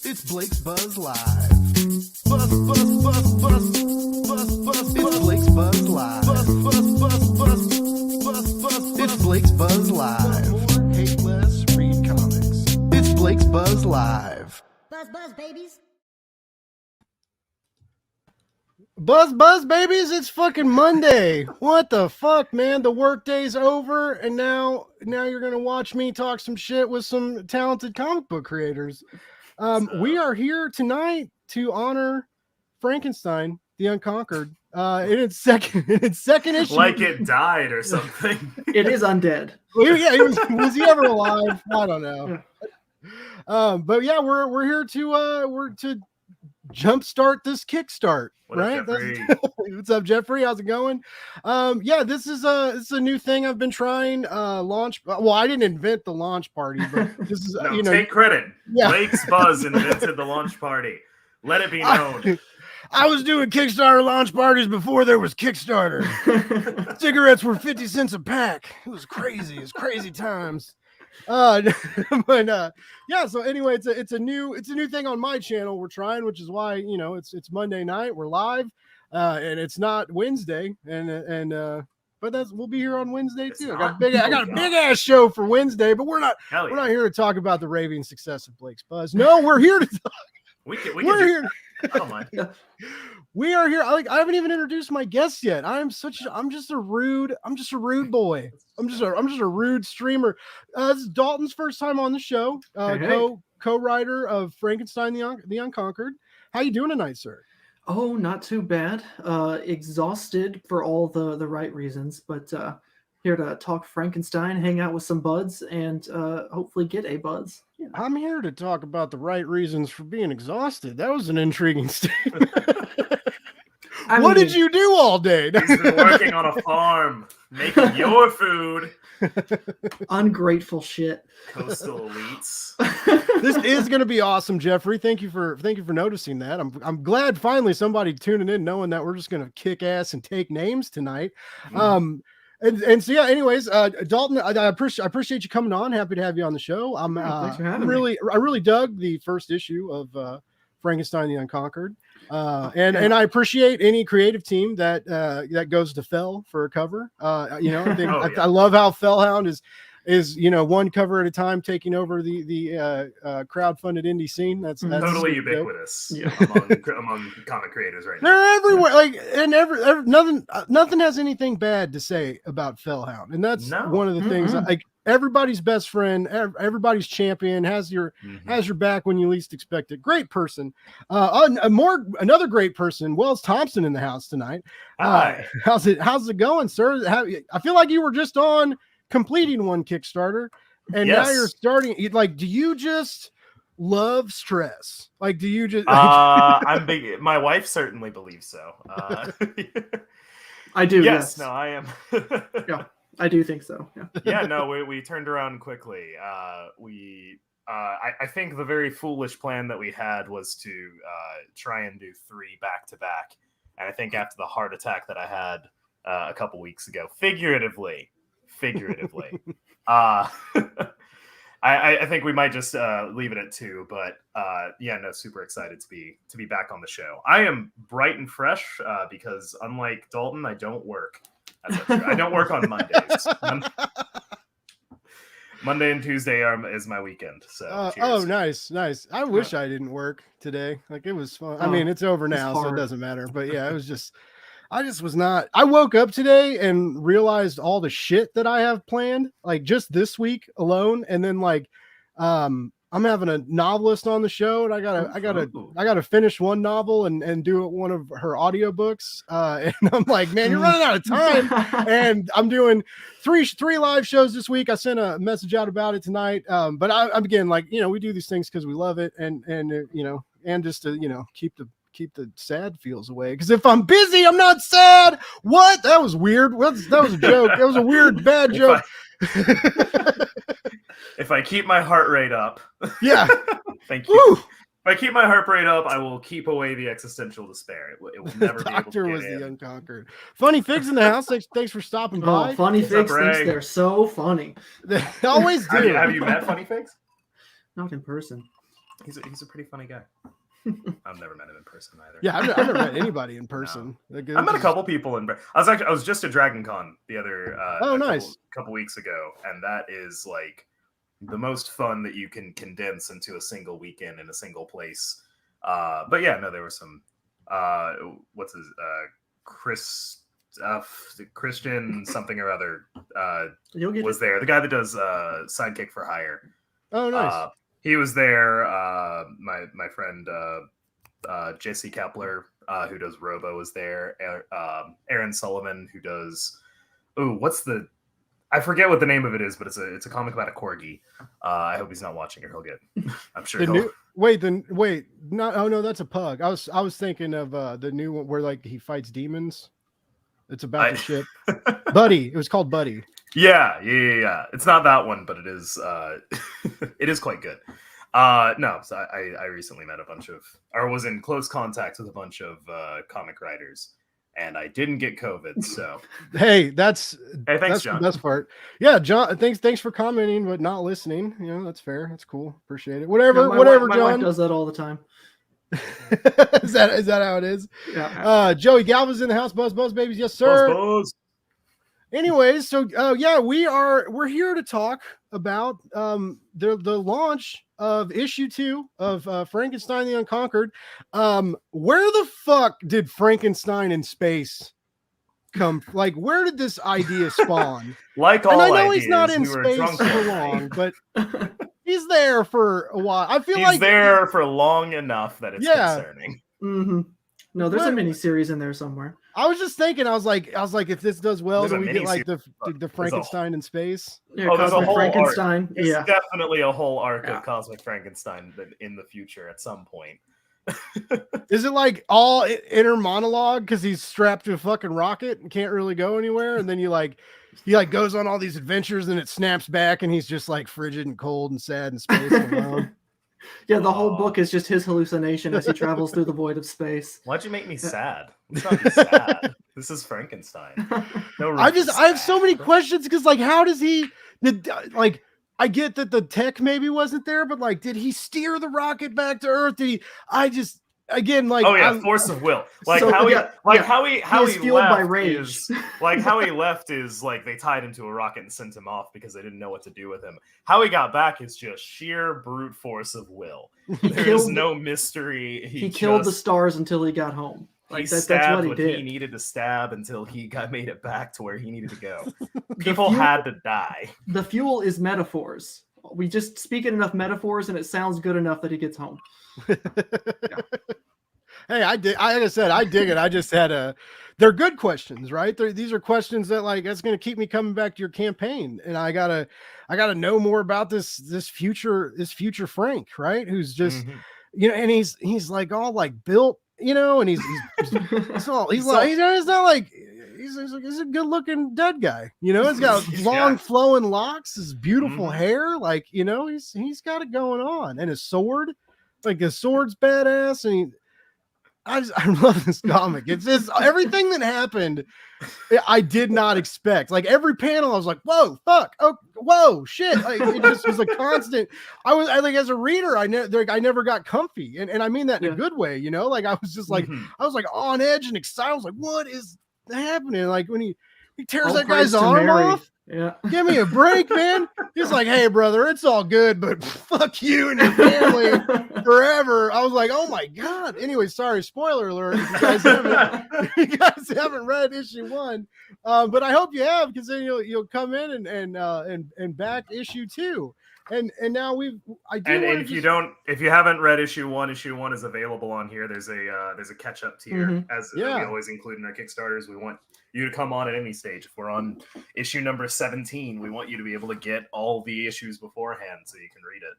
It's Blake's Buzz Live. Buzz, buzz, buzz, buzz, buzz, buzz. It's Blake's Buzz Live. Buzz, buzz, buzz, buzz, buzz, buzz. It's Blake's Buzz Live. More, hate less, read comics. It's Blake's Buzz Live. Buzz, buzz, babies. Buzz, buzz, babies, it's fucking Monday. What the fuck, man? The workday's over, and now you're gonna watch me talk some shit with some talented comic book creators. We are here tonight to honor Frankenstein the Unconquered in its second issue. Like it died or something. It is undead. Well, yeah, was he ever alive? I don't know. But yeah, we're here to jumpstart this Kickstart. What right? up, Jeffrey? What's up, Jeffrey? How's it going? Yeah, this is a new thing I've been trying. Launch. Well, I didn't invent the launch party, but this is No, take credit. Yeah. Blake's Buzz invented the launch party. Let it be known. I was doing Kickstarter launch parties before there was Kickstarter. Cigarettes were 50 cents a pack. It was crazy. It's crazy times. Yeah, so anyway, it's a new thing on my channel we're trying, which is why it's Monday night, we're live, and it's not Wednesday, but we'll be here on Wednesday too. I got a big ass show for Wednesday, but we're not here to talk about the raving success of Blake's Buzz. No, we're here to talk. We're here. I don't mind. We are here. I haven't even introduced my guests yet. I'm just a rude boy. I'm just a rude streamer. This is Dalton's first time on the show. Co-writer of Frankenstein the Unconquered. How you doing tonight, sir? Oh, not too bad. Exhausted for all the right reasons, but here to talk Frankenstein, hang out with some buds, and hopefully get a buzz. Yeah. I'm here to talk about the right reasons for being exhausted. That was an intriguing statement. What did you do all day? He's been working on a farm, making your food. Ungrateful shit. Coastal elites. This is going to be awesome, Jeffrey. Thank you for noticing that. I'm glad finally somebody tuning in, knowing that we're just going to kick ass and take names tonight. And so yeah. Anyways, Dalton, I appreciate you coming on. Happy to have you on the show. Thanks for having me. I really dug the first issue of Frankenstein the Unconquered. And I appreciate any creative team that goes to Fell for a cover. I love how Fellhound is one cover at a time taking over the crowdfunded indie scene. That's totally ubiquitous among comic creators right now. They're everywhere. Nothing has anything bad to say about Fellhound, and that's one of the things. Like everybody's best friend, everybody's champion, has your back when you least expect it. Great person. Another great person, Wells Thompson, in the house tonight. Hi. How's it going, sir? I feel like you were just on completing one Kickstarter, and now you're starting. Like, do you just love stress? Like, do you just? I'm big. My wife certainly believes so. I do. Yes. No, I am. Yeah. I do think so. Yeah. Yeah, no, we turned around quickly. I think the very foolish plan that we had was to try and do 3 back-to-back. And I think after the heart attack that I had a couple weeks ago, figuratively, I think we might just leave it at 2. But super excited to be back on the show. I am bright and fresh because unlike Dalton, I don't work. I don't work on Mondays. Monday and Tuesday is my weekend. So nice. I wish I didn't work today. Like, it was fun. I mean, it's over now, so it doesn't matter. But yeah, I just was not. I woke up today and realized all the shit that I have planned, like just this week alone, and then I'm having a novelist on the show, and I gotta finish one novel and do one of her audiobooks. And I'm like, man, you're running out of time. And I'm doing three live shows this week. I sent a message out about it tonight. But I'm again, we do these things because we love it, and just to keep the sad feels away. Because if I'm busy, I'm not sad. What? That was weird. That was a joke. That was a weird, bad joke. If I keep my heart rate up. Yeah. Thank you. I keep my heart rate up, I will keep away the existential despair. It will never be able Doctor to was get in. the Unconquered. Funny Figs in the house. Thanks for stopping by. Oh, Funny What's up, Figs thinks Ray? they're so funny. They always do. Have you met Funny Figs? Not in person. He's a pretty funny guy. I've never met him in person either. Yeah, I've never met anybody in person. Like, I met a couple people in. I was just at Dragon Con the other. Nice. Couple weeks ago, and that is like the most fun that you can condense into a single weekend in a single place. But yeah, no, there was some. What's his Christian something or other was there. The guy that does Sidekick for Hire. Oh, nice. He was there. My friend JC Kepler, who does Robo, was there. Aaron Sullivan, who does I forget what the name of it is, but it's a comic about a corgi. I hope he's not watching it. He'll get. I'm sure. No, that's a pug. I was thinking of the new one where like he fights demons. It's about the ship. Buddy. It was called Buddy. Yeah. It's not that one, but it is. It is quite good. No, so I recently met was in close contact with a bunch of comic writers, and I didn't get COVID. So hey, thanks, John. The best part. Yeah, John. Thanks for commenting, but not listening. You know, that's fair. That's cool. Appreciate it. Whatever, my John. wife does that all the time. is that how it is? Yeah. Joey Galva's in the house. Buzz babies. Yes, sir. Buzz. Anyways, so we're here to talk about the launch of issue 2 of Frankenstein the Unconquered. Where the fuck did Frankenstein in space come? Like, where did this idea spawn? Like all, and I know ideas, he's not in we were space drunk for one long, night. but he's there for a while. I feel he's like there for long enough that it's concerning. Mm-hmm. No, there's a mini series in there somewhere. I was just thinking, I was like, if this does well, There's then we get like mini-series. the Frankenstein in space. Yeah, there's a Cosmic whole Frankenstein. arc. There's definitely a whole arc Yeah. of Cosmic Frankenstein in the future at some point. Is it like all inner monologue because he's strapped to a fucking rocket and can't really go anywhere, and then he goes on all these adventures and it snaps back and he's just like frigid and cold and sad in space and alone. Yeah, the whole book is just his hallucination as he travels through the void of space. Why'd you make me sad? Let's not be sad. This is Frankenstein. No room I for have so many sad. questions because like, how does he like? I get that the tech maybe wasn't there, but like, did he steer the rocket back to Earth? Did he? Force of will. Like So, how he is he fueled by left rage. is like how he left is like they tied him to a rocket and sent him off because they didn't know what to do with him. How he got back is just sheer brute force of will. There is no mystery. He killed the stars until he got home. Like that's what he did. He needed to stab until he made it back to where he needed to go. People had to die. The fuel is metaphors. We just speak in enough metaphors and it sounds good enough that he gets home. Hey, I dig it. I just had they're good questions, right? These are questions that like, that's going to keep me coming back to your campaign. And I gotta know more about this future Frank, right? Who's just, and he's like all like built, and he's not like, he's a good looking dead guy, he's got long flowing locks, his beautiful hair, like, he's got it going on, and his sword's badass, and I love this comic. It's just everything that happened. I did not expect. Like every panel, I was like, "Whoa, fuck! Oh, whoa, shit!" Like it just was a constant. I like as a reader, I never got comfy, and I mean that in a good way. Like I was just like I was like on edge and excited. I was like, "What is happening?" Like when he tears that guy's arm off. Yeah, give me a break, man. He's like, "Hey, brother, it's all good, but fuck you and your family forever." I was like, "Oh my god." Anyway, sorry, spoiler alert. If you guys haven't read issue 1, but I hope you have, because then you'll come in and back issue 2. And now if you haven't read issue 1 is available on here. There's a catch up tier as we always include in our Kickstarters. We want you to come on at any stage. If we're on issue number 17, we want you to be able to get all the issues beforehand so you can read it.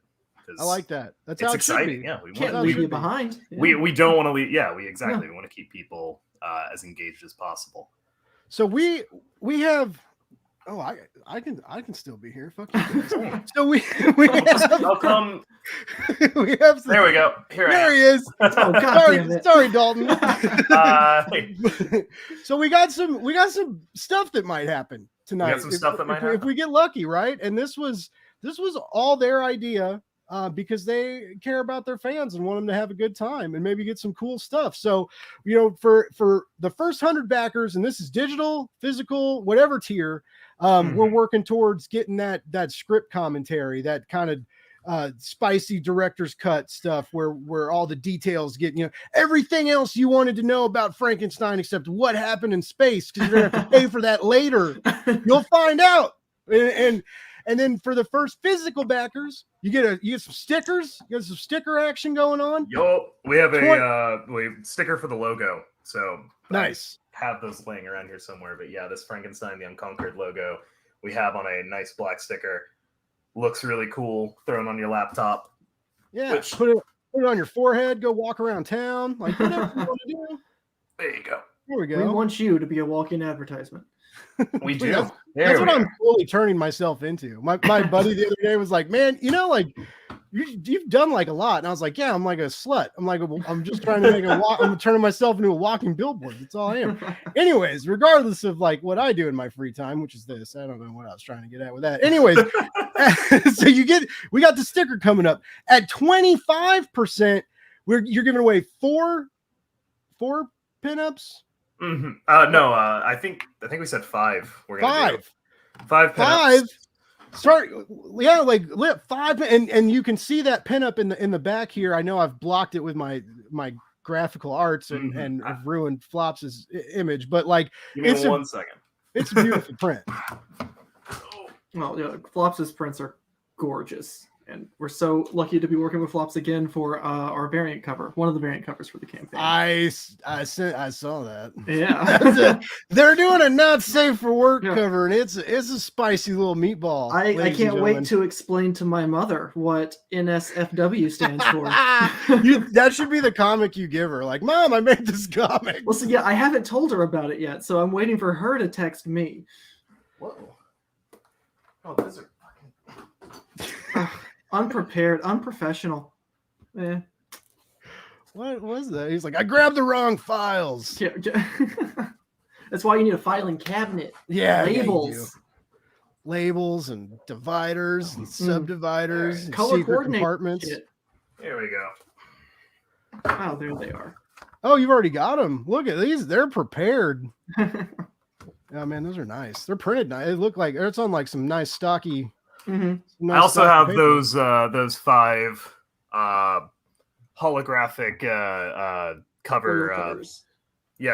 I like that. That's it's how it exciting. Should be. Yeah, we can't leave you behind. Yeah. We don't want to leave. Yeah, we want to keep people as engaged as possible. So we have Oh, I can still be here. Fuck you guys. So we have, I'll come. we have some, There we go. there he is. Oh, God damn it. Sorry, Dalton. Hey, So we got some stuff that might happen tonight. We got some stuff that might if happen. we get lucky, right? And this was all their idea. Because they care about their fans and want them to have a good time and maybe get some cool stuff. So, for the first 100 backers, and this is digital, physical, whatever tier, we're working towards getting that script commentary, that kind of spicy director's cut stuff where all the details get, everything else you wanted to know about Frankenstein except what happened in space, because you're gonna have to pay for that later. You'll find out. And then for the first physical backers, you get some stickers. You got some sticker action going on. Yo, we have a sticker for the logo. So Nice. I have those laying around here somewhere. But yeah, this Frankenstein the Unconquered logo we have on a nice black sticker. Looks really cool. Throw it on your laptop. Yeah, put it on your forehead. Go walk around town. Like whatever you want to do. There you go. There we go. We want you to be a walking advertisement. We do. That's what I'm slowly turning myself into. My buddy the other day was like, "Man, you've done like a lot," and I was like, "Yeah, I'm like a slut. I'm just trying to make I'm turning myself into a walking billboard. That's all I am." Anyways, regardless of like what I do in my free time, which is this, I don't know what I was trying to get at with that. Anyways, so we got the sticker coming up at 25%. You're giving away four pinups. Mm-hmm. No, I think we said 5. We're gonna do 5 pinups. 5. Sorry, yeah, like 5, and you can see that pinup in the back here. I know I've blocked it with my graphical arts and I've ruined Flops' image, but like, give me 1 second. It's a beautiful print. Well, yeah, Flops' prints are gorgeous. And we're so lucky to be working with Flops again for our variant cover, one of the variant covers for the campaign. I saw that. Yeah, they're doing a not safe for work cover, and it's a spicy little meatball. I can't wait to explain to my mother what NSFW stands for. That should be the comic you give her. Like, Mom, I made this comic. Well, so yeah, I haven't told her about it yet, so I'm waiting for her to text me. Whoa! Oh, those are fucking. Unprepared, unprofessional. What was that? He's like, I grabbed the wrong files. Yeah. That's why you need a filing cabinet. Yeah, labels, labels, and dividers and subdividers, and color secret coordinate compartments. shit. Here we go. Oh, there they are. Oh, you've already got them. Look at these; they're prepared. Oh man, those are nice. They're printed nice. It look like it's on like some nice stocky. Mm-hmm. I also have those 5 holographic cover covers.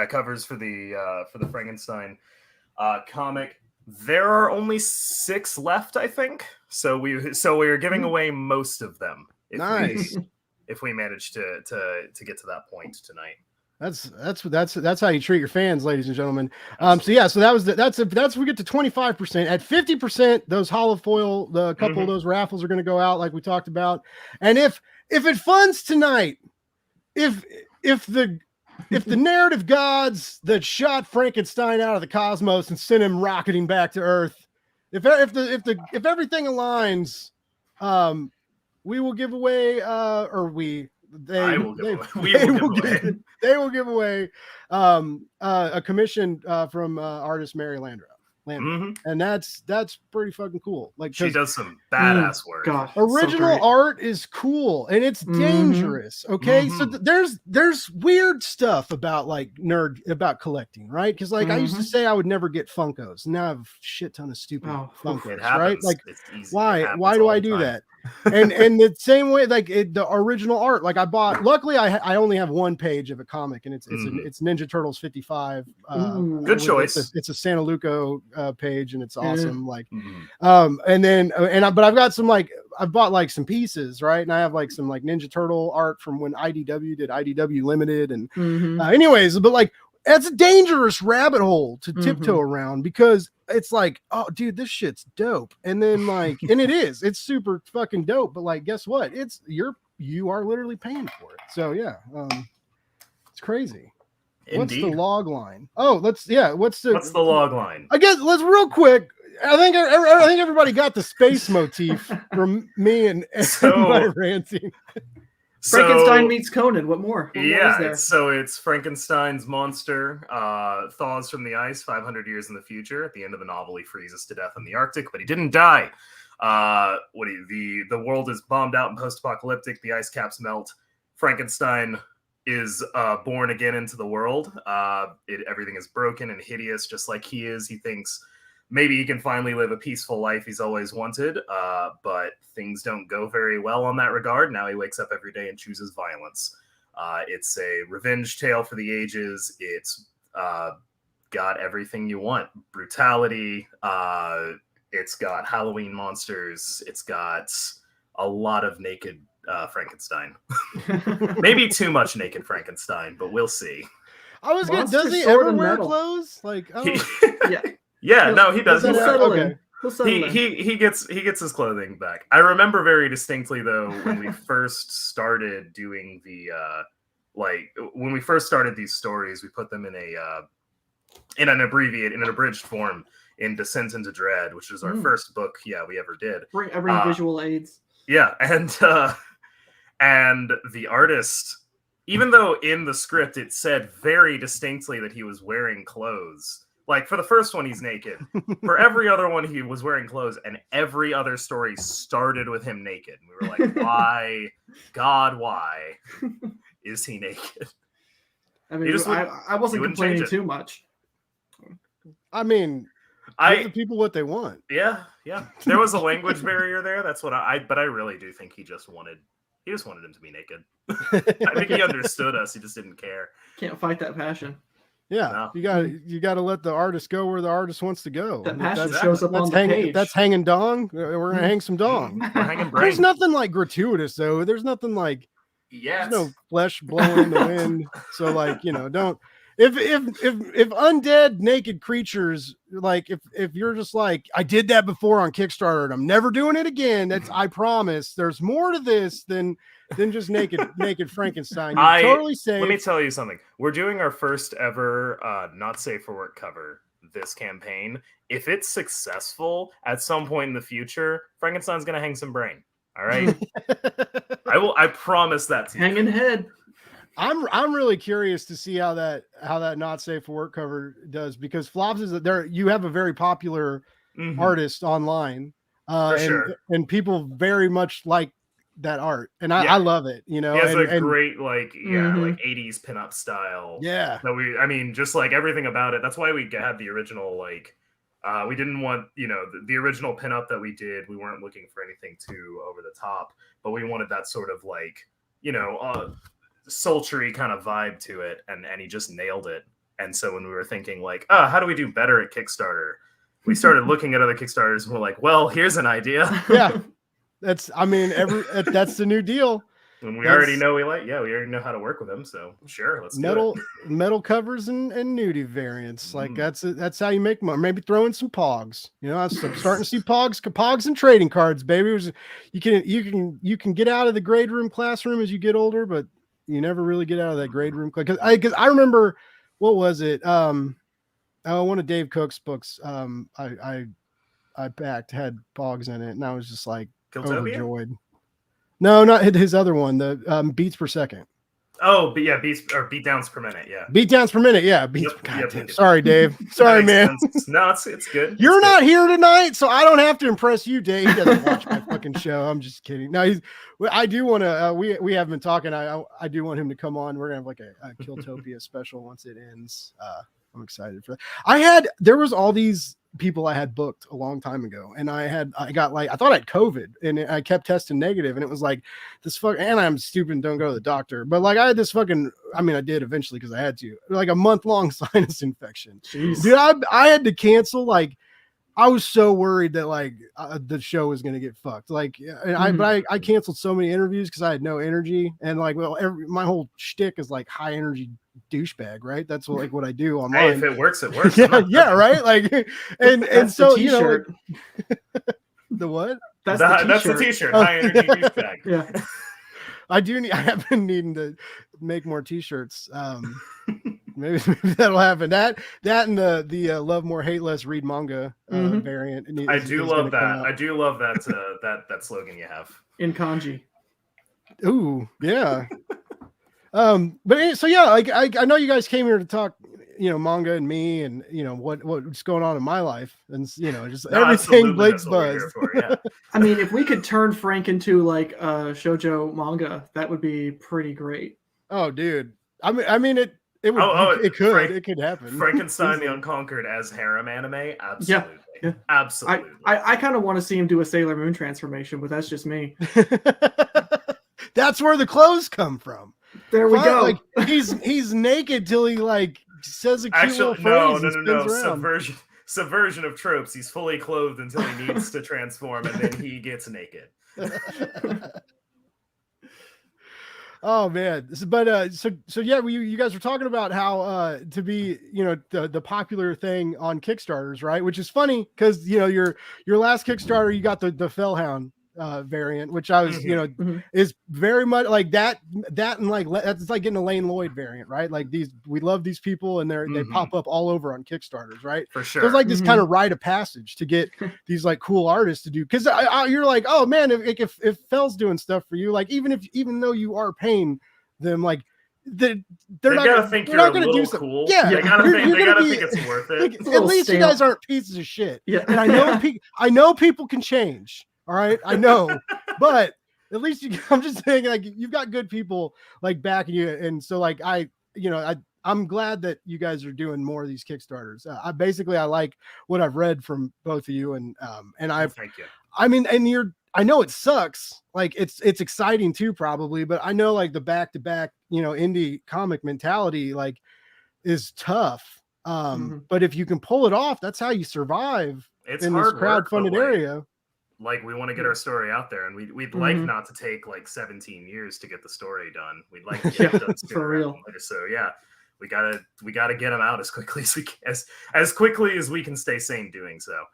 Covers for the Frankenstein comic. There are only 6 left, I think. So we're giving away most of them. If we manage to get to that point tonight. That's how you treat your fans, ladies and gentlemen. So that's we get to 25%. At 50%, those holofoil, the couple of those raffles are going to go out, like we talked about. And if it funds tonight, if the narrative gods that shot Frankenstein out of the cosmos and sent him rocketing back to Earth, if everything aligns, we will give away, They will give away a commission from artist Mary Landau. And that's pretty fucking cool. Like, she does some badass work. God, original art is cool and it's dangerous. Okay, so there's weird stuff about about collecting, right? Because like I used to say I would never get Funkos. Now I have a shit ton of stupid Funkos, right? Like, why do I do that? and the same way, like the original art, like I bought. Luckily, I only have 1 page of a comic, and it's Ninja Turtles 55. Good choice. It's a Santa Luco page, and it's awesome. Like, but I've got some I've bought like some pieces, right? And I have like some like Ninja Turtle art from when IDW did IDW Limited, and anyways, but like. That's a dangerous rabbit hole to tiptoe around, because it's like, oh, dude, this shit's dope. And then like, and it's super fucking dope. But like, guess what? You are literally paying for it. So yeah, it's crazy. Indeed. What's the log line? Oh, what's the log line? I guess let's real quick. I think everybody got the space motif from me and my ranting. Frankenstein meets Conan. What more? What more is there? So it's Frankenstein's monster thaws from the ice 500 years in the future. At the end of the novel, he freezes to death in the Arctic, but he didn't die. The world is bombed out and post-apocalyptic. The ice caps melt. Frankenstein is born again into the world. Everything is broken and hideous, just like he is. He thinks maybe he can finally live a peaceful life he's always wanted, but things don't go very well on that regard. Now he wakes up every day and chooses violence. It's a revenge tale for the ages. It's got everything you want. Brutality. It's got Halloween monsters. It's got a lot of naked Frankenstein. Maybe too much naked Frankenstein, but we'll see. I was gonna. Does he ever wear clothes? Like, yeah, no, he does. He'll settle in. Okay. He'll settle in. He gets his clothing back. I remember very distinctly though when we first started doing the when we first started these stories, we put them in an abridged form in Descent into Dread, which was our first book we ever did. I bring visual aids. Yeah, and the artist, even though in the script it said very distinctly that he was wearing clothes, like for the first one he's naked. For every other one he was wearing clothes, and every other story started with him naked. We were like, why, God, why is he naked? I mean, I wasn't complaining too much. I mean, give the people what they want. Yeah. There was a language barrier there. That's what but I really do think he just wanted him to be naked. I think he understood us. He just didn't care. Can't fight that passion. Yeah, no. you got to let the artist go where the artist wants to go. That passion shows up on the page. That's hanging dong. We're gonna hang some dong. We're hanging brain. There's nothing like gratuitous though. There's nothing like there's no flesh blowing in the wind. So like don't. If undead naked creatures, like if you're just like, I did that before on Kickstarter and I'm never doing it again, I promise there's more to this than just naked Frankenstein. You're totally safe. Let me tell you something. We're doing our first ever not safe for work cover this campaign. If it's successful at some point in the future, Frankenstein's gonna hang some brain. All right. I promise that to you. Hanging head. I'm really curious to see how that not safe for work cover does, because Flops is there. You have a very popular artist online, and people very much like that art, and I love it. He has a great like 80s pinup style. Yeah, that just like everything about it. That's why we had the original we didn't want the original pinup that we did. We weren't looking for anything too over the top, but we wanted that sort of sultry kind of vibe to it, and he just nailed it. And so when we were thinking how do we do better at Kickstarter, we started looking at other Kickstarters and we're like, well, here's an idea. Yeah, that's the new deal. And we already know we already know how to work with them, so sure, let's do it. Metal covers and nudie variants. That's how you make money. Maybe throw in some pogs. I'm starting to see pogs and trading cards, baby. You can get out of the grade room classroom as you get older, but you never really get out of that grade room. Because I remember, what was it? One of Dave Cook's books I backed had pogs in it, and I was just like overjoyed. No, not his other one, the beats per second. Oh, but yeah, beat downs per minute. Yeah, beat downs per minute. Yeah, Sorry, Dave. Sorry, man. No, it's good. You're not here tonight, so I don't have to impress you, Dave. He doesn't watch my fucking show. I'm just kidding. No, I do want to. We haven't been talking. I do want him to come on. We're gonna have a Killtopia special once it ends. I'm excited for that. There was all these people I had booked a long time ago, and I thought I had COVID, and I kept testing negative, and it was like this and I'm stupid and don't go to the doctor, but I had this I did eventually because I had to, a month-long sinus infection. Jeez. Dude, I had to cancel. I was so worried that the show was going to get fucked. I canceled so many interviews because I had no energy, and my whole shtick is high energy douchebag, right? That's what I do online. Hey, if it works, it works. yeah, right. And so the the what? That's the t-shirt. High energy douchebag. Yeah. I have been needing to make more t-shirts. maybe that'll happen. That and the love more, hate less, read manga variant. I do love that. I do love that that slogan you have in kanji. Ooh, yeah. But so yeah, like I know you guys came here to talk, manga and me, and what's going on in my life, and just everything Blake's Buzz. Yeah. I mean, if we could turn Frank into like shoujo manga, that would be pretty great. Oh, dude. I mean it would. It could happen. Frankenstein the Unconquered as harem anime, absolutely. Yeah. Absolutely. I kind of want to see him do a Sailor Moon transformation, but that's just me. That's where the clothes come from. There we go. Like he's naked till he like says a cute little phrase. No. Subversion of tropes. He's fully clothed until he needs to transform, and then he gets naked. Oh man, but so yeah, you guys were talking about how to be the popular thing on Kickstarters, right? Which is funny because your last Kickstarter you got the Fellhound variant, which I was is very much like that and like that's like getting a Lane Lloyd variant, right? Like we love these people and they pop up all over on Kickstarters, right? For sure. So it's like this kind of rite of passage to get these like cool artists to do, because you're like, oh man, if Fell's doing stuff for you, like even though you are paying them, like they're not gonna think you're not gonna do cool. Yeah, they gotta think it's worth it. Like, at least you guys aren't pieces of shit. Yeah, and I know people can change. All right, I know, but at least I'm just saying, like, you've got good people like backing you, and so like I'm glad that you guys are doing more of these Kickstarters. I like what I've read from both of you, and Thank you. I mean, and I know it sucks. Like it's exciting too, probably, but I know like the back-to-back, indie comic mentality like is tough. But if you can pull it off, that's how you survive in this crowdfunded area. Like we want to get our story out there, and we'd like not to take like 17 years to get the story done. We'd like to get it done for real. So yeah, we gotta get them out as quickly as we can, as quickly as we can stay sane doing so.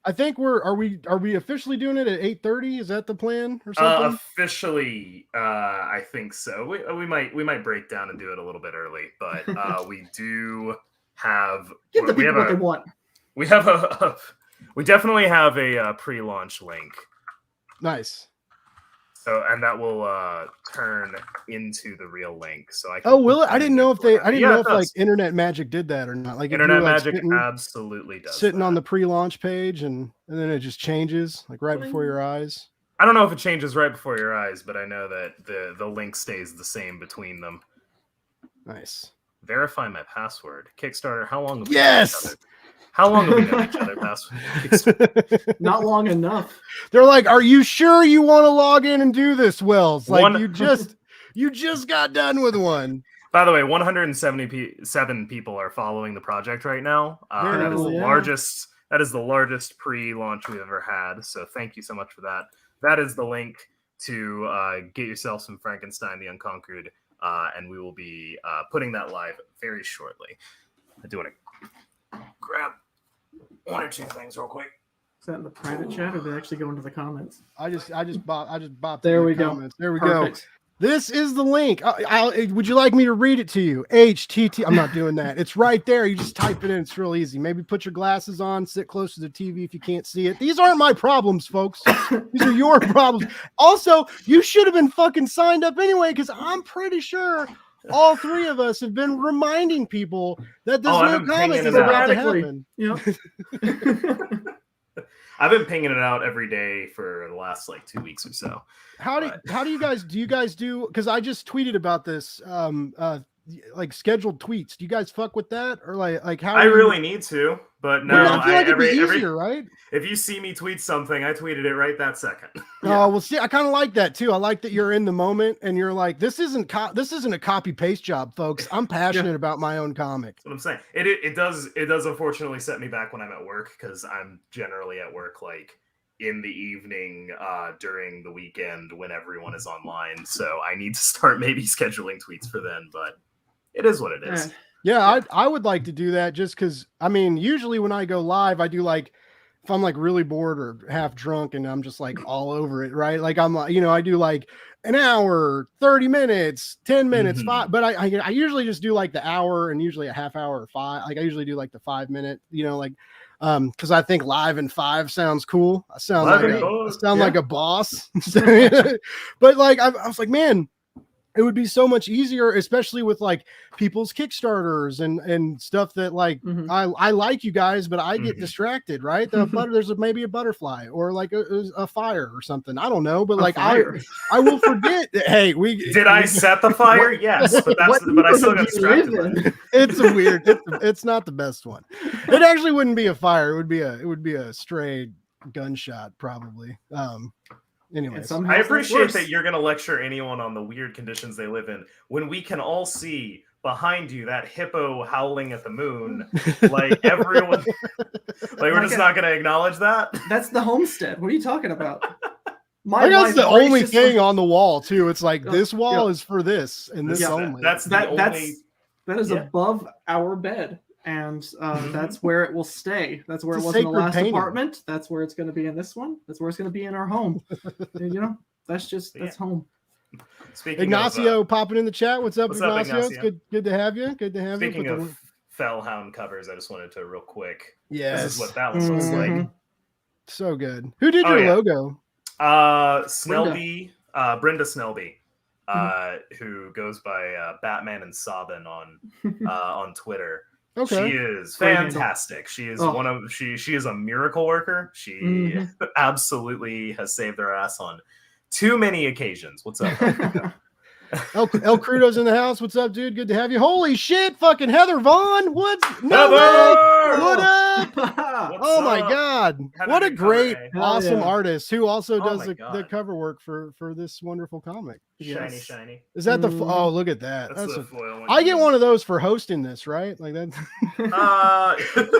I think are we officially doing it at 8:30? Is that the plan or something? Officially, I think so. We might break down and do it a little bit early, but we do have give the people what they want. We definitely have a pre-launch link. Nice. So, and that will turn into the real link. So I can. Oh, will it? I didn't know if like Internet Magic did that or not. Like Internet Magic absolutely does. Sitting on the pre-launch page, and then it just changes like right before your eyes. I don't know if it changes right before your eyes, but I know that the link stays the same between them. Nice. Verify my password. Kickstarter. How long? Yes. How long have we known each other, password? Not long enough. They're like, "Are you sure you want to log in and do this, Wells? Like you just got done with one." By the way, 177 people are following the project right now. That is the largest. That is the largest pre-launch we've ever had. So thank you so much for that. That is the link to get yourself some Frankenstein the Unconquered, and we will be putting that live very shortly. I do want to grab one or two things real quick. Is that in the private chat, or did they actually go into the comments? I just bopped. There we go. There we go. Perfect. This is the link. Would you like me to read it to you? HTT. I'm not doing that. It's right there. You just type it in. It's real easy. Maybe put your glasses on, sit close to the TV if you can't see it. These aren't my problems, folks. These are your problems. Also, you should have been fucking signed up anyway, because I'm pretty sure all three of us have been reminding people that this new comic is about to happen. Yep. I've been pinging it out every day for the last like 2 weeks or so. How do you guys do? Because I just tweeted about this, like scheduled tweets. Do you guys fuck with that, or like how? I really need to, but no. I feel like it'd be easier, right? If you see me tweet something, I tweeted it right that second. Oh, well, see, I kind of like that too. I like that you're in the moment and you're like, this isn't a copy paste job, folks. I'm passionate about my own comic. That's what I'm saying. It does unfortunately set me back when I'm at work, because I'm generally at work like in the evening during the weekend when everyone is online. So I need to start maybe scheduling tweets for then, but it is what it is. Yeah, I would like to do that, just because, I mean, usually when I go live, I do like, if I'm like really bored or half drunk and I'm just like all over it, right? Like I'm like, I do like an hour, 30 minutes, 10 minutes, Mhm. 5. But I usually just do like the hour and usually a half hour or 5. Like I usually do like the 5 minute, like because I think live in 5 sounds cool. I sound Live like in I 5, sound yeah. like a boss. But like I was like, man, it would be so much easier, especially with like people's Kickstarters and stuff that like Mhm. I like you guys, but I get Mhm. distracted, right? There's maybe a butterfly or like a fire or something. I don't know, but A like fire. I will forget. Hey, we Did I set the fire? Yes, but What I still neighborhood got do you live distracted by it. in? It's a weird. It's not the best one. It actually wouldn't be a fire. It would be a stray gunshot probably. Anyways, Somehow I that's appreciate worse. that you're going to lecture anyone on the weird conditions they live in when we can all see behind you that hippo howling at the moon. Like everyone, like we're just not going to acknowledge that. That's the homestead. What are you talking about? I guess the only graciously- thing on the wall too. It's like this wall yeah. is for this and this Yeah. only. That's the only. That is Yeah. above our bed, and that's where it will stay. That's where It's it a was in the sacred last painting. apartment. That's where it's going to be in this one. That's where it's going to be in our home. That's home. Speaking Ignacio of, popping in the chat. What's up, what's up, Ignacio? It's Ignacio? good to have you. Good to have speaking you. of Fellhound covers, I just wanted to real quick. Yes. This is what that one looks like. Mhm. So good. Who did Oh, your yeah. logo? Snelby, Brenda Snelby, who goes by Batman and Sabin on Twitter. Okay. She is Great handle. fantastic. She is Oh. she is a miracle worker. She Mhm. absolutely has saved their ass on too many occasions. What's up? Elko? El Crudo's in the house. What's up, dude? Good to have you. Holy shit, fucking Heather Vaughn. What's no way? Heather! What up? What's Oh my up? god. Heather What a did great, cover, eh? Hell awesome yeah. artist who also Oh does my the God. cover work for this wonderful comic. Shiny, Yes. shiny. Is that the Mhm. oh, look at that. That's That's the a, foil one. I get one of those for hosting this, right? Like that.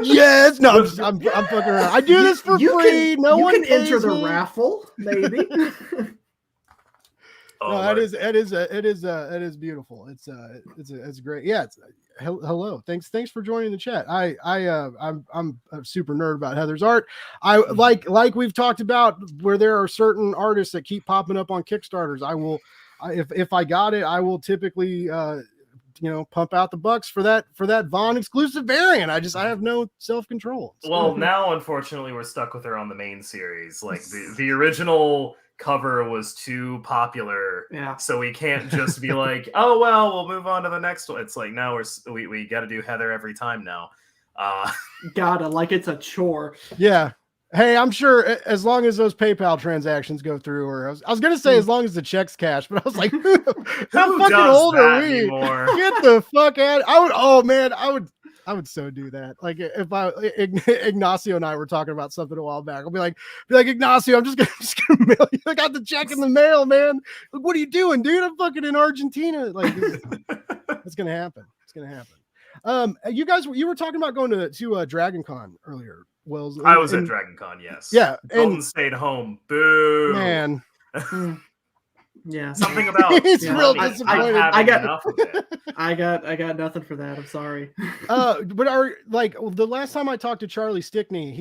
Yes, no, I'm fucking around. I do this for free. No you one can enter pays the me. raffle, maybe. Oh, No, Lord. it is beautiful. It's great. Yeah. Hello. Thanks for joining the chat. I'm a super nerd about Heather's art. I like we've talked about where there are certain artists that keep popping up on Kickstarters. If I got it, I will typically pump out the bucks for that Vaughn exclusive variant. I have no self-control. Well, now unfortunately we're stuck with her on the main series. Like the original cover was too popular, Yeah. so we can't just be like, oh well, we'll move on to the next one. It's like now we got to do Heather every time now. Gotta, like it's a chore. Yeah. Hey, I'm sure as long as those PayPal transactions go through, or I was gonna say as long as the checks cash, but I was like, how fucking does old are that we? anymore? Get the fuck out! I would so do that. Like if Ignacio and I were talking about something a while back, I'll be like Ignacio, I'm just gonna mail you. I got the check in the mail, man. Like, what are you doing, dude? I'm fucking in Argentina. Like it's gonna happen. It's gonna happen. You were talking about going to Dragon Con earlier. Wells. I was at Dragon Con, yes. Yeah, Golden stayed home. Boo. Man, Yeah. Something about He's real disappointed. I got- enough of it. I got nothing for that. I'm sorry. But the last time I talked to Charlie Stickney,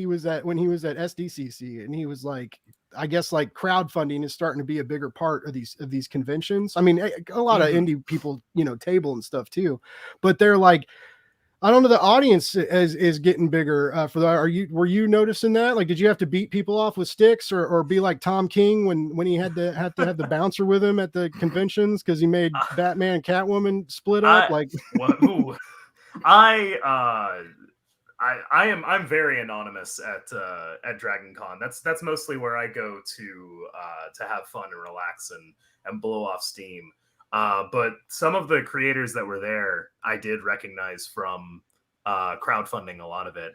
when he was at SDCC, and he was like, I guess like crowdfunding is starting to be a bigger part of these conventions. I mean, a lot of indie people, table and stuff too, but they're like, I don't know, the audience is getting bigger for that. Were you noticing that? Like, did you have to beat people off with sticks or be like Tom King when he had to have the bouncer with him at the conventions because he made Batman and Catwoman split up? I'm very anonymous at Dragon Con. That's mostly where I go to have fun and relax and blow off steam. But some of the creators that were there, I did recognize from crowdfunding a lot of it.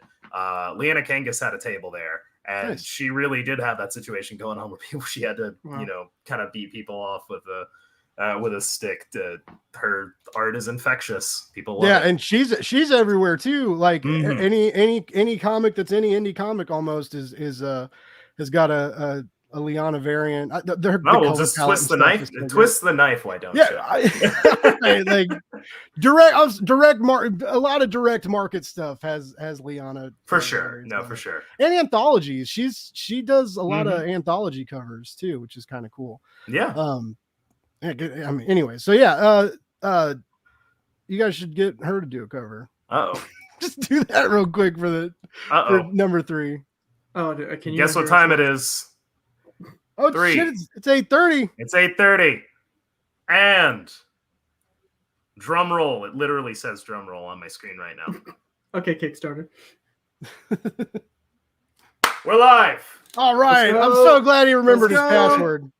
Leanna Kangas had a table there, and Nice. she really did have that situation going on where she had to, Wow. kind of beat people off with a stick. Her art is infectious. People love it. And she's everywhere too. Like Mhm. any comic that's any indie comic almost has got a Liana variant. We'll just twist the knife. Twist the knife. Why don't you? Like a lot of direct market stuff has Liana For sure. No, for sure. and anthologies. She does a lot of anthology covers too, which is kind of cool. Yeah. I mean, anyway, so yeah, you guys should get her to do a cover. Uh-oh. Just do that real quick for number 3. Oh, can you Guess what time it is? Oh 3. shit! It's 8:30. It's 8:30, and drum roll. It literally says drum roll on my screen right now. Okay, Kickstarter. We're live. All right, I'm so glad he remembered his password.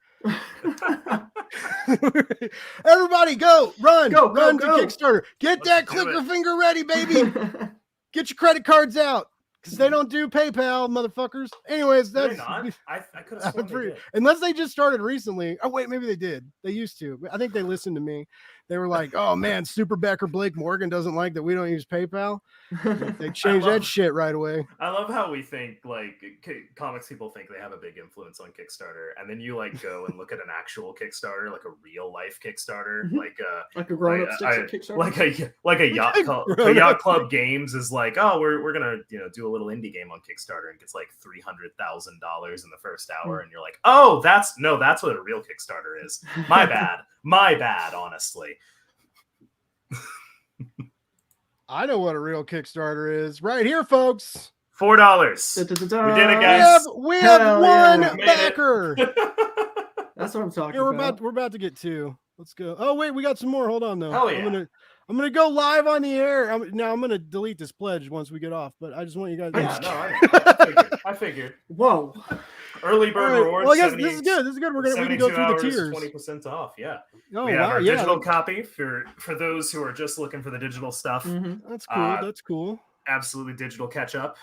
Everybody, run to Kickstarter. Get that clicker finger ready, baby. Get your credit cards out. Because they don't do PayPal, motherfuckers. Anyways, that's not. I could have sworn they did. Unless they just started recently. Oh wait, maybe they did. They used to. I think they listened to me. They were like, "Oh man, Superbacker Blake Morgan doesn't like that we don't use PayPal." They changed that shit right away. I love how we think like comics people think they have a big influence on Kickstarter, and then you like go and look at an actual Kickstarter, like a real life Kickstarter, like a grown up Kickstarter, like a yacht club games is like, oh, we're gonna do a little indie game on Kickstarter and gets like $300,000 in the first hour, and you're like, oh, that's what a real Kickstarter is. My bad, honestly. I know what a real Kickstarter is. Right here, folks. $4. We did it, guys. We have one backer. That's what I'm talking about. We're about to get 2. Let's go. Oh wait, we got some more. Hold on though. Hell yeah. I'm gonna go live on the air. I'm gonna delete this pledge once we get off. But I just want you guys. I figured. Whoa. Early bird rewards. Well, I guess this is good. We can go through the tiers. 20% off. Yeah. Oh, we have our digital copy for those who are just looking for the digital stuff. Mm-hmm. That's cool. That's cool. Absolutely digital catch up.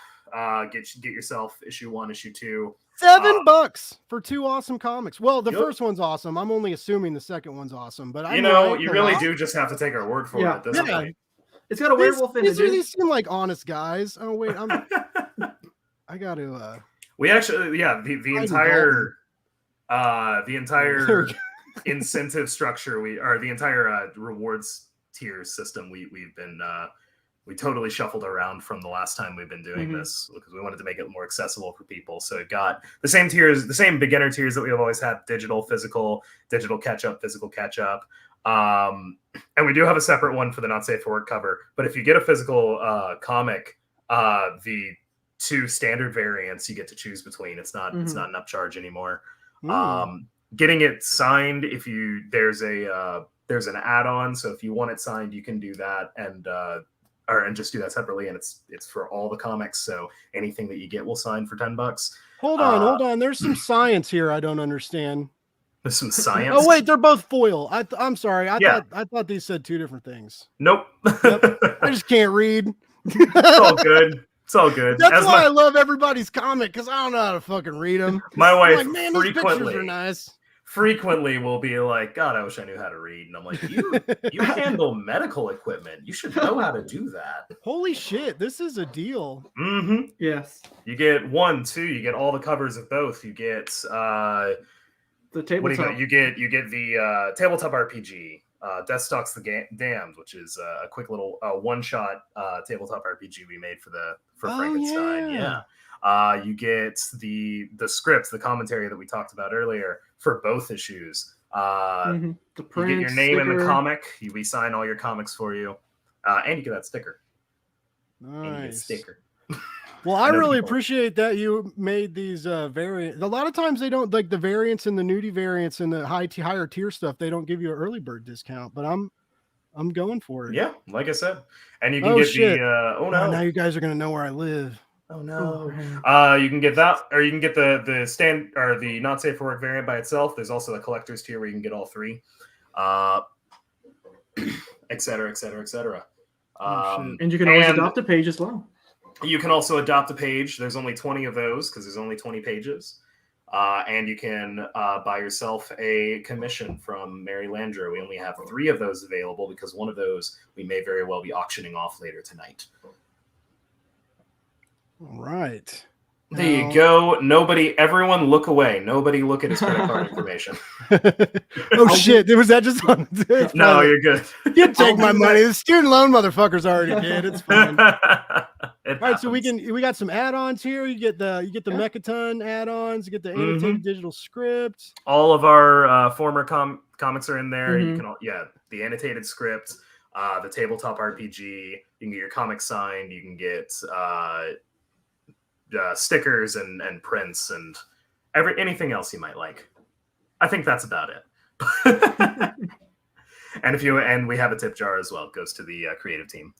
Get yourself issue 1, issue 2. $7 for 2 awesome comics. Well, the first one's awesome. I'm only assuming the second one's awesome, but you really do just have to take our word for it at this point. It's got a werewolf in it. These seem like honest guys. Oh wait, I got to. We actually, the entire incentive structure the entire rewards tier system we've been we totally shuffled around from the last time we've been doing this because we wanted to make it more accessible for people. So it got the same tiers, the same beginner tiers that we have always had: digital, physical, digital catch up, physical catch up. And we do have a separate one for the not safe for work cover. But if you get a physical comic, the 2 standard variants you get to choose between. It's not an upcharge anymore. Getting it signed, there's an add-on. So if you want it signed, you can do that and just do that separately, and it's for all the comics. So anything that you get will sign for $10. Hold on. There's some science here I don't understand. There's some science. Oh wait, they're both foil. I'm sorry. I thought these said 2 different things. Nope. I just can't read. It's all good. It's all good. That's why I love everybody's comic, because I don't know how to fucking read them. My wife like, man, these pictures are nice. Frequently will be like, God, I wish I knew how to read. And I'm like, you handle medical equipment. You should know how to do that. Holy shit, this is a deal. Mm-hmm. Yes. You get 1, 2, you get all the covers of both. You get the tabletop. What do you get? You get the tabletop RPG, Death Stalks the Damned, which is a quick little one-shot tabletop RPG we made for Frankenstein. Yeah. You get the scripts, the commentary that we talked about earlier for both issues. The print, you get your name sticker. in the comic. We sign all your comics for you, and you get that sticker. Nice. And you get a sticker. Well, I really appreciate that you made these variants. A lot of times they don't, like the variants and the nudie variants and the higher tier stuff. They don't give you an early bird discount, but I'm going for it. Yeah, like I said, and you can get shit. the now you guys are gonna know where I live. Oh no. You can get that, or you can get the stand or the not safe for work variant by itself. There's also a collector's tier where you can get all 3, et cetera, et cetera, et cetera. And you can always adopt a page as well. You can also adopt a page. There's only 20 of those because there's only 20 pages. And you can buy yourself a commission from Mary Landreau. We only have 3 of those available because one of those we may very well be auctioning off later tonight. All right. There you go. Everyone look away. Nobody look at his credit card information. Oh shit. Was that just on? No, you're good. You take my money. The student loan motherfuckers already did. It's fine. All right, so we got some add-ons here. You get the Mechaton add-ons, you get the annotated digital script. All of our former comics are in there. You can the annotated script, the tabletop RPG. You can get your comics signed. You can get stickers and prints and anything else you might like. I think that's about it. And we have a tip jar as well. It goes to the creative team.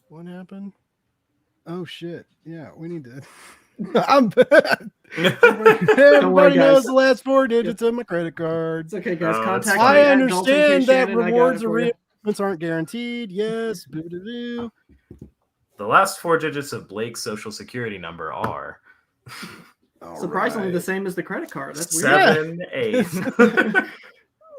What happened? Oh shit! Yeah, we need to. I'm bad. Everybody knows the last 4 digits of my credit card. It's okay, guys. Contact I me at understand that Dalton K. Shannon, rewards or I got it reimbursements aren't guaranteed. Yes. Boo-doo-doo. The last 4 digits of Blake's social security number are surprisingly the same as the credit card. That's weird. 7, 8.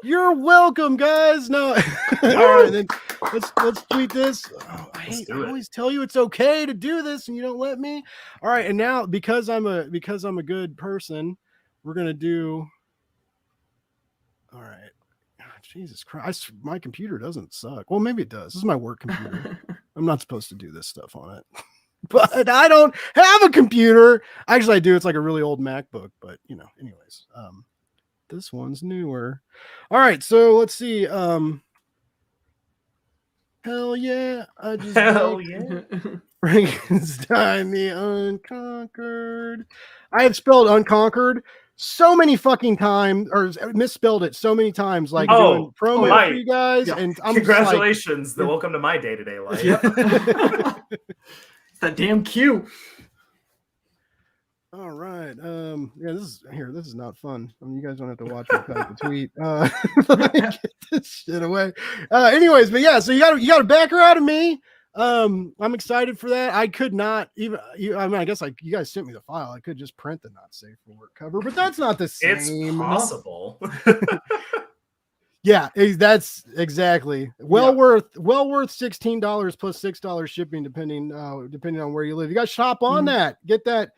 You're welcome, guys. No. All right, then let's tweet this. Oh, I always tell you it's okay to do this, and you don't let me. All right, and now because I'm a good person, we're gonna do. All right. Oh, Jesus Christ, my computer doesn't suck. Well, maybe it does. This is my work computer. I'm not supposed to do this stuff on it. But I don't have a computer. Actually, I do. It's like a really old MacBook, but anyways. This one's newer. All right, so let's see. Hell yeah. Hell yeah. Frankenstein the Unconquered. I have spelled Unconquered so many fucking times, or misspelled it so many times, like doing promo for you guys. Yeah. And I'm congratulations. Welcome to my day-to-day life. Yep. It's that damn Q. All right. This is not fun. You guys don't have to watch me type a tweet. Get this shit away. Anyways, but yeah, so you got a backer out of me. I'm excited for that. I could not even. I guess you guys sent me the file. I could just print the not safe for work cover, but that's not the same. It's possible. Yeah, that's exactly worth $16 plus $6 shipping, depending on where you live. You got to shop on that. Get that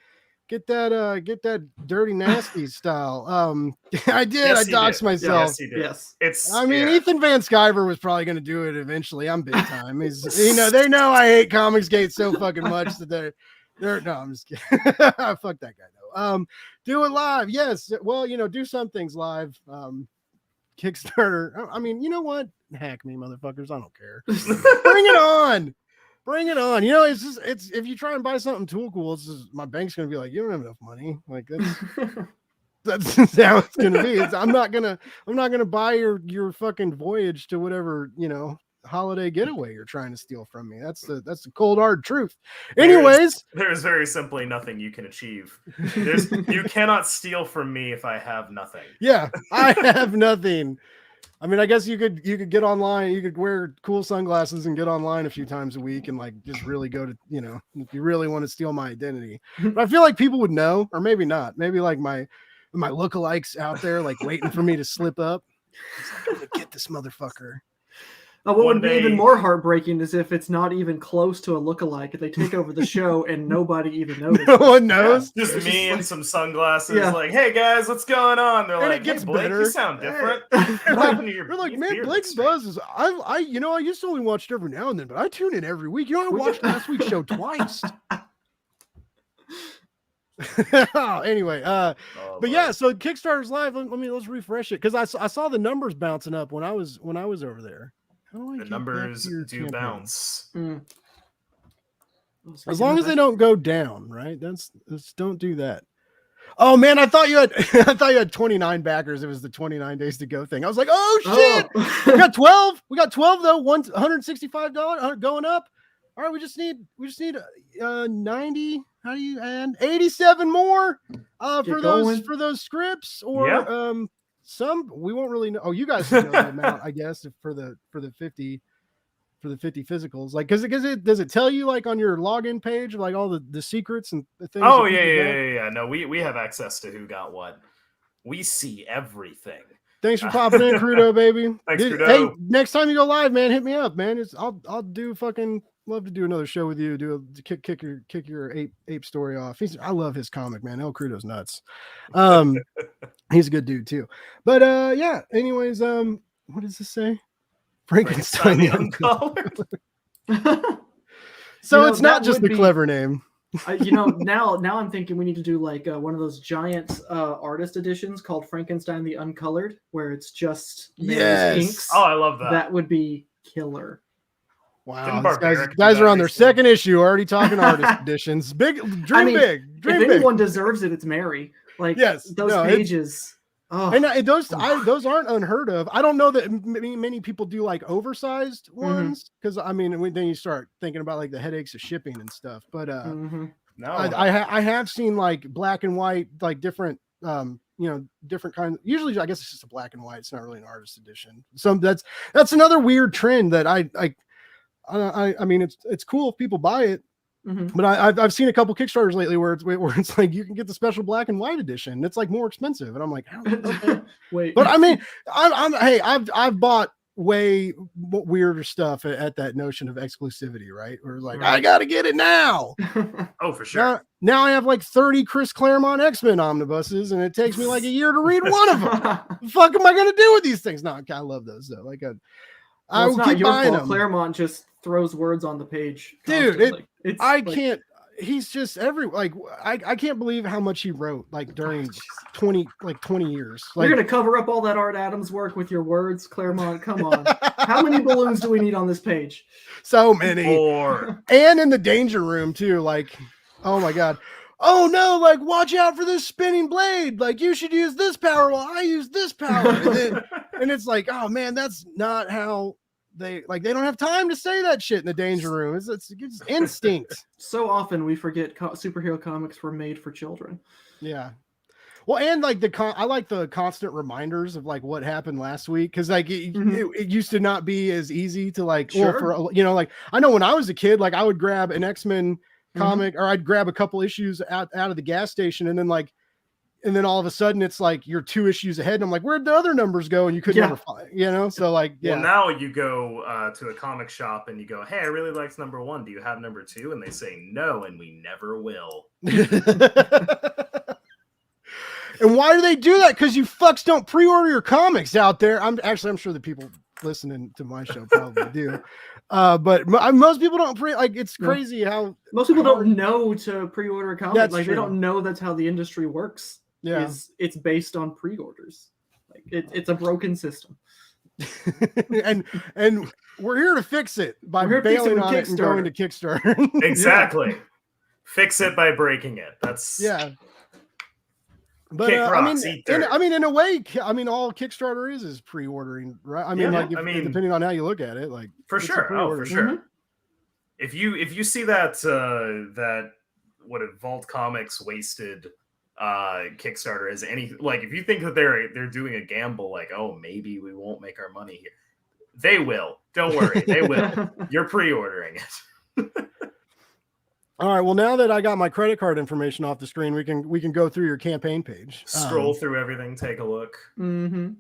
dirty nasty style. I did. Yes, I doxed myself. Yes, he did. Yes. Ethan Van Sciver was probably going to do it eventually. I'm big time. They know I hate Comicsgate so fucking much that they're no, I'm just kidding. Fuck that guy though. Do it live. Yes. Well, do some things live. Kickstarter. I mean, you know what? Hack me, motherfuckers. I don't care. Bring it on. Bring it on. It's if you try and buy something tool cool, my bank's gonna be like, you don't have enough money. Like that's how it's gonna be. I'm not gonna buy your fucking voyage to whatever holiday getaway you're trying to steal from me. That's the cold hard truth. Anyways, there's very simply nothing you can achieve. You cannot steal from me if I have nothing. Yeah, I have nothing. I mean, I guess you could get online. You could wear cool sunglasses and get online a few times a week and just really go to, if you really want to steal my identity. But I feel like people would know, or maybe not. Maybe like my lookalikes out there, like waiting for me to slip up. I'm gonna get this motherfucker. What would be even more heartbreaking is if it's not even close to a lookalike. If they take over the show and nobody even notices. No one knows. Yeah, just me and some sunglasses. Yeah. Like, hey guys, what's going on? They're like, hey Blake, you sound different. They're like, man, Blake's buzz is. I used to only watch it every now and then, but I tune in every week. I watched last week's show twice. Anyway, but yeah, so Kickstarter's live. Let's refresh it because I saw the numbers bouncing up when I was over there. The numbers do bounce. As long as they don't go down, right? That's don't do that. Oh man, I thought you had 29 backers. It was the 29 days to go thing. I was like, oh shit, we got 12. We got 12 though. $165 going up. All right, we just need 90. How do you add 87 more for those scripts or some we won't really know. Oh, you guys know the amount, I guess, for the 50 physicals. Like, does it tell you like on your login page like all the secrets and the things? Oh yeah. No, we have access to who got what. We see everything. Thanks for popping in, Crudo, baby. Thanks, Crudo. Hey, next time you go live, man, hit me up, man. I'll do fucking love to do another show with you. Kick your ape story off. I love his comic, man. El Crudo's nuts. He's a good dude too. But yeah. Anyways, what does this say? Frankenstein the Unconquered. So it's not just the clever name. Now I'm thinking we need to do like one of those giant artist editions called Frankenstein the Uncolored, where it's just Mary's inks. Oh, I love that. That would be killer. Wow, Didn't these Barbaric guys do are that on their recently? second issue, already talking artist editions. Big, dream big. If anyone deserves it, it's Mary. Like, Yes, those pages. And those aren't unheard of. I don't know that many people do like oversized ones, because I mean, then you start thinking about like the headaches of shipping and stuff. But No, I have seen like black and white, like different different kinds. Usually, I guess it's just a black and white. It's not really an artist edition. So that's another weird trend that I mean, it's cool if people buy it. But I've seen a couple Kickstarters lately where it's like you can get the special black and white edition. It's like more expensive, and I'm like, okay. Wait. But I mean, I've bought way weirder stuff at that notion of exclusivity, right? Where it's like, I gotta get it now. Oh, for sure. Now I have like 30 Chris Claremont X-Men omnibuses, and it takes me like a year to read one of them. What the fuck am I gonna do with these things? No, I love those though. Like I it's will not keep your buying fault. them. Claremont just throws words on the page, dude. I like, can't. He's just I can't believe how much he wrote like during 20 years. Like, you're gonna cover up all that Art Adams work with your words, Claremont. Come on. How many balloons do we need on this page? So many. 4. And in the danger room too. Like, oh my god. Oh no, like watch out for this spinning blade. Like you should use this power while I use this power. And it's like, oh man, that's not how they don't have time to say that shit in the danger room. It's instinct. So often we forget superhero comics were made for children. Yeah. Well, and like I like the constant reminders of like what happened last week, because like it used to not be as easy to like, like I know when I was a kid, like I would grab an X-Men comic, or I'd grab a couple issues out of the gas station, and then all of a sudden it's like you're 2 issues ahead, and I'm like, where'd the other numbers go? And you could never find, so like, yeah. Well, now you go to a comic shop and you go, hey, I really liked number 1. Do you have number 2? And they say no, and we never will. And why do they do that? Because you fucks don't pre-order your comics out there. I'm sure the people listening to my show probably do. But most people don't it's crazy how most people don't know to pre-order a comic. Like true. They don't know that's how the industry works. Yeah. It's based on pre-orders. Like it's a broken system. and we're here to fix it by bailing on it and going to Kickstarter. Exactly. Fix it by breaking it. That's But in a way, all Kickstarter is pre-ordering, right? I mean, depending on how you look at it, like for sure. Oh, for sure. If you see that what Vault Comics wasted Kickstarter as any, like, if you think that they're doing a gamble, like, oh, maybe we won't make our money here, they will. Don't worry, they will. You're pre-ordering it. All right. Well, now that I got my credit card information off the screen, we can go through your campaign page. Scroll through everything. Take a look. Mm-hmm.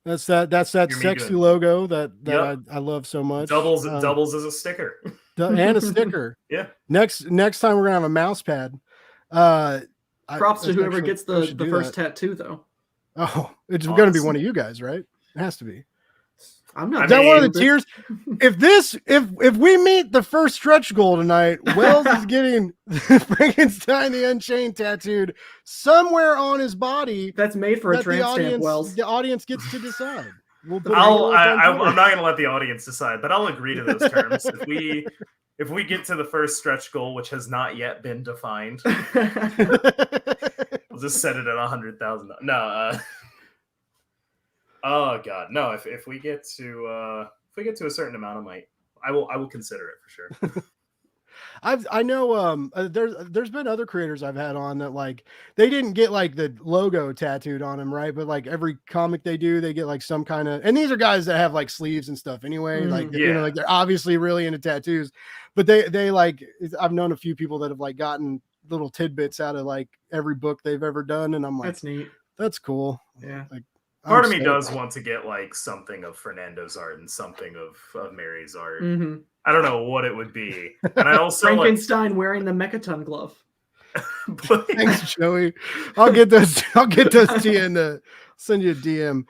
That's that sexy logo that I love so much. Doubles as a sticker. And a sticker. Yeah. Next time we're gonna have a mouse pad. Props to whoever gets the first tattoo, though. Oh, it's gonna be one of you guys, right? It has to be. I'm not. Is that one of the tiers? If we meet the first stretch goal tonight, Wells is getting Frankenstein the Unchained tattooed somewhere on his body. That's made for a tramp stamp, Wells. The audience gets to decide. I'm not going to let the audience decide, but I'll agree to those terms. If we get to the first stretch goal, which has not yet been defined, we'll just set it at 100,000. No. Oh God, no! If we get to a certain amount, I will consider it for sure. I know there's been other creators I've had on that, like, they didn't get like the logo tattooed on them, right? But like every comic they do, they get like some kind of, and these are guys that have like sleeves and stuff anyway. Like like they're obviously really into tattoos, but they like, I've known a few people that have like gotten little tidbits out of like every book they've ever done, and I'm like, that's neat. That's cool. Yeah. Like, part of me does want to get like something of Fernando's art and something of Mary's art. Mm-hmm. I don't know what it would be. And I also Frankenstein wearing the Mechaton glove. Thanks, Joey. I'll get those to you and send you a DM.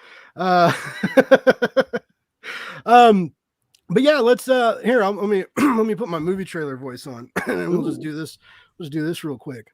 But yeah, let's here. Let me let me put my movie trailer voice on, and we'll just do this. Let's do this real quick.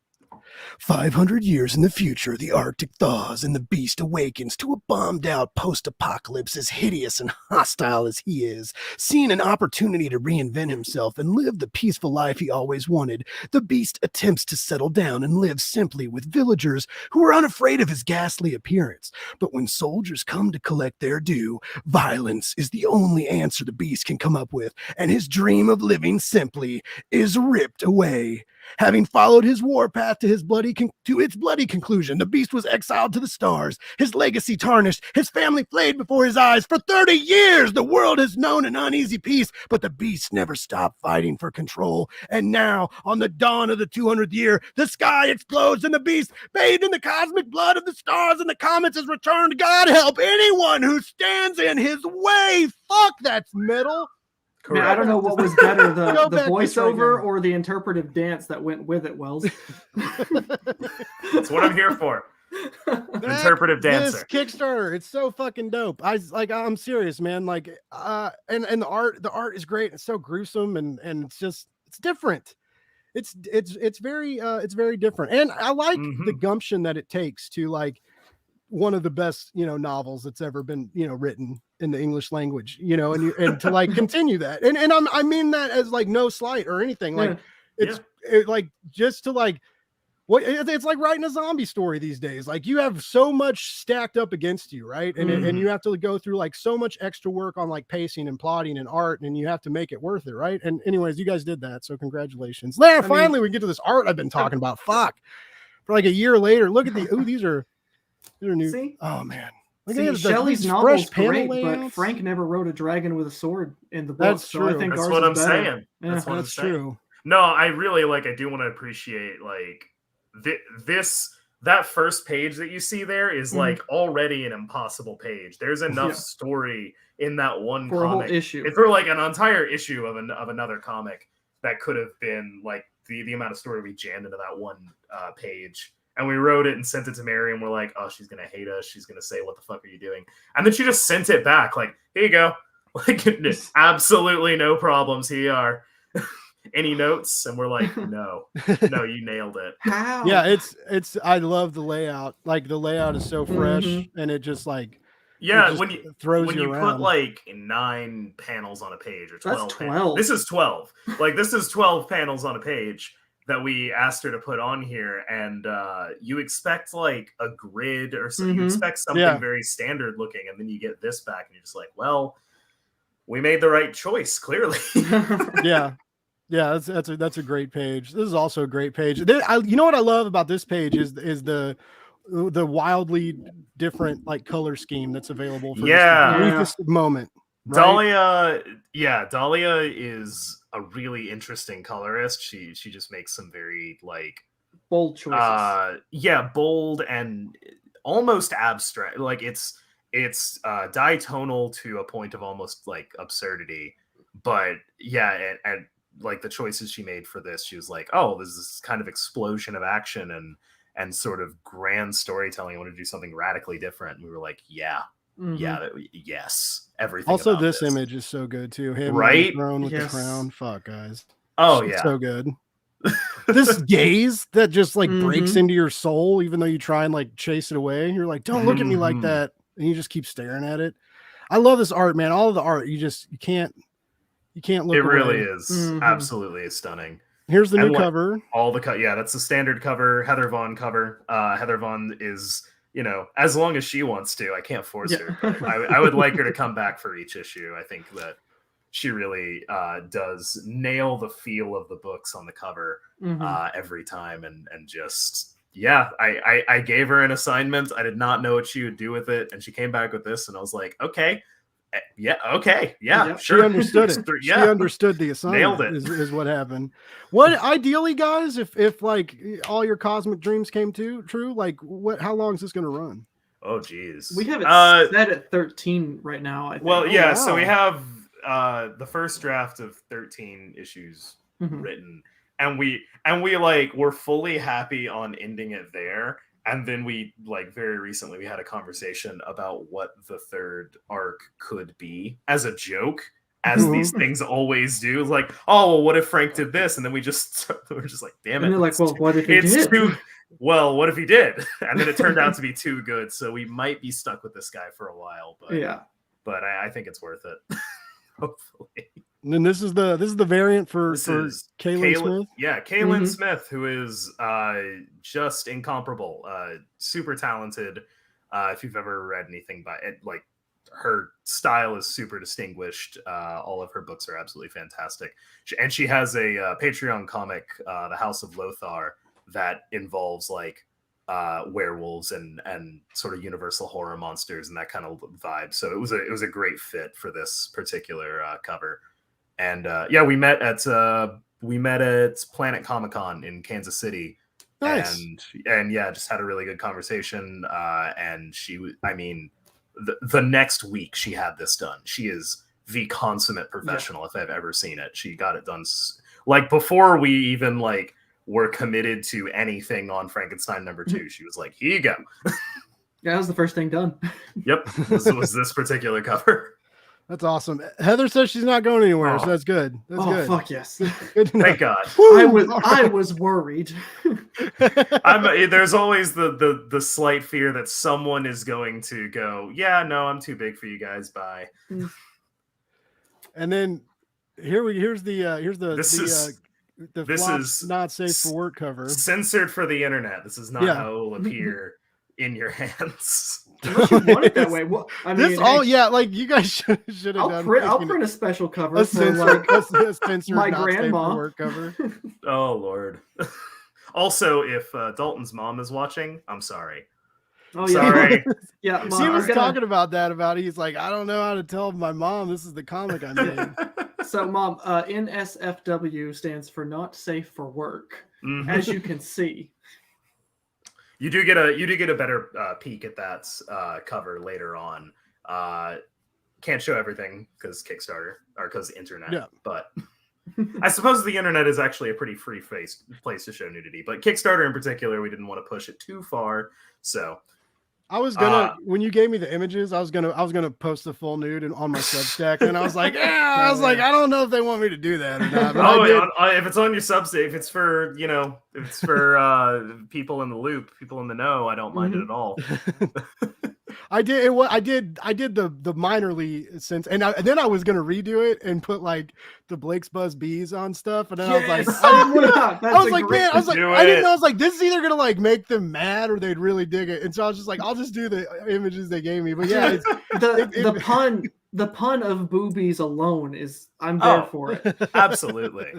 500 years in the future, the Arctic thaws and the beast awakens to a bombed-out post-apocalypse as hideous and hostile as he is. Seeing an opportunity to reinvent himself and live the peaceful life he always wanted, the beast attempts to settle down and live simply with villagers who are unafraid of his ghastly appearance. But when soldiers come to collect their due, violence is the only answer the beast can come up with, and his dream of living simply is ripped away. Having followed his war path to its bloody conclusion, the beast was exiled to the stars, his legacy tarnished, his family flayed before his eyes. For 30 years, the world has known an uneasy peace, but the beast never stopped fighting for control. And now, on the dawn of the 200th year, the sky explodes and the beast, bathed in the cosmic blood of the stars and the comets, has returned. God help anyone who stands in his way. Fuck, that's metal. Man, I don't know what was better, the voiceover or the interpretive dance that went with it, Wells. That's what I'm here for. Interpretive dancer. This Kickstarter, it's so fucking dope. I'm serious, man. Like, and the art is great. It's so gruesome and it's different. It's very different. And I like the gumption that it takes to like one of the best, novels that's ever been, written in the English language, and to like continue that. And I mean that as like no slight or anything. Like it's just to like, it's like writing a zombie story these days. Like you have so much stacked up against you, right? And and you have to go through like so much extra work on like pacing and plotting and art, and you have to make it worth it, right? And anyways, you guys did that, so congratulations. There, finally we get to this art I've been talking about. Fuck, for like a year later. Look at these are new. See? Oh man. See, Shelley's novel's great, but Frank never wrote a dragon with a sword in the book. That's true. So I think that's what I'm saying. Yeah. That's true. No, I really I do want to appreciate like that first page that you see there is like already an impossible page. There's enough story in that one for comic. A whole issue. For like an entire issue of another comic that could have been like the amount of story we jammed into that one page. And we wrote it and sent it to Mary, and we're like, oh, she's going to hate us. She's going to say, what the fuck are you doing? And then she just sent it back. Like, here you go. Like, absolutely no problems. Here you are. Any notes? And we're like, no, you nailed it. How? Yeah, I love the layout. Like, the layout is so fresh, and it just like, when you put like 9 panels on a page or 12. That's 12. This is 12. Like, this is 12 panels on a page that we asked her to put on here, and you expect like a grid or something. You expect something very standard looking, and then you get this back, and you're just like, well, we made the right choice, clearly. yeah, that's a great page. This is also a great page. You know what I love about this page is the wildly different like color scheme that's available for this briefest moment. Right? Dahlia is a really interesting colorist. She just makes some very like bold choices. Bold and almost abstract. Like it's ditonal to a point of almost like absurdity. But and like the choices she made for this, she was like, oh, there's this kind of explosion of action and sort of grand storytelling. I want to do something radically different. And we were like, yes, everything. Also, about this image is so good too. Him right, thrown with the crown. Fuck, guys. Oh it's so good. This gaze that just like breaks into your soul, even though you try and like chase it away. You're like, don't look at me like that, and you just keep staring at it. I love this art, man. All of the art, you can't look. It away. really is absolutely stunning. Here's the new cover. All the that's the standard cover, Heather Vaughn cover. Heather Vaughn is, as long as she wants to. I can't force her. But I would like her to come back for each issue. I think that she really does nail the feel of the books on the cover every time, and just I gave her an assignment. I did not know what she would do with it, and she came back with this, and I was like, okay. Sure. She understood it. She understood the assignment. Nailed it. Is what happened. What ideally, guys, if like all your cosmic dreams came true, like how long is this going to run? Oh, geez. We have it set at 13 right now. I think. Well, so we have the first draft of 13 issues written, and we're fully happy on ending it there. And then we very recently we had a conversation about what the third arc could be as a joke. as these things always do. Like, oh, well, what if Frank did this? And then we're just like, damn it. And they're like, well, what if he it's did? too well, what if he did? And then it turned out to be too good. So we might be stuck with this guy for a while. But Yeah. But I think it's worth it. Hopefully. And then this is the variant for Kaylin Smith. Yeah, Kaylin Smith, who is just incomparable, super talented. If you've ever read anything by it, like her style is super distinguished. All of her books are absolutely fantastic. And she has a Patreon comic, The House of Lothar, that involves like werewolves and sort of universal horror monsters and that kind of vibe. So it was a great fit for this particular cover. And yeah, we met at Planet Comic-Con in Kansas City. Nice. And yeah, just had a really good conversation. And the next week she had this done. She is the consummate professional if I've ever seen it. She got it done like before we even like were committed to anything on Frankenstein #2. She was like, here you go. Yeah, that was the first thing done. Yep. This was this particular cover. That's awesome. Heather says she's not going anywhere, so that's good. That's good. Fuck yes. Good to know. Thank God. I was worried. There's always the slight fear that someone is going to go, yeah, no, I'm too big for you guys. Bye. And then here's the not safe for work cover. Censored for the internet. This is not how it will appear in your hands. Unless you want it that way. Well, I mean, like you guys should have done. I'll print a special cover for like a my not grandma. safe for work cover. Oh Lord. Also, if Dalton's mom is watching, I'm sorry. Oh yeah. Sorry. Yeah, Mom, he was talking about that. He's like, I don't know how to tell my mom this is the comic I made. So, Mom, NSFW stands for not safe for work, as you can see. You do get a better peek at that cover later on. Can't show everything because Kickstarter or because internet, but I suppose the internet is actually a pretty free place to show nudity. But Kickstarter in particular, we didn't want to push it too far, so. I was gonna when you gave me the images, I was gonna post the full nude on my Substack, and I was like, I don't know if they want me to do that or not. But if it's on your Substack, if it's for people in the loop, people in the know, I don't mind it at all. I did the minorly sense, and then I was gonna redo it and put like the Blake's Buzz bees on stuff, and then I was like, I didn't know. I was like, this is either gonna like make them mad or they'd really dig it, and so I was just like, I'll just do the images they gave me. But yeah, the pun of boobies alone I'm there for it. Absolutely.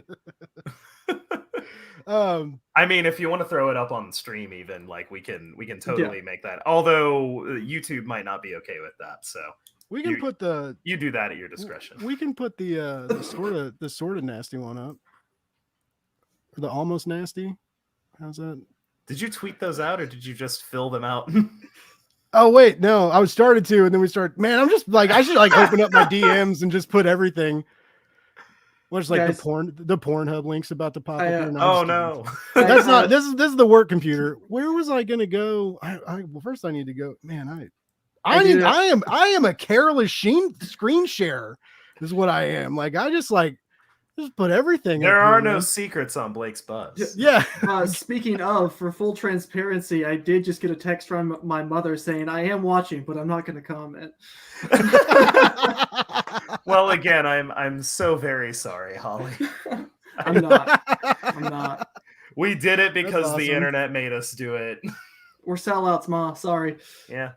I mean, if you want to throw it up on stream, even like we can totally make that. Although YouTube might not be okay with that, so we can you do that at your discretion. We can put the sort of nasty one up, or the almost nasty. How's that? Did you tweet those out, or did you just fill them out? Oh wait, no, I started to, and then we start. Man, I'm just like I should like open up my DMs and just put everything. What's like the Pornhub links about to pop up here? Oh no, that's not. This is the work computer. Where was I gonna go? Well, first I need to go. Man, I am a careless screen share. Is what I am. Like I just put everything. There are no secrets on Blake's Buzz. Yeah. Speaking of, for full transparency, I did just get a text from my mother saying I am watching, but I'm not going to comment. Well, again, I'm so very sorry, Holly. I'm not. We did it because the internet made us do it. We're sellouts, Ma. Sorry. Yeah,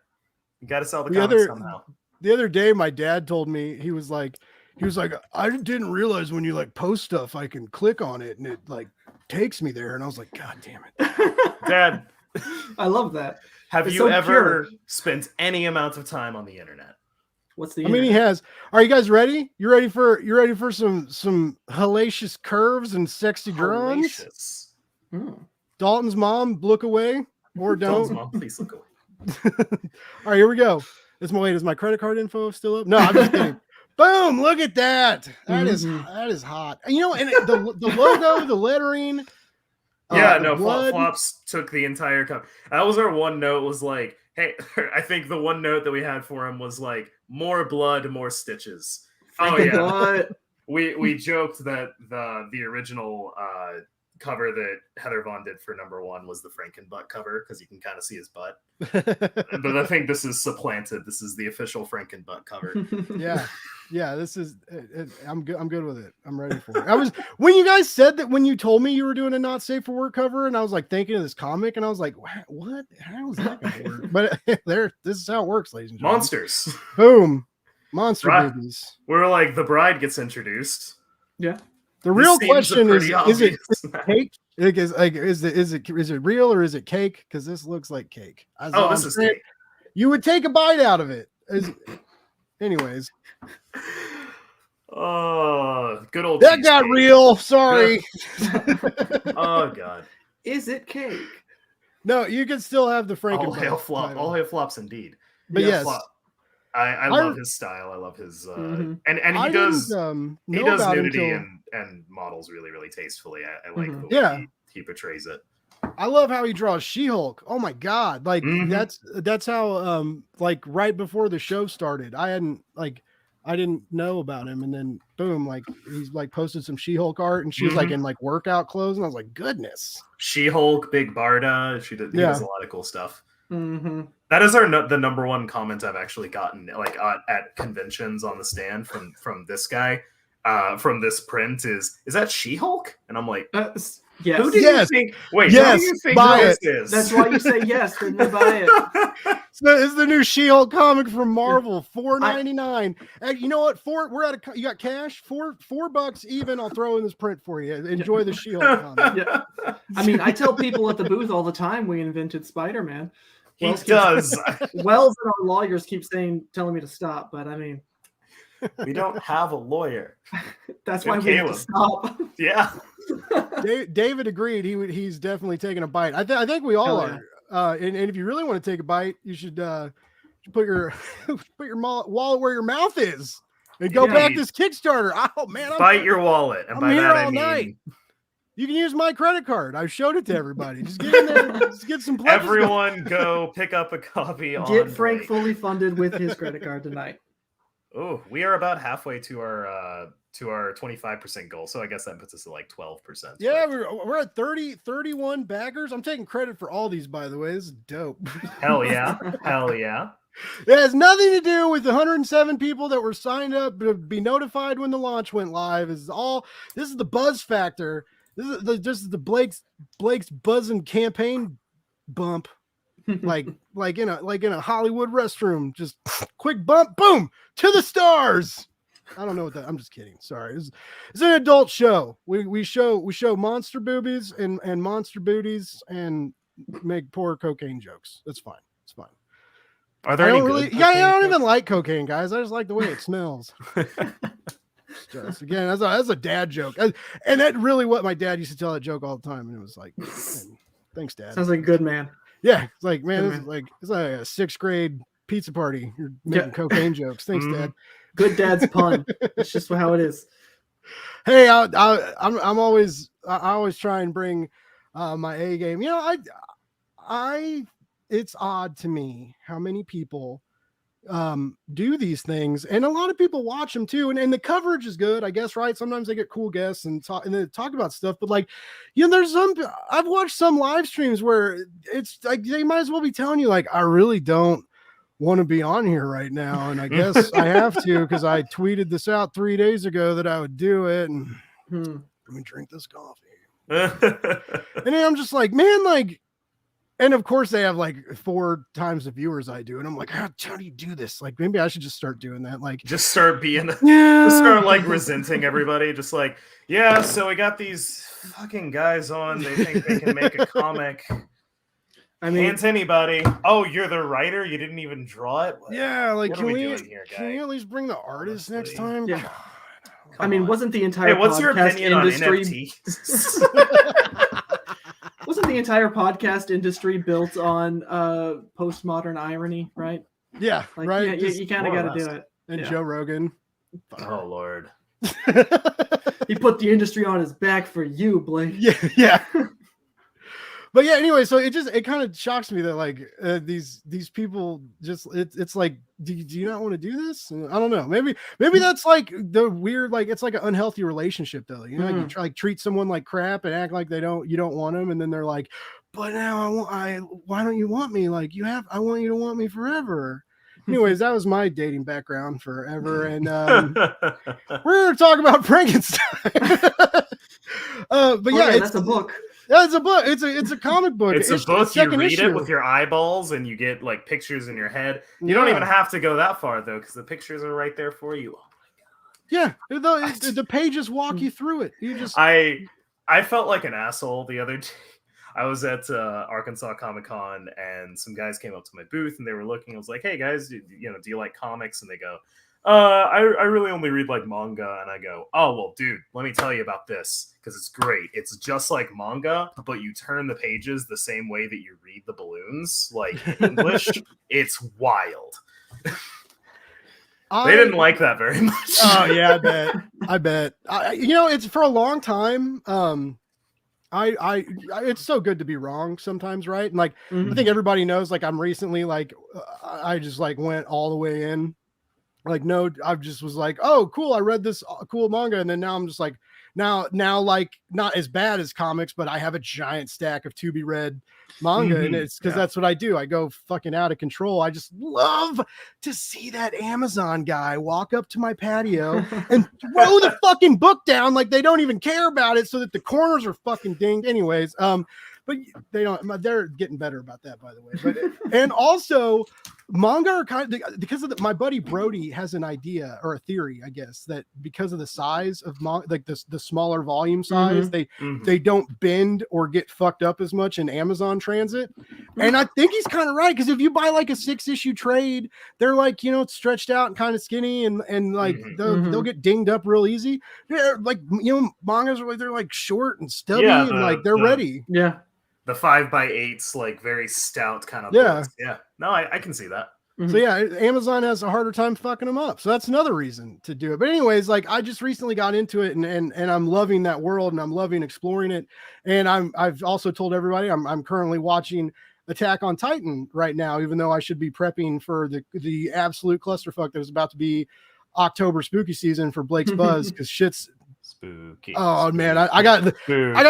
you got to sell the comics somehow. The other day, my dad told me he was like, I didn't realize when you like post stuff, I can click on it and it like takes me there. And I was like, God damn it, Dad. I love that. Have you ever spent any amount of time on the internet? What's the? I mean, he has. Are you guys ready? You ready for some hellacious curves and sexy drawings? Dalton's mom, look away or don't. Dalton's mom, please look away. All right, here we go. Is my credit card info still up? No, I'm just kidding. Boom! Look at that. That is hot. And, and the logo, the lettering. Yeah, Flops took the entire cover. That was our one note. Was like, hey, I think the one note that we had for him was like, more blood, more stitches. Oh yeah. What? We joked that the original cover that Heather Vaughn did for #1 was the Frankenbutt cover because you can kind of see his butt. But I think this is supplanted. This is the official Frankenbutt cover. Yeah. This is. I'm good with it. I'm ready for it. I was when you guys said that when you told me you were doing a not safe for work cover, and I was like thinking of this comic, and I was like, what? How is that gonna work? But this is how it works, ladies and gentlemen. Monsters. Boom. Monster Right. Babies. We're like the bride gets introduced. Yeah. The real This seems question a is pretty it obvious cake? Is it real or is it cake? Because this looks like cake. this is cake. You would take a bite out of it. Anyways. Oh, good old That got cheesecake. real. Sorry. Oh god. Is it cake? No, you can still have the All Frankenstein. hail flop. All hail flops indeed. But yes. Flop. I love his style. I love his Mhm. and he I does didn't, he know does about it nudity until- and models really, really tastefully. I like Mhm. the way Yeah. he portrays it. I love how he draws She-Hulk. Oh my god. Like Mhm. that's how like right before the show started. I didn't know about him, and then boom, like he's like posted some She-Hulk art, and she was like Mhm. in like workout clothes, and I was like, goodness. She-Hulk, Big Barda. He does a lot of cool stuff. Mm-hmm. That is the #1 comment I've actually gotten like at conventions on the stand from this guy, from this print is that She-Hulk? And I'm like, Yes. who do Yes. you think? Wait, Yes. who do you think Buy this is? That's why you say yes when you buy it. So it's the new She-Hulk comic from Marvel, $4.99. And you know what? You got cash? $4 even. I'll throw in this print for you. Enjoy the She-Hulk comic. Yeah. I mean, I tell people at the booth all the time we invented Spider-Man. He does. Wells and our lawyers keep telling me to stop, but I mean, We don't have a lawyer. that's Good why we have to Caleb. stop. Yeah. David agreed. He's definitely taking a bite. I think we all Hell are. And if you really want to take a bite, you should put your wallet where your mouth is and go Yeah. back this Kickstarter. Oh man, Bite your wallet, and I'm by here that I all mean night. You can use my credit card. I've showed it to everybody. Just get in there. Just get some pledges. everyone go pick up a copy on Get Frank Blake. fully funded with his credit card tonight. Oh, we are about halfway to our 25% goal, so I guess that puts us at like 12%. Yeah, we're at 31 backers. I'm taking credit for all these, by the way. This is dope. Hell yeah. Hell yeah. It has nothing to do with the 107 people that were signed up to be notified when the launch went live. This is the buzz factor. This is the Blake's buzzing campaign bump. like in a Hollywood restroom, just quick bump, boom, to the stars. I don't know what that. I'm just kidding. Sorry, it's an adult show. We show monster boobies and monster booties and make poor cocaine jokes. That's fine. It's fine. Are there any good I don't cocaine even like cocaine, guys. I just like the way it smells. Just, again, that's a dad joke, and that really what my dad used to tell that joke all the time, and it was like, thanks, Dad. Sounds like a good man. Yeah, it's like, man, Good this man. is like it's like a 6th grade pizza party. You're making cocaine jokes. Thanks, Dad. Good dad's pun. It's just how it is. Hey, I always try and bring my A game. You know, it's odd to me how many people do these things, and a lot of people watch them too, and the coverage is good, I guess, right? Sometimes they get cool guests and they talk about stuff, but like, you know, I've watched some live streams where it's like they might as well be telling you like, I really don't want to be on here right now, and I guess I have to because I tweeted this out 3 days ago that I would do it, and let me drink this coffee. And then I'm just like, man, like, and of course they have like 4 times the viewers I do. And I'm like, how do you do this? Like, maybe I should just start doing that. Like, Just start being, yeah, just start like resenting everybody. Just like, yeah, so we got these fucking guys on. They think they can make a comic. I mean, Can't anybody. Oh, you're the writer? You didn't even draw it? yeah. Like, What are we doing here, can guy? you at least bring the artist next Honestly. time? Yeah. God. I mean, on. wasn't the entire Hey, what's your podcast opinion on industry NFTs? wasn't the entire podcast industry built on postmodern irony, right? Yeah, Like, right. yeah, Just- you kind of more or got to do less. it. and yeah. Joe Rogan. Oh, Lord. He put the industry on his back for you, Blake. Yeah. But yeah, anyway, so it kind of shocks me that like these people just it's like, do you not want to do this? I don't know. Maybe that's like the weird, like it's like an unhealthy relationship though. You know, like you try like treat someone like crap and act like you don't want them, and then they're like, but now why don't you want me? Like I want you to want me forever. Anyways, that was my dating background forever, and we're gonna talk about Frankenstein. But yeah, that's a book. Yeah, it's a book. It's a comic book. It's a book. You read it with your eyeballs, and you get like pictures in your head. You don't even have to go that far though, because the pictures are right there for you. Oh my god! Yeah, the pages walk you through it. You just I felt like an asshole the other day. I was at Arkansas Comic Con, and some guys came up to my booth, and they were looking. I was like, "Hey guys, do you like comics?" And they go, I really only read like manga." And I go, "Oh well, dude, let me tell you about this because it's great. It's just like manga, but you turn the pages the same way that you read the balloons, like in English. It's wild." They didn't like that very much. Oh yeah, I bet. It's for a long time. It's so good to be wrong sometimes, right? And like I think everybody knows, like I'm recently like I just like went all the way in, like no, I just was like, oh cool, I read this cool manga, and then now I'm just like now like not as bad as comics, but I have a giant stack of to be read manga, and it's because that's what I do. I go fucking out of control. I just love to see that Amazon guy walk up to my patio and throw the fucking book down like they don't even care about it, so that the corners are fucking dinged. Anyways, but they don't. They're getting better about that, by the way. But and also, manga are kind of because of my buddy Brody has an idea or a theory, I guess, that because of the size of like the smaller volume size, they don't bend or get fucked up as much in Amazon transit. And I think he's kind of right, because if you buy like a 6-issue trade, they're like it's stretched out and kind of skinny, and like they'll get dinged up real easy. Yeah, like mangas are they're like short and stubby and like they're ready. Yeah. The 5x8s, like very stout kind of books. Yeah. No, I can see that. So yeah, Amazon has a harder time fucking them up. So that's another reason to do it. But anyways, like I just recently got into it, and I'm loving that world, and I'm loving exploring it. And I've also told everybody I'm currently watching Attack on Titan right now, even though I should be prepping for the absolute clusterfuck that is about to be October spooky season for Blake's Buzz, because shit's spooky. Oh spooky, man, I got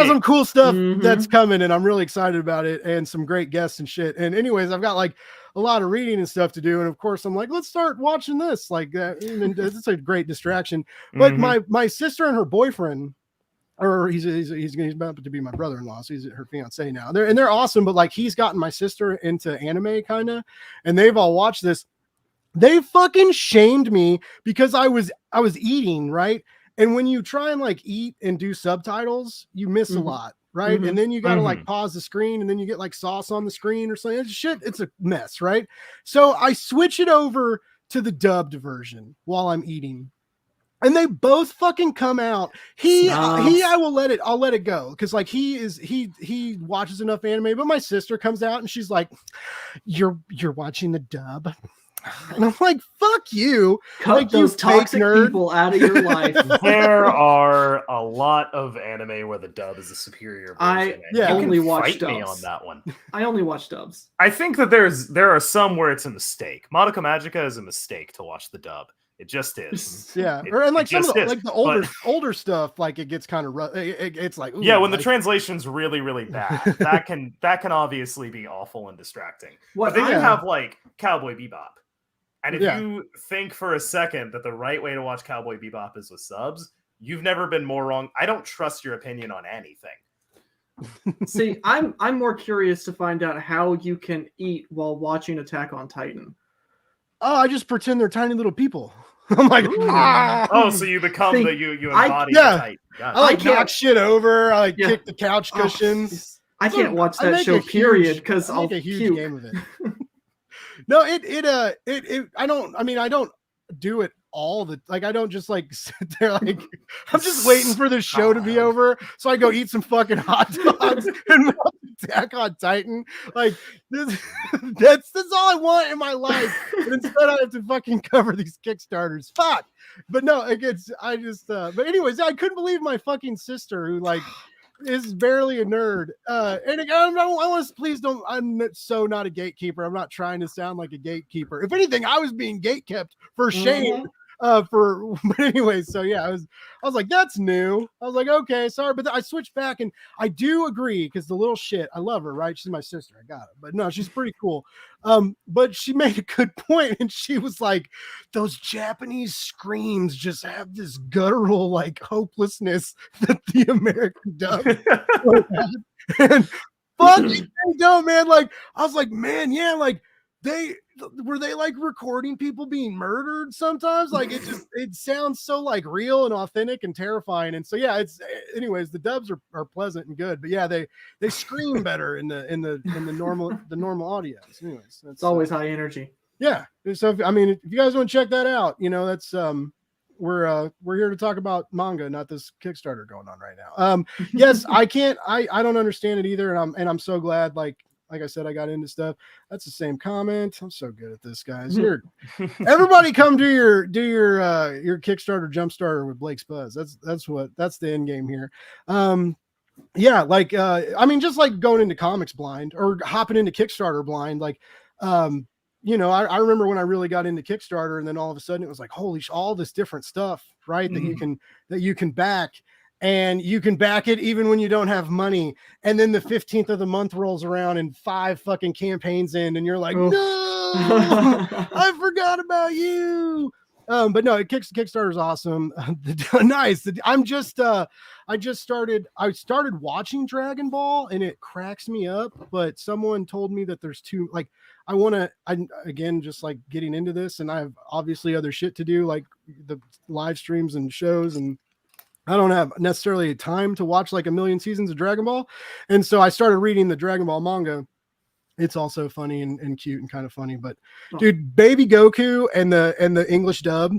some cool stuff that's coming, and I'm really excited about it, and some great guests and shit. And anyways, I've got like a lot of reading and stuff to do, and of course I'm like, let's start watching this. Like and it's a great distraction. But my sister and her boyfriend, or he's about to be my brother-in-law, so he's her fiance now. They're awesome, but like he's gotten my sister into anime kind of, and they've all watched this. They fucking shamed me because I was eating, right? And when you try and like eat and do subtitles, you miss a lot, right? And then you got to like pause the screen, and then you get like sauce on the screen or something. It's a mess, right? So I switch it over to the dubbed version while I'm eating, and they both fucking come out. I'll let it go, because like he watches enough anime. But my sister comes out and she's like, "You're watching the dub." And I'm like, fuck you. Cut like, those toxic people out of your life. There are a lot of anime where the dub is a superior version. I only watch dubs. Me on that one. I only watch dubs. I think that there are some where it's a mistake. Madoka Magica is a mistake to watch the dub. It just is. Yeah, and like some of the, like the older stuff, like it gets kind of rough. It's like ooh, when the translation's really really bad, that can obviously be awful and distracting. But then you have like Cowboy Bebop. And if you think for a second that the right way to watch Cowboy Bebop is with subs, you've never been more wrong. I don't trust your opinion on anything. See, I'm more curious to find out how you can eat while watching Attack on Titan. Oh, I just pretend they're tiny little people. I'm like, oh, so you become you embody the Titan. I like knock shit over. I like kick the couch cushions. I can't watch that show, period, because I'll make a huge game of it. No, I don't do it all the, like, I don't just like sit there like I'm just waiting for this show to be over so I go eat some fucking hot dogs and watch Attack on Titan. Like that's all I want in my life. But instead I have to fucking cover these Kickstarters. Fuck. But no, but anyways, I couldn't believe my fucking sister who like is barely a nerd. And again, I want to please don't. I'm so not a gatekeeper. I'm not trying to sound like a gatekeeper. If anything, I was being gatekept for shame. But anyway, so yeah, I was like, that's new. I was like, okay, sorry, but I switched back, and I do agree because the little shit, I love her, right? She's my sister. I got it, but no, she's pretty cool. But she made a good point, and she was like, those Japanese screams just have this guttural like hopelessness that the American dub. And fucking don't, man. Like I was like, man, yeah, like they like recording people being murdered sometimes. Like it sounds so like real and authentic and terrifying. And so yeah, it's anyways, the dubs are pleasant and good, but yeah, they scream better in the normal audio. Anyways, it's always high energy. Yeah. So I mean, if you guys want to check that out, that's we're here to talk about manga, not this Kickstarter going on right now. Yes, I don't understand it either, and I'm so glad. Like I said, I got into stuff. That's the same comment. I'm so good at this, guys. Everybody come do your Kickstarter Jumpstarter with Blake's Buzz. That's the end game here. Yeah, like I mean, just like going into comics blind or hopping into Kickstarter blind, like I remember when I really got into Kickstarter, and then all of a sudden it was like, holy all this different stuff, right? That you can back. And you can back it even when you don't have money. And then the 15th of the month rolls around and 5 fucking campaigns in, and you're like, no, I forgot about you. But no, Kickstarter is awesome. Nice. I started watching Dragon Ball, and it cracks me up. But someone told me that there's too, like, again, just like getting into this, and I have obviously other shit to do, like the live streams and shows, and I don't have necessarily time to watch like a million seasons of Dragon Ball. And so I started reading the DragonAll manga. It's also funny and cute and kind of funny, but dude, Baby Goku and the English dub.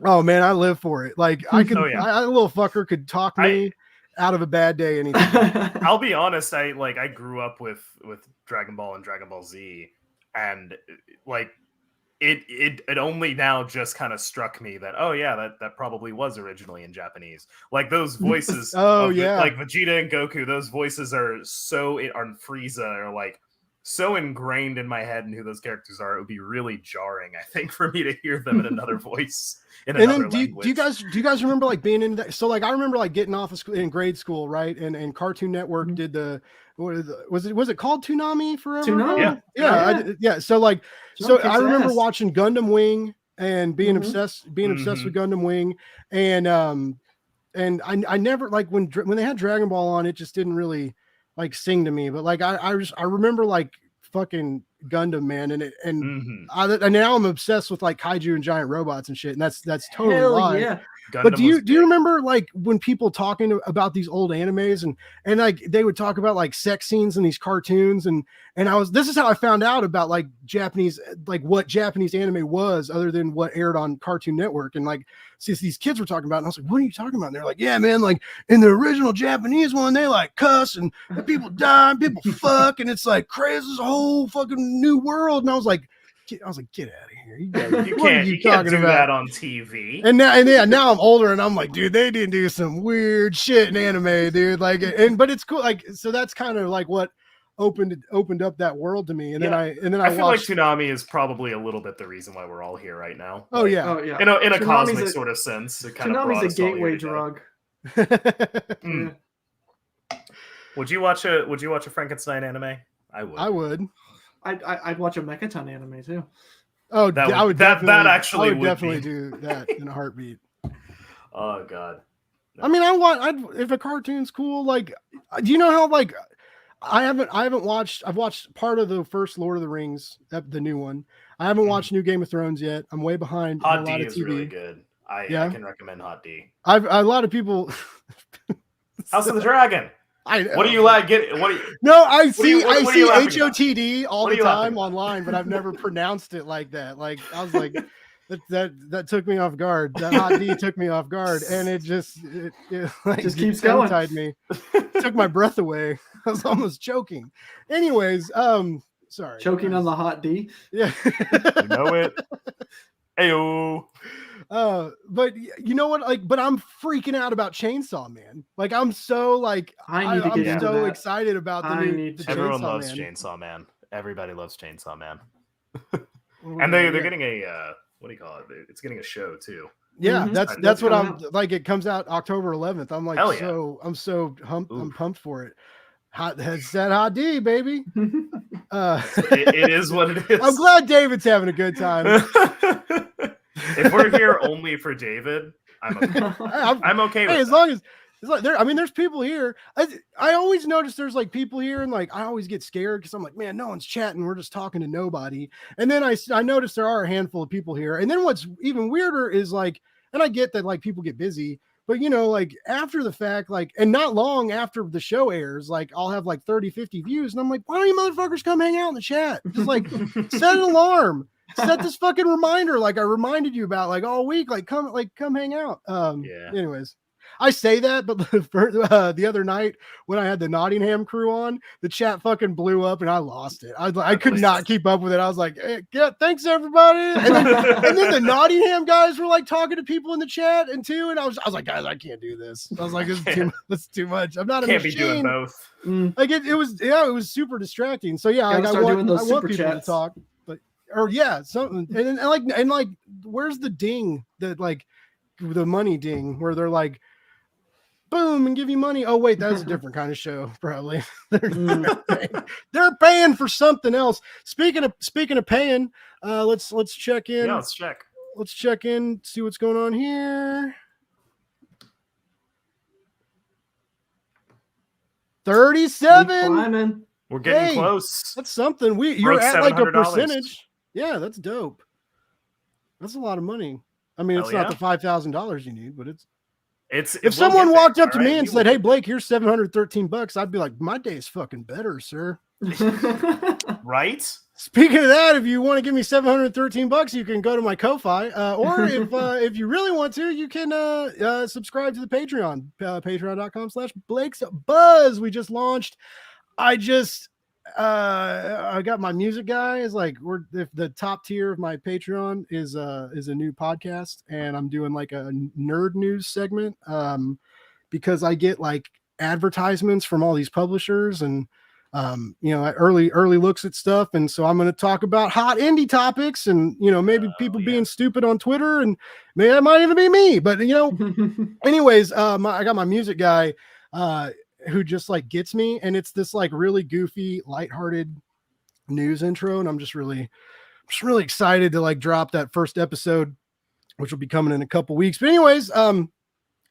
Oh man, I live for it. Like I could, a little fucker could talk me out of a bad day anytime. I'll be honest. I grew up with Dragon Ball and Dragon Ball Z, and like, it only now just kind of struck me that that probably was originally in Japanese. Like those voices like Vegeta and Goku, those voices are on Frieza are like so ingrained in my head and who those characters are. It would be really jarring, I think, for me to hear them in another voice. Do you guys remember like being in that? So like I remember like getting off of school in grade school, right? And Cartoon Network did was it called Toonami forever? Toonami? Yeah. So like I remember watching Gundam Wing and being obsessed with Gundam Wing, and I never, like when they had Dragon Ball on, it just didn't really like sing to me. But like I remember like fucking Gundam, man, and now I'm obsessed with like kaiju and giant robots and shit, and that's totally why. Yeah. Gundam, but do you remember like when people talking about these old animes and like they would talk about like sex scenes in these cartoons, and this is how I found out about like Japanese, like what Japanese anime was other than what aired on Cartoon Network, and like these kids were talking about it, and I was like, what are you talking about? And they're like, yeah man, like in the original Japanese one they like cuss and people die and people fuck, and it's like crazy, this whole fucking new world. And I was like, get out of here. You can't do that on TV. And now I'm older, and I'm like, dude, they didn't do some weird shit in anime, dude. Like, but it's cool. Like, so that's kind of like what opened up that world to me. And then I feel like Toonami is probably a little bit the reason why we're all here right now. Oh yeah. In a cosmic sort of sense. It kind of Toonami's a gateway drug. Would you watch a Frankenstein anime? I would. I'd watch a Mechaton anime too. Oh, I would definitely do that in a heartbeat. Oh God. No. I mean, if a cartoon's cool. Like, do you know how like I've watched part of the first Lord of the Rings, the new one. I haven't watched new Game of Thrones yet. I'm way behind. Hot D is really good. I can recommend Hot D. A lot of people. House of the Dragon. I know. What do you like? I see HOTD all the time online, but I've never pronounced it like that. Like I was like, that took me off guard. That Hot D took me off guard, and it just keeps going. Tied me. Took my breath away. I was almost choking. Anyways, sorry. Choking on the Hot D. Yeah. You know it. Heyo. But you know what? Like, but I'm freaking out about Chainsaw Man. Like, I'm so like, I need to get I'm into so that. excited about the I new. need The to. Everyone Chainsaw loves Man. Chainsaw Man. Everybody loves Chainsaw Man. Well, And they're yeah. getting a what do you call it? It's getting a show too. Yeah, Mhm. that's what coming I'm out. like. It comes out October 11th. I'm like, Hell yeah. I'm Oof. pumped for it. Hot headset, hot D, baby. It is what it is. I'm glad David's having a good time. If we're here only for David, I'm okay. I'm okay with Hey, as that. long as it's like there. I mean, there's people here. I always notice there's like people here, and like I always get scared because I'm like, man, no one's chatting. We're just talking to nobody. And then I notice there are a handful of people here. And then what's even weirder is like, and I get that like people get busy, but you know, like after the fact, like, and not long after the show airs, like I'll have like 30, 50 views, and I'm like, why don't you motherfuckers come hang out in the chat? Just like set an alarm. Set this fucking reminder like I reminded you about like all week, like come hang out. Yeah. Anyways, I say that, but the other night when I had the Nottingham crew on, the chat fucking blew up and I lost it. I could not keep up with it. I was like, hey, yeah, thanks everybody. And then the Nottingham guys were like talking to people in the chat and too, and I was like, guys, I can't do this. I was like, this is too much. I'm not a Can't machine. be doing both. Like it was super distracting. So yeah, like, I want people to talk. Or yeah, something and like where's the ding that like the money ding where they're like boom and give you money? Oh wait, that's a different kind of show probably. They're paying for something else. Speaking of paying, let's check in. Yeah, let's check in, see what's going on here. 37. We're getting close. That's something. You're at like a percentage. Yeah, that's dope. That's a lot of money. I mean, it's not the $5,000 you need, but it's if someone walked up to me and said, "Hey, Blake, here's $713," I'd be like, "My day is fucking better, sir." Right? Speaking of that, if you want to give me $713, you can go to my Ko-Fi, or if you really want to, you can subscribe to the Patreon, patreon.com/Blake's Buzz. We just launched. I got my music guy is like if the top tier of my Patreon is a new podcast, and I'm doing like a nerd news segment because I get like advertisements from all these publishers and early looks at stuff, and so I'm going to talk about hot indie topics and maybe people being stupid on Twitter, and maybe that might even be me, but anyways, I got my music guy who just like gets me, and it's this like really goofy, lighthearted news intro, and I'm just really excited to like drop that first episode, which will be coming in a couple weeks. But anyways,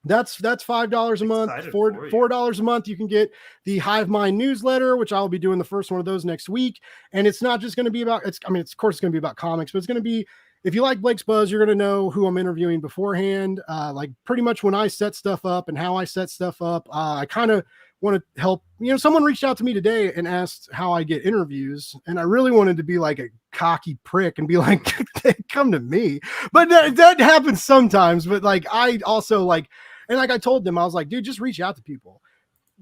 that's $5 a month, $4 a month. You can get the Hive Mind newsletter, which I'll be doing the first one of those next week. And it's not just going to be about of course it's going to be about comics, but it's going to be, if you like Blake's Buzz, you're going to know who I'm interviewing beforehand. Like pretty much when I set stuff up and how I set stuff up. I kind of want to help. Someone reached out to me today and asked how I get interviews, and I really wanted to be like a cocky prick and be like, come to me. But that happens sometimes. But like, I also like, and like I told them, I was like, dude, just reach out to people.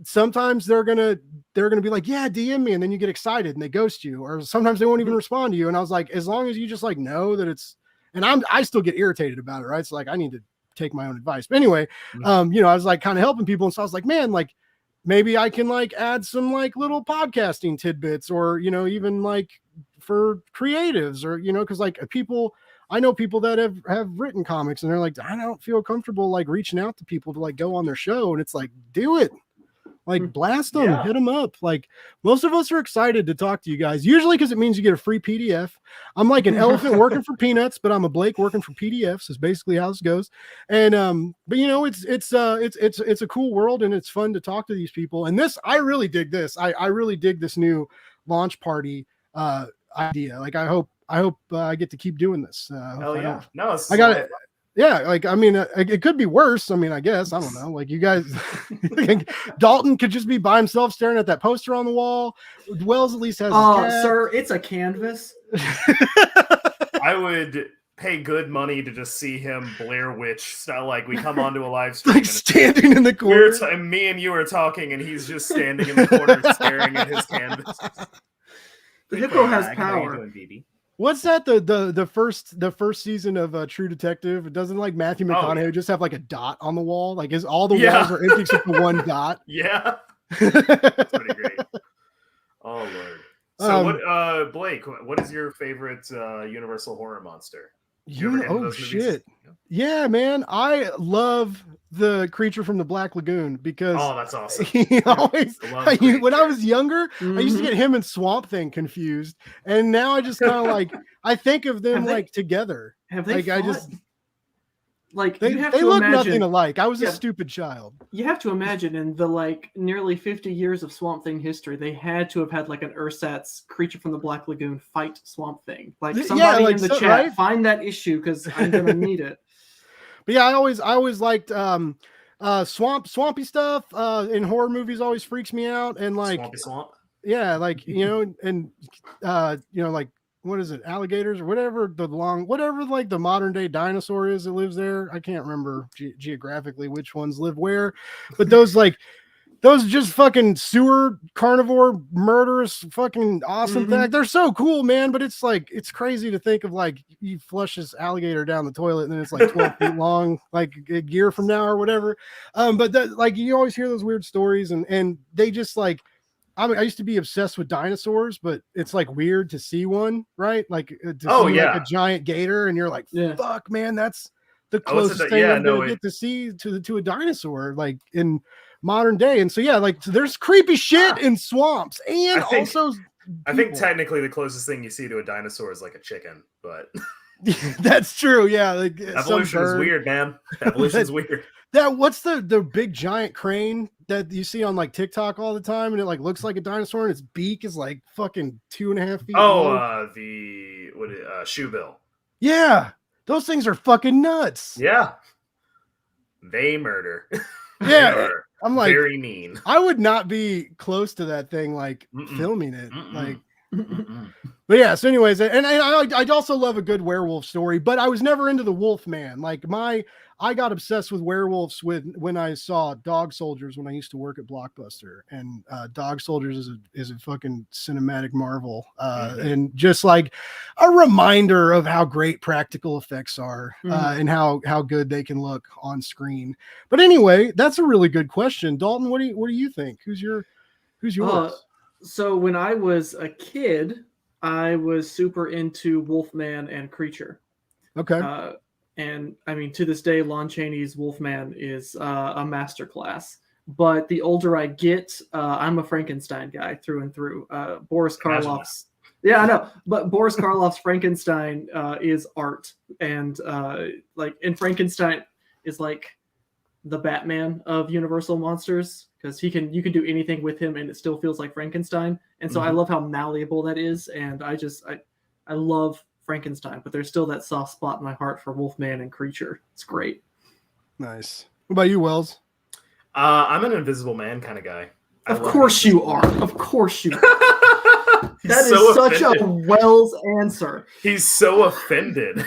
Sometimes they're gonna be like, yeah, DM me, and then you get excited and they ghost you, or sometimes they won't even respond to you. And I was like, as long as you just like know that it's, and I still get irritated about it, right? So like, I need to take my own advice. But anyway, I was like kind of helping people, and so I was like, man, like maybe I can like add some like little podcasting tidbits, or even like for creatives, or because like I know people that have written comics, and they're like, I don't feel comfortable like reaching out to people to like go on their show, and it's like, do it. Like blast them, hit them up. Like most of us are excited to talk to you guys, usually because it means you get a free PDF. I'm like an elephant working for peanuts, but I'm a Blake working for PDFs is basically how this goes. And but it's a cool world, and it's fun to talk to these people. And I really dig this. I really dig this new launch party idea. Like I hope I get to keep doing this. Hell yeah. No, I got it. Yeah, like I mean, it could be worse. I mean, I guess I don't know. Like you guys, Dalton could just be by himself staring at that poster on the wall. Wells at least has. Sir, it's a canvas. I would pay good money to just see him Blair Witch style. Like we come onto a live stream, like standing in the corner. Me and you are talking, and he's just standing in the corner staring at his canvas. The hippo has power. How you doing, BB? What's that? The first season of True Detective? It doesn't like Matthew McConaughey just have like a dot on the wall? Like is all the walls are empty except for one dot? Yeah. That's pretty great. Oh Lord. So what Blake, what is your favorite Universal horror monster? Oh shit. Yeah, man. I love the creature from the Black Lagoon because that's awesome. He always when I was younger, I used to get him and Swamp Thing confused. And now I just kind of like I think of them together. Have they fought? They look nothing alike. I was a stupid child. You have to imagine in the nearly 50 years of Swamp Thing history, they had to have had an ersatz creature from the Black Lagoon fight Swamp Thing. Somebody in the chat, right? Find that issue because I'm gonna need it. But yeah, I always liked swampy stuff in horror movies. Always freaks me out. And Swampy Swamp. Yeah, and what is it, alligators or whatever the modern day dinosaur is that lives there. I can't remember geographically which ones live where, but those just fucking sewer carnivore murderous fucking awesome thing. They're so cool, man. But it's crazy to think of you flush this alligator down the toilet and then it's 12 feet long, like a year from now or whatever. But that you always hear those weird stories and they just I used to be obsessed with dinosaurs, but it's weird to see one, right? To see a giant gator, and you're like, fuck, man, that's the closest thing I'm gonna get to see to a dinosaur, in modern day. And so there's creepy shit in swamps, and I think technically the closest thing you see to a dinosaur is a chicken, but that's true. Yeah, evolution is weird, man. Evolution is weird. What's the big giant crane that you see on TikTok all the time, and it looks like a dinosaur, and its beak is fucking 2.5 feet long? Shoebill. Yeah, those things are fucking nuts. Yeah, they murder. Yeah, I'm very mean. I would not be close to that thing, filming it, But yeah, so anyways, and I also love a good werewolf story, but I was never into the wolf man. I got obsessed with werewolves when I saw Dog Soldiers when I used to work at Blockbuster, and Dog Soldiers is a fucking cinematic marvel, and just a reminder of how great practical effects are, and how good they can look on screen. But anyway, that's a really good question, Dalton. What do you think? Who's yours? So when I was a kid, I was super into Wolfman and Creature. Okay. And I mean, to this day, Lon Chaney's Wolfman is a masterclass. But the older I get, I'm a Frankenstein guy through and through. Boris Karloff's, I know, but Boris Karloff's Frankenstein is art, and and Frankenstein is the Batman of Universal monsters because you can do anything with him and it still feels like Frankenstein. And so I love how malleable that is, and I love Frankenstein, but there's still that soft spot in my heart for Wolfman and Creature. It's great. Nice. What about you, Wells? I'm an Invisible Man kind of guy. Of course you are. Of course you are. That is such a Wells answer. He's so offended.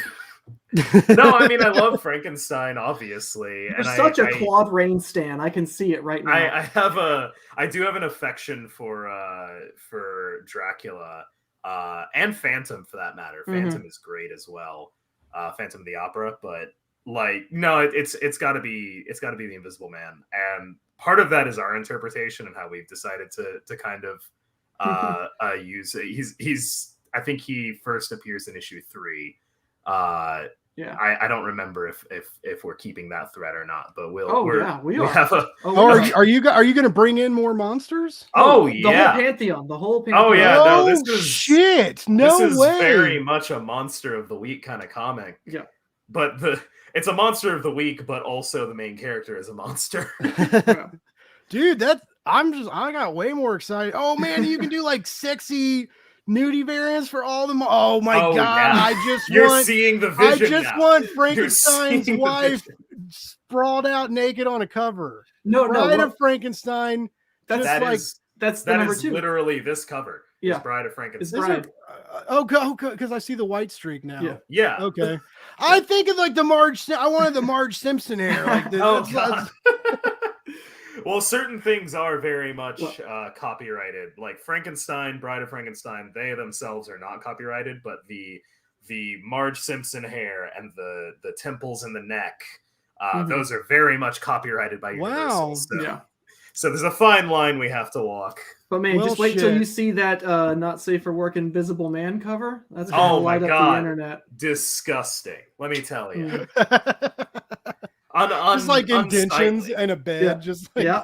No, I mean, I love Frankenstein, obviously. You're such a Claude Rains stan. I can see it right now. I do have an affection for Dracula. And Phantom, for that matter. Phantom is great as well. Phantom of the Opera, but no, it's got to be the Invisible Man, and part of that is our interpretation and how we've decided to kind of use it. He's I think he first appears in issue 3. I don't remember if we're keeping that thread or not, but we are. We have a. Are you going to bring in more monsters? The whole pantheon. Oh yeah, no, this is shit. No this is way. Very much a monster of the week kind of comic. Yeah, but it's a monster of the week, but also the main character is a monster. Dude, I got way more excited. Oh man, you can do sexy nudie variants for all them. Oh my god! Yeah. You're seeing the vision. I just want Frankenstein's wife sprawled out naked on a cover. Bride of Frankenstein. That's the number 2. Literally this cover. Yeah, Bride of Frankenstein. Because I see the white streak now. Yeah. Okay. I think of the Marge. I wanted the Marge Simpson hair. God. Well, certain things are very much copyrighted. Like Frankenstein, Bride of Frankenstein, they themselves are not copyrighted, but the Marge Simpson hair and the temples in the neck, those are very much copyrighted by Universal. Wow. So, Yeah. so there's a fine line we have to walk. But man, Well, just wait till shit. you see that not safe for work Invisible Man cover. That's gonna Oh my light up God. the internet. Disgusting. Let me tell you. Just like indentions unsightly. and a bed, Yeah. just like Yeah.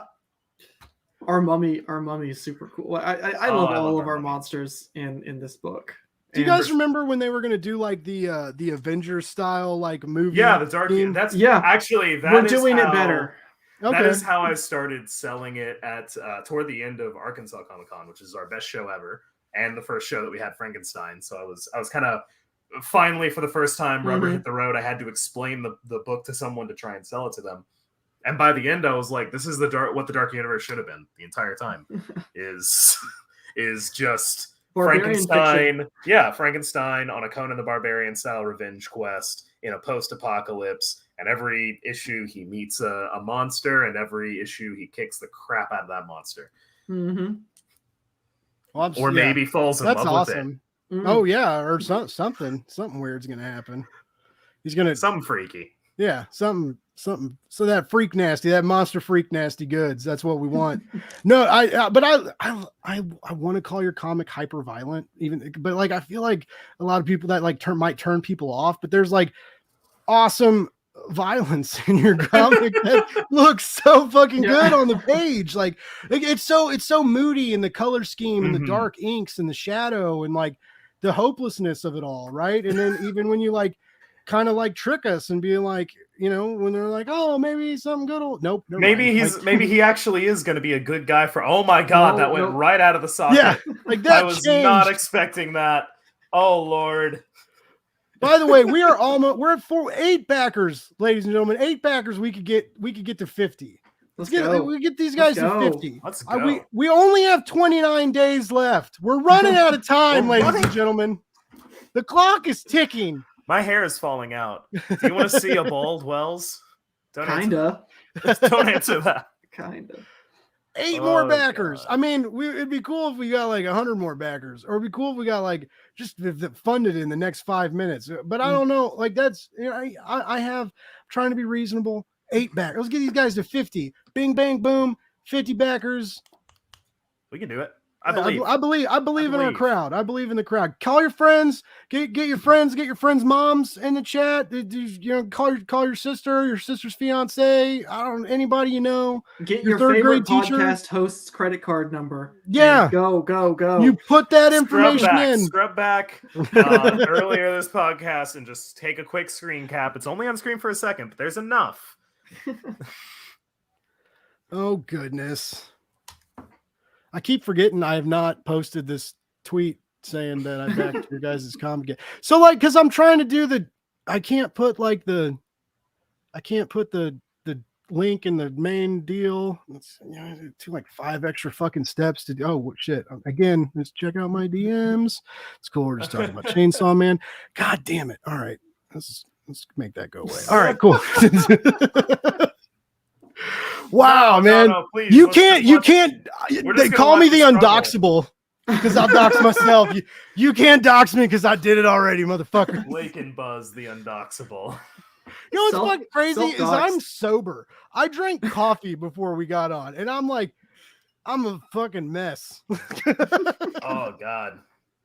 Our mummy is super cool. I love I all love of our our mummy. monsters in this book. Do you And guys remember when they were gonna do like the Avengers style like movie? Yeah, the dark. theme? That's Yeah. actually that we're is doing how, it better. Okay. That is how I started selling it at toward the end of Arkansas Comic Con, which is our best show ever, and the first show that we had Frankenstein. So I was kind of finally for the first time rubber hit the road. I had to explain the book to someone to try and sell it to them. And by the end, I was like, "This is what the Dark Universe should have been the entire time." is just Barbarian Frankenstein. fiction. Yeah, Frankenstein on a Conan the Barbarian style revenge quest in a post-apocalypse. And every issue he meets a monster, and every issue he kicks the crap out of that monster, Mm-hmm. Well, or maybe falls in that's love with awesome. Mm-hmm. Oh yeah, or something weird's gonna happen. He's gonna it. Something freaky. Yeah, something. So that freak nasty, that monster freak nasty goods. That's what we want. No, I want to call your comic hyper violent, even, but like I feel like a lot of people that like might turn people off. But there's like awesome violence in your comic that looks so fucking good on the page. Like it's so moody in the color scheme and the dark inks and the shadow and like the hopelessness of it all, right? And then even when you like kind of like trick us and be like, you know, when they're like, oh, maybe something good will nope. Maybe maybe he actually is going to be a good guy for. Oh my God, that went right out of the socket. Yeah, like that. I was not expecting that. Oh Lord. By the way, we're at 8 backers, ladies and gentlemen. 8 backers. We could get to 50. We get these guys to 50. Let's go. We only have 29 days left. We're running out of time, ladies and gentlemen. The clock is ticking. My hair is falling out. Do you want to see a bald Wells? Kinda. Don't answer that. Kinda. 8 more backers. God. I mean, it'd be cool if we got like 100 more backers, or it'd be cool if we got like just funded in the next 5 minutes. But I don't know. Like that's, you know, I'm trying to be reasonable. 8 backers. Let's get these guys to 50. Bing, bang, boom. 50 backers. We can do it. I believe in our crowd. I believe in the crowd. Call your friends. Get your friends. Get your friends' moms in the chat. You know, call your sister, your sister's fiance. I don't anybody you know. Get your favorite podcast host's credit card number. Yeah, go. You put that information in. Scrub back earlier this podcast and just take a quick screen cap. It's only on screen for a second, but there's enough. Oh goodness. I keep forgetting I have not posted this tweet saying that I backed your guys' comic. So like, cause I'm trying to do I can't put the link in the main deal. It's like 5 extra fucking steps to do. Oh shit. Again, let's check out my DMs. It's cool. We're just talking about Chainsaw Man. God damn it. All right. Let's make that go away. All right, cool. Wow, man. No, please. You can't. They call me the undoxable because I'll dox myself. You can't dox me because I did it already, motherfucker. Blake and Buzz, the undoxable. You know what's fucking crazy is I'm sober. I drank coffee before we got on, and I'm like, I'm a fucking mess. Oh God.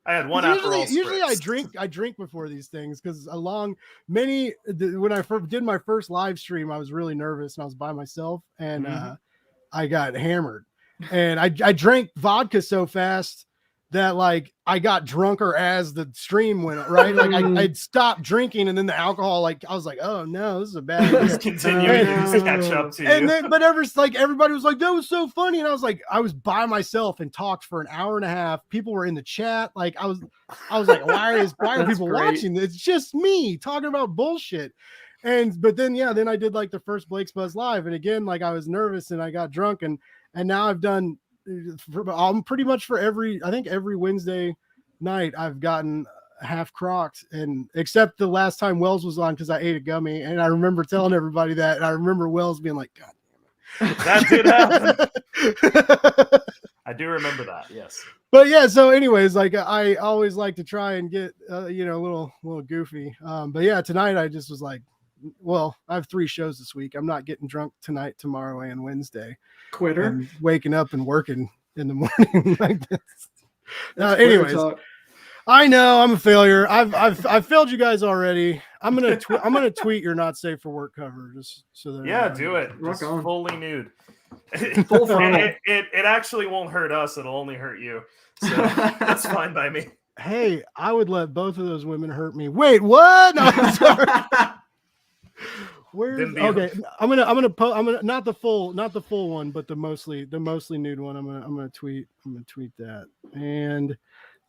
I had one usually I drink before these things because when I did my first live stream, I was really nervous and I was by myself and I got hammered and I drank vodka so fast that like I got drunker as the stream went right. Like I'd stopped drinking and then the alcohol, like I was like, oh no, this is a bad idea. Continuing to catch up to you. And then, but everybody was like, that was so funny. And I was like, I was by myself and talked for an hour and a half. People were in the chat. Like I was like, why are people watching this? It's just me talking about bullshit. But then I did like the first Blake's Buzz Live. And again, like I was nervous and I got drunk and now I've done pretty much for every Wednesday night I've gotten half crocked, and except the last time Wells was on because I ate a gummy and I remember telling everybody that, and I remember Wells being like, God damn it. That did happen. I do remember that. Yes. But yeah, so anyways, like I always like to try and get a little goofy. But yeah, tonight I just was like, well, I have 3 shows this week. I'm not getting drunk tonight, tomorrow, and Wednesday. Quitter. And waking up and working in the morning like this. Anyways, I know I'm a failure. I've failed you guys already. I'm gonna tweet your not safe for work cover just so that do it. Rock Just on. fully nude. Full frontal. It actually won't hurt us. It'll only hurt you. So that's fine by me. Hey, I would let both of those women hurt me. Wait, what? No, I'm sorry. Where's okay? I'm gonna not the full one, but the mostly nude one. I'm gonna tweet that. And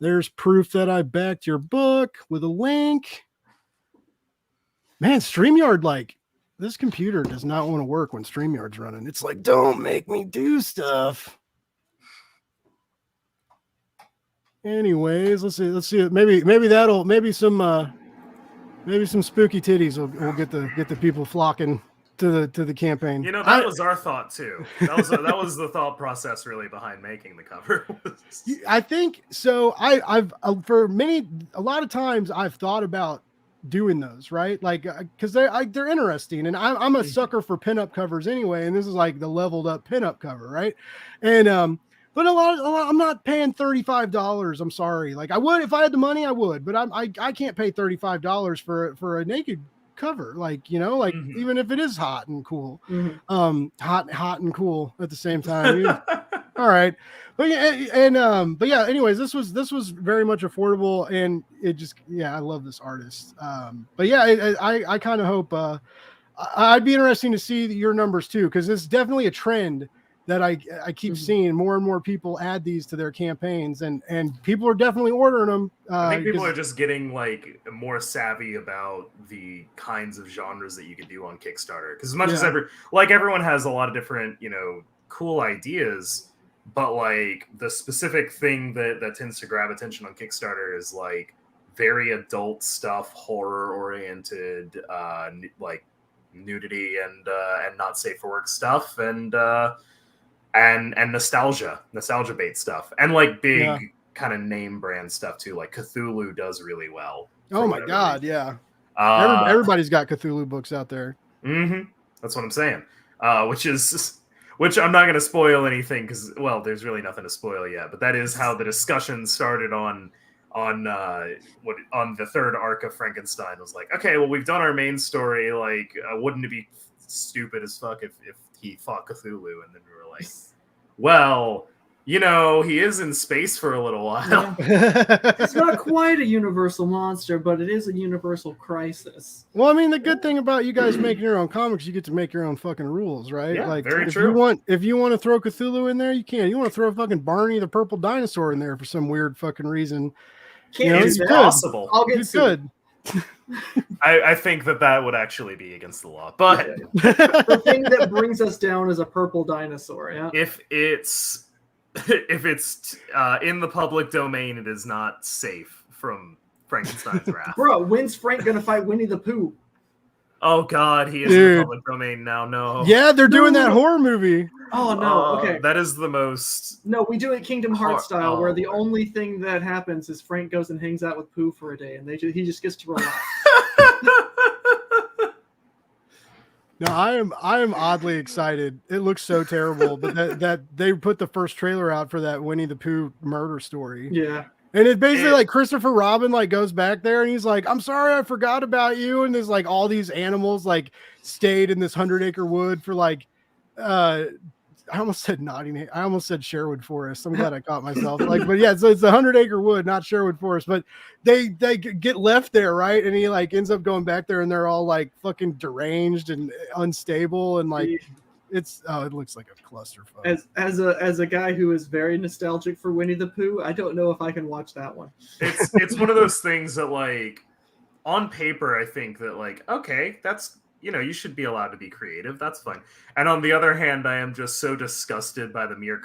there's proof that I backed your book with a link. Man, StreamYard, like this computer does not want to work when StreamYard's running. It's like, don't make me do stuff. Anyways, let's see. Maybe some spooky titties will get the people flocking to the campaign. That was our thought too. That was the thought process really behind making the cover. I think so. I've for a lot of times I've thought about doing those, right? Like because they're interesting, and I'm a sucker for pinup covers anyway, and this is like the leveled up pinup cover, right? And but a lot, I'm not paying $35. I'm sorry. Like I would if I had the money, I would, but I can't pay $35 for a naked cover. Like even if it is hot and cool, hot and cool at the same time. All right, but yeah, but yeah. Anyways, this was very much affordable, and it just I love this artist. But yeah, I kind of hope I'd be interesting to see your numbers too, because it's definitely a trend that I keep seeing more and more people add these to their campaigns, and people are definitely ordering them. I think people are just getting like more savvy about the kinds of genres that you can do on Kickstarter. Because as much as everyone has a lot of different cool ideas, but like the specific thing that tends to grab attention on Kickstarter is like very adult stuff, horror oriented, like nudity and not safe for work stuff, and nostalgia bait stuff, and like big kind of name brand stuff too. Like Cthulhu does really well. Oh my god, reason. Yeah. Everybody's got Cthulhu books out there. That's what I'm saying. Which I'm not going to spoil anything because, well, there's really nothing to spoil yet. But that is how the discussion started on the third arc of Frankenstein. It was like, okay, well, we've done our main story. Like, wouldn't it be stupid as fuck if he fought Cthulhu? And then we were like, well, he is in space for a little while. Yeah. It's not quite a universal monster, but it is a universal crisis. Well, I mean, the good thing about you guys making your own comics, you get to make your own fucking rules, right? Yeah, like, very if true. If you want to throw Cthulhu in there, you can. You want to throw fucking Barney the purple dinosaur in there for some weird fucking reason. It's possible. I'll get good. I think that would actually be against the law, but the thing that brings us down is a purple dinosaur. Yeah. If it's in the public domain, it is not safe from Frankenstein's wrath. Bro, when's Frank gonna fight Winnie the Pooh? Oh God, he is in the public domain now. No. Yeah, they're doing that horror movie. Oh no. Okay. That is the most. No, we do it Kingdom Hearts style, where the only thing that happens is Frank goes and hangs out with Pooh for a day, and he just gets to relax. No, I am oddly excited. It looks so terrible, but that they put the first trailer out for that Winnie the Pooh murder story. Yeah. And it's basically like Christopher Robin like goes back there and he's like, I'm sorry, I forgot about you. And there's like all these animals like stayed in this 100-acre wood for like I almost said Nottingham. I almost said Sherwood Forest. I'm glad I caught myself. Like, but yeah, so it's a 100-acre wood, not Sherwood Forest. But they get left there, right? And he like ends up going back there, and they're all like fucking deranged and unstable, and like it looks like a clusterfuck. As a guy who is very nostalgic for Winnie the Pooh, I don't know if I can watch that one. It's one of those things that like on paper, I think that like okay, that's. You should be allowed to be creative. That's fine. And on the other hand, I am just so disgusted by the mere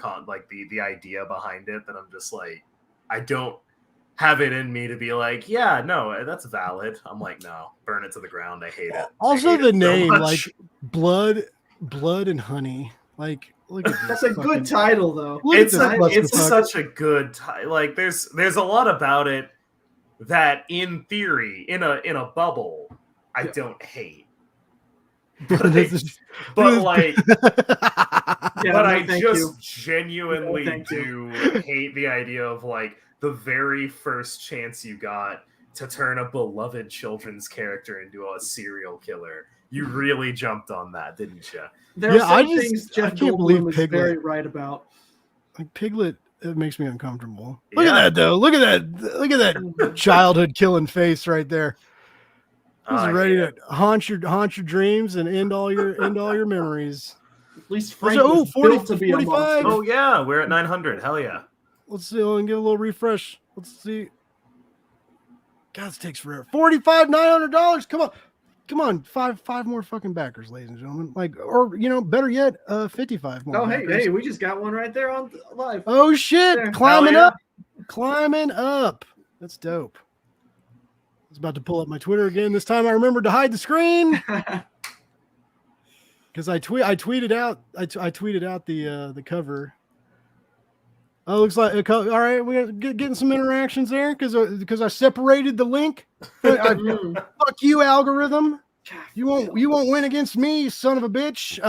the idea behind it that I'm just like, I don't have it in me to be like, yeah, no, that's valid. I'm like, no, burn it to the ground. I hate it. Also, the name, like blood and honey. Like, look at this. That's a good title, though. It's such a good title. Like, there's a lot about it that, in theory, in a bubble, I don't hate. But I just genuinely do hate the idea of like the very first chance you got to turn a beloved children's character into a serial killer. You really jumped on that, didn't you? There are some things Jeff Goldblum was very right about. Like Piglet, it makes me uncomfortable. Look at that, though. Look at that childhood killing face right there. He's ready to haunt your dreams and end all your memories. At least Frank was 40 built to be 45. Oh yeah, we're at 900. Hell yeah. Let's see. I'll give a little refresh. Let's see. God, this takes forever. $900. Come on. Five more fucking backers, ladies and gentlemen. Like, or better yet, 55 more. Oh backers. hey, we just got one right there on live. Oh shit! There. Climbing up. That's dope. I was about to pull up my Twitter again. This time I remembered to hide the screen because I tweeted out the cover. Oh, looks like all right. We're getting some interactions there because I separated the link. Fuck you, algorithm. You won't win against me, you son of a bitch.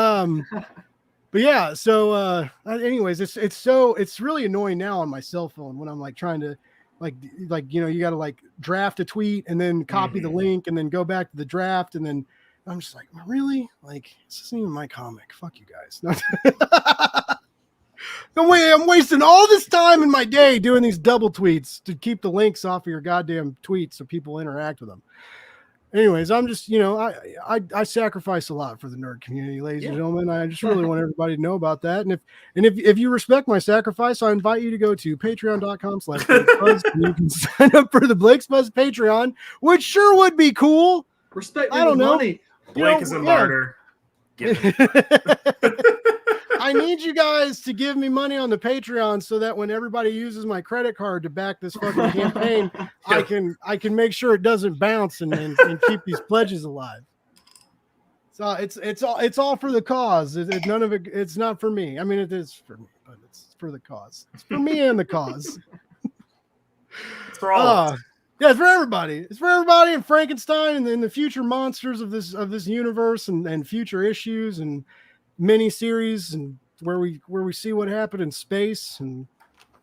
But yeah. So anyways, it's really annoying now on my cell phone when I'm like trying to. Like you got to like draft a tweet and then copy the link and then go back to the draft and then I'm just like, really? Like, this isn't even my comic. Fuck you guys. I'm wasting all this time in my day doing these double tweets to keep the links off of your goddamn tweets so people interact with them. Anyways, I'm just, I sacrifice a lot for the nerd community, ladies and gentlemen. I just really want everybody to know about that. And if you respect my sacrifice, I invite you to go to patreon.com/BlakesBuzz and you can sign up for the Blake's Buzz Patreon, which sure would be cool. Respect I don't know. money. Blake is a martyr. I need you guys to give me money on the Patreon so that when everybody uses my credit card to back this fucking campaign, I can make sure it doesn't bounce and keep these pledges alive. So it's all for the cause. None of it. It's not for me. I mean, it is for me, but it's for the cause. It's for me and the cause. It's for all of us. Yeah, it's for everybody. It's for everybody and Frankenstein and then the future monsters of this universe and future issues and mini series and where we see what happened in space, and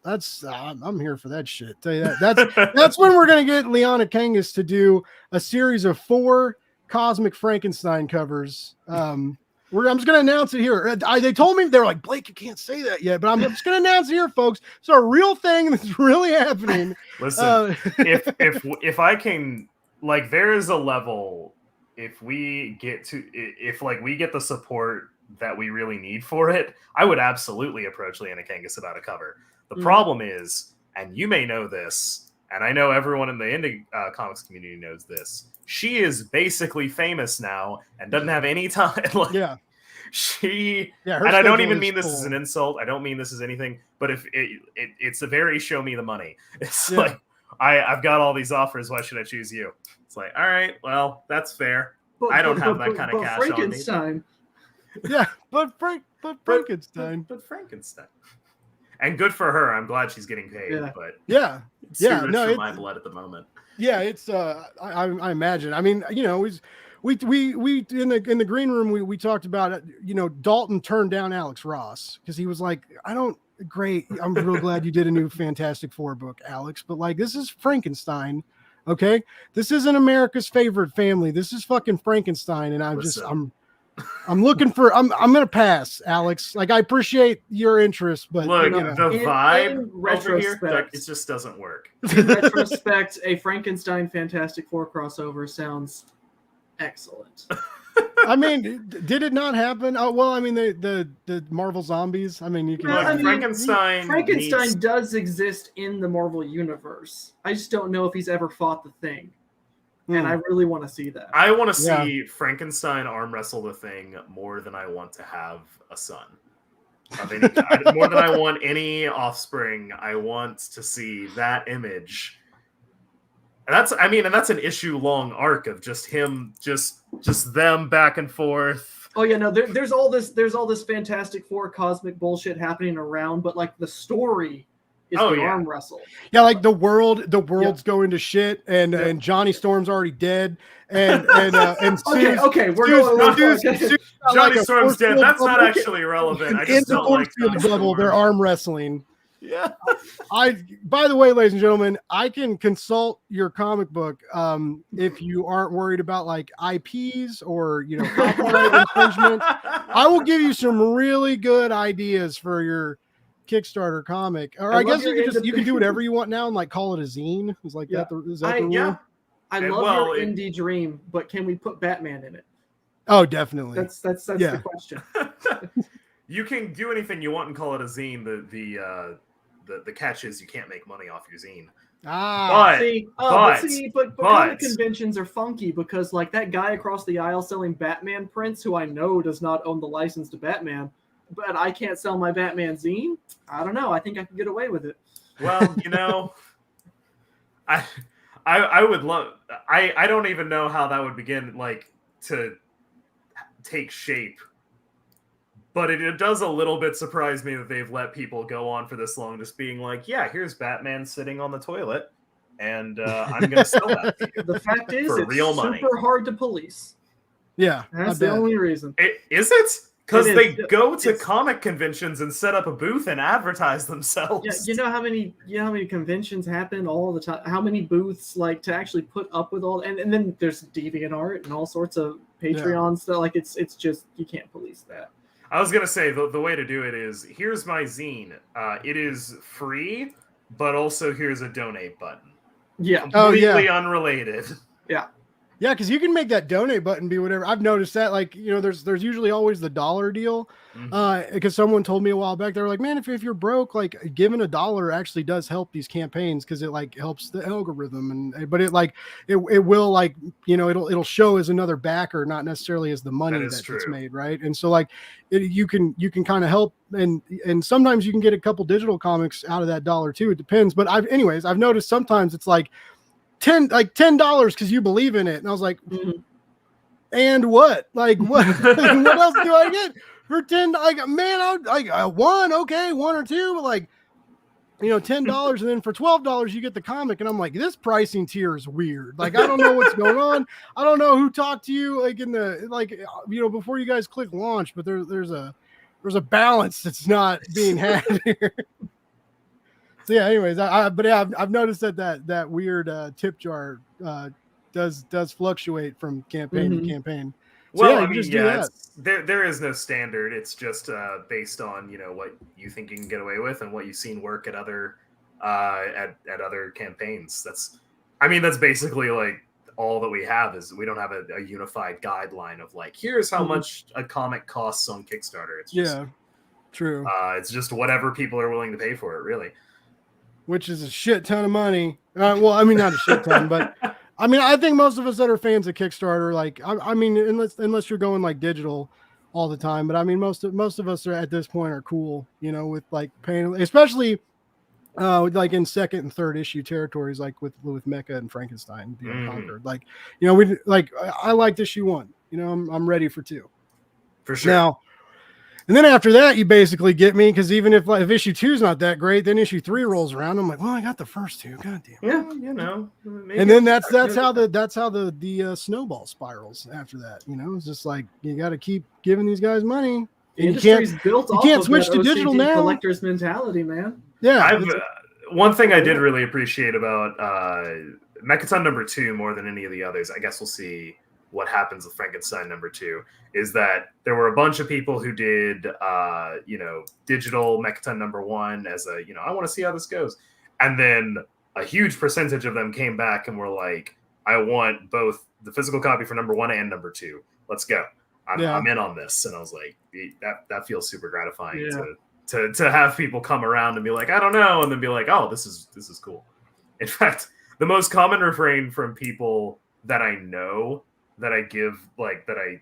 that's I'm here for that shit. Tell you that's when we're gonna get Liana Kangas to do a series of 4 Cosmic Frankenstein covers. I'm just gonna announce it here. They told me, they're like, Blake, you can't say that yet, but I'm just gonna announce it here, folks. It's a real thing that's really happening. Listen, if I can, like, there is a level, if we get the support that we really need for it, I would absolutely approach Liana Kangas about a cover. The problem is, and you may know this, and I know everyone in the indie comics community knows this, she is basically famous now and doesn't have any time. And I don't even mean this as an insult. I don't mean this as anything, but if it's a very show me the money. It's like, I've got all these offers. Why should I choose you? It's like, all right, well, that's fair. I don't have that kind of cash Frankenstein. on me. Yeah, but Frankenstein. But Frankenstein. And good for her. I'm glad she's getting paid. Yeah. But it's too rich for my blood at the moment. Yeah, it's I imagine. I mean, we in the green room we talked about Dalton turned down Alex Ross because he was like, great. I'm real glad you did a new Fantastic Four book, Alex, but like, this is Frankenstein. Okay, this isn't America's favorite family. This is fucking Frankenstein, and I'm looking for. I'm gonna pass, Alex. Like, I appreciate your interest, but look, the vibe in over here, it just doesn't work. In retrospect, a Frankenstein Fantastic Four crossover sounds excellent. I mean, did it not happen? Oh well, I mean the Marvel zombies. I mean, you can. Frankenstein does exist in the Marvel universe. I just don't know if he's ever fought the Thing. And I really want to see that. I want to see Frankenstein arm wrestle the Thing more than I want to have a son. More than I want any offspring. I want to see that image. And that's an issue long arc of just him, just them back and forth. Oh yeah, no, there's all this Fantastic Four cosmic bullshit happening around, but like the story is the arm wrestle. Yeah, like the world's going to shit, and Johnny Storm's already dead, and okay, we're going. Johnny Storm's dead. That's not actually relevant. I just don't like bubble. They're arm wrestling. Yeah. By the way, ladies and gentlemen, I can consult your comic book if you aren't worried about like IPs or copyright infringement. I will give you some really good ideas for your Kickstarter comic, or I guess you can do whatever you want now and like call it a zine. Is like that the rule? Yeah. I love your indie dream, but can we put Batman in it? Oh, definitely. That's the question. You can do anything you want and call it a zine. The catch is you can't make money off your zine. But comic conventions are funky because like that guy across the aisle selling Batman prints, who I know does not own the license to Batman, but I can't sell my Batman zine. I don't know. I think I can get away with it. Well, I would love. I don't even know how that would begin like to take shape. But it does a little bit surprise me that they've let people go on for this long, just being like, yeah, here's Batman sitting on the toilet, and I'm going to sell that to you. The fact is, for it's real money. Super hard to police. Yeah. That's the only reason. Is it? Because they go to comic conventions and set up a booth and advertise themselves. Yeah, you know how many conventions happen all the time? How many booths like to actually put up with all, and then there's DeviantArt and all sorts of Patreon stuff. Like it's just, you can't police that. I was going to say, the way to do it is, here's my zine. It is free, but also here's a donate button. Yeah. Completely unrelated. Yeah. Yeah, because you can make that donate button be whatever. I've noticed that, like, there's usually always the $1 deal. Because someone told me a while back, they were like, man, if you're broke, like giving $1 actually does help these campaigns because it like helps the algorithm, but it will like, it'll show as another backer, not necessarily as the money that gets made, right? And so like you can kind of help, and sometimes you can get a couple digital comics out of that $1 too. It depends, but I've noticed sometimes it's like $10 because you believe in it, and I was like, and what? Like what? What else do I get for 10? Like, man, one or two, but like, $10, and then for $12 you get the comic, and I'm like, this pricing tier is weird. Like, I don't know what's going on. I don't know who talked to you, like in the before you guys click launch, but there's a balance that's not being had here. So yeah, anyways, I've noticed that weird tip jar does fluctuate from campaign to campaign. So well, yeah, there is no standard. It's just based on what you think you can get away with and what you've seen work at other at other campaigns. That's basically like all that we have. Is we don't have a unified guideline of like, here's how much a comic costs on Kickstarter. It's just, true. It's just whatever people are willing to pay for it, really. Which is a shit ton of money. Well, I mean, not a shit ton, but I think most of us that are fans of Kickstarter, like, unless you're going like digital all the time, but most of us are at this point are cool, with like paying, especially like in second and third issue territories, like with Mecha and Frankenstein the Unconquered. Like, I liked issue 1. I'm ready for 2. For sure. Now. And then after that, you basically get me, because even if issue 2 is not that great, then issue 3 rolls around. I'm like, well, I got the first 2. God damn. Yeah, and then that's how the snowball spirals after that. It's just like you got to keep giving these guys money. The industry's built off can't of switch that to digital OCD now. Collector's mentality, man. Yeah. One thing I did really appreciate about Mechaton number 2 more than any of the others, I guess we'll see what happens with Frankenstein number 2, is that there were a bunch of people who did, digital Mechaton number 1 as a, I want to see how this goes. And then a huge percentage of them came back and were like, I want both the physical copy for number 1 and number 2. Let's go. I'm in on this. And I was like, that feels super gratifying to have people come around and be like, I don't know. And then be like, oh, this is cool. In fact, the most common refrain from people that I know that I give, like, that I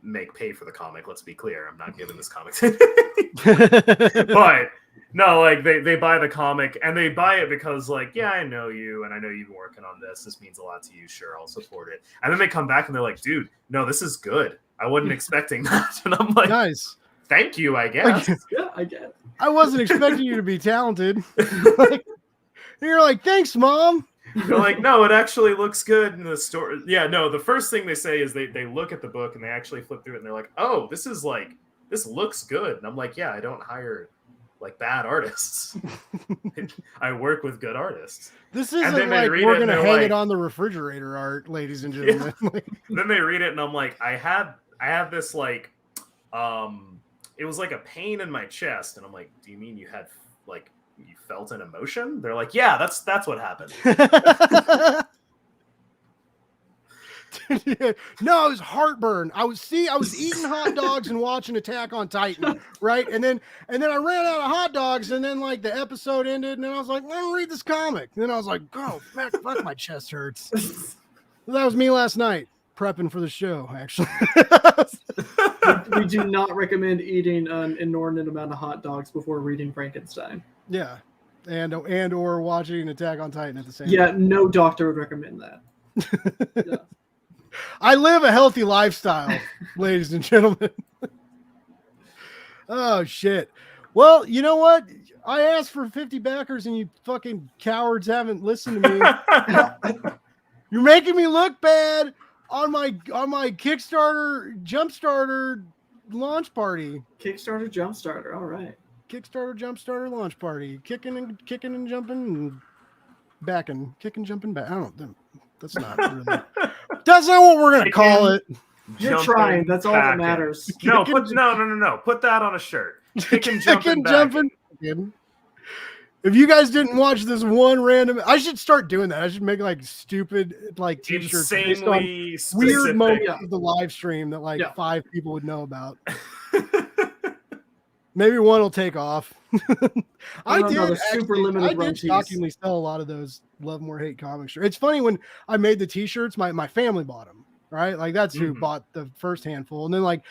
make pay for the comic. Let's be clear. I'm not giving this comic to but no, like they buy the comic and they buy it because like, yeah, I know you and I know you've been working on this. This means a lot to you. Sure, I'll support it. And then they come back and they're like, dude, no, this is good. I wasn't expecting that. And I'm like, Nice. thank you, I guess. Yeah, I guess. I wasn't expecting you to be talented. Like, you're like, thanks, Mom. They're like, no, it actually looks good in the story. Yeah, no, the first thing they say is they look at the book and they actually flip through it and they're like, oh, this looks good. And I'm like, yeah, I don't hire like bad artists. I work with good artists. This isn't like we're going to hang it on the refrigerator art, ladies and gentlemen. Yeah. Then they read it and I'm like, I had this like, it was like a pain in my chest. And I'm like, do you mean you had like, you felt an emotion? They're like, yeah, that's what happened. No, it was heartburn. I was eating hot dogs and watching Attack on Titan, right? And then I ran out of hot dogs, and then like the episode ended, and then I was like, let me read this comic. And then I was like, oh, fuck, my chest hurts. That was me last night prepping for the show, actually. We do not recommend eating an inordinate amount of hot dogs before reading Frankenstein. Yeah, and or watching Attack on Titan at the same time. Yeah, no doctor would recommend that. Yeah. I live a healthy lifestyle, ladies and gentlemen. Oh, shit. Well, you know what? I asked for 50 backers and you fucking cowards haven't listened to me. You're making me look bad on my Kickstarter Jumpstarter launch party. Kickstarter Jumpstarter, all right. Kickstarter Jumpstarter launch party. Kicking and jumping and backing. Kicking, jumping, back. I don't know. That's not really. That's not what we're gonna call it. You're trying. That's all that matters. No, no. Put that on a shirt. Kicking, jumping. If you guys didn't watch this one random, I should start doing that. I should make like stupid like t-shirts based on weird moments of the live stream that like 5 people would know about. Maybe one will take off. I did shockingly sell a lot of those Love More Hate comic shirts. It's funny when I made the t-shirts, my family bought them, right? Like that's who bought the first handful. And then like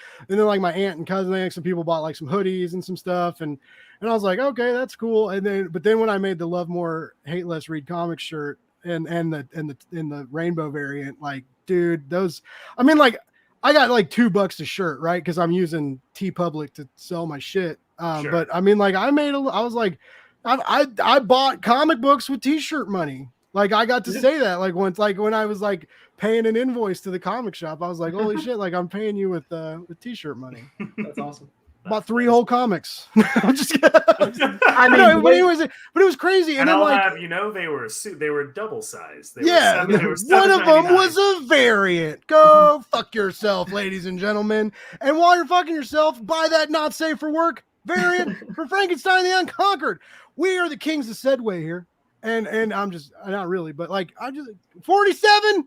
my aunt and cousin, like some people bought like some hoodies and some stuff. And I was like, okay, that's cool. But then when I made the Love More Hate Less Read comic shirt and the rainbow variant, like, dude, those, I mean, like, I got like $2 a shirt, right? Because I'm using TeePublic to sell my shit. Sure. But I mean, like, I was like, I bought comic books with t-shirt money. Like, I got to say that like once, like when I was like paying an invoice to the comic shop, I was like, holy shit, like I'm paying you with t-shirt money. That's awesome. Bought 3 whole comics. I'm just kidding. I mean, but it was crazy. And then, I'll like, have they were double sized. Yeah, one of them was a variant. Go fuck yourself, ladies and gentlemen. And while you're fucking yourself, buy that not safe for work variant for Frankenstein the Unconquered. We are the kings of Segway here, and I'm just not really, but like I just 47.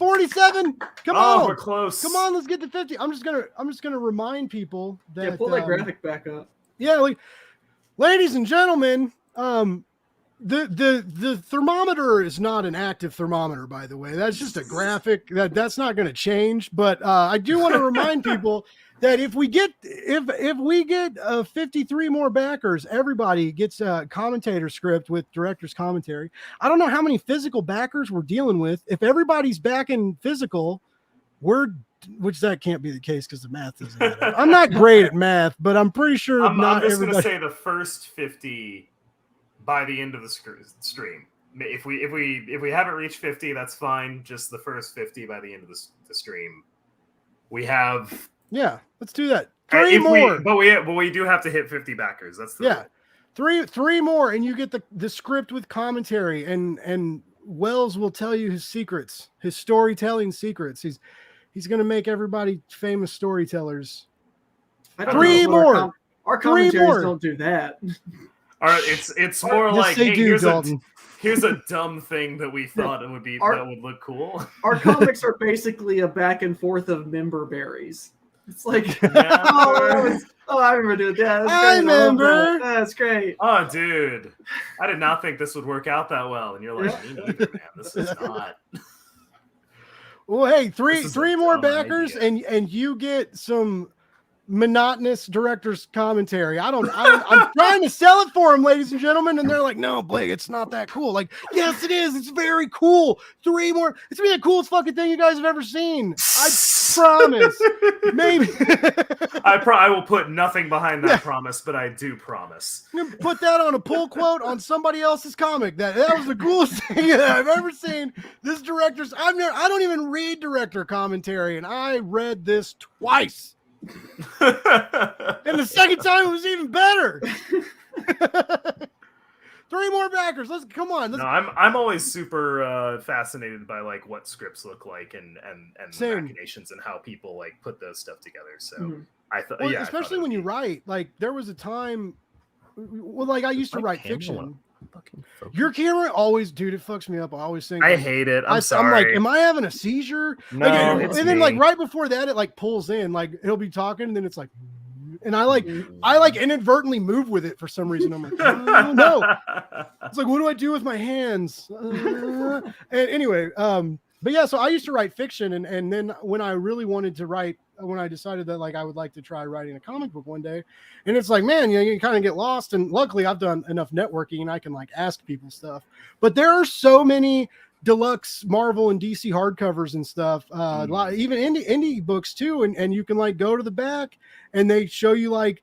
Come on, we're close. Come on, let's get to 50. I'm just gonna remind people that pull that graphic back up. Yeah, like, ladies and gentlemen, the thermometer is not an active thermometer, by the way. That's just a graphic that's not going to change. But I do want to remind people that if we get 53 more backers, everybody gets a commentator script with director's commentary. I don't know how many physical backers we're dealing with. If everybody's backing physical, which that can't be the case because the math isn't. I'm not great at math, but I'm pretty sure I'm just going to say the first 50 by the end of the stream. If we haven't reached 50, that's fine. Just the first 50 by the end of the stream. We have. Yeah, let's do that. 3 more. But we do have to hit 50 backers. That's the rule. 3 more, and you get the script with commentary, and Wells will tell you his secrets, his storytelling secrets. He's going to make everybody famous storytellers. 3 more. Our commentaries don't do that. All right, it's more like, hey, here's a dumb thing that we thought it would be that would look cool. Our comics are basically a back and forth of member berries. It's like, I remember doing that. I remember. That's great. Oh, dude, I did not think this would work out that well, and you're like, me neither, man. This is not. Well, hey, three more backers, and you get some monotonous director's commentary. I'm trying to sell it for them, ladies and gentlemen, and they're like, no, Blake, it's not that cool. Like, yes, it is. It's very cool. 3 more. It's gonna be the coolest fucking thing you guys have ever seen. I promise. Maybe. I will put nothing behind that promise, but I do promise. Put that on a pull quote on somebody else's comic. That was the coolest thing that I've ever seen. This director's. I don't even read director commentary, and I read this twice. And the second time it was even better. 3 more backers. Come on. No, I'm always super fascinated by like what scripts look like and the machinations and how people like put those stuff together. So I thought, especially when you write, like there was a time. Well, like I used to write fiction. Your camera always, dude, it fucks me up. I always think I hate it. I'm sorry. I'm like, am I having a seizure? No, like, and then like right before that, it like pulls in. Like he'll be talking, and then it's like, and I inadvertently move with it for some reason. I'm like, oh, no. It's like, what do I do with my hands? And anyway, but yeah, so I used to write fiction, and then when I really wanted to write, when I decided that like I would like to try writing a comic book one day, and it's like, man, you kind of get lost. And luckily, I've done enough networking, and I can like ask people stuff. But there are so many deluxe Marvel and DC hardcovers and stuff, even indie books too, and you can like go to the back, and they show you like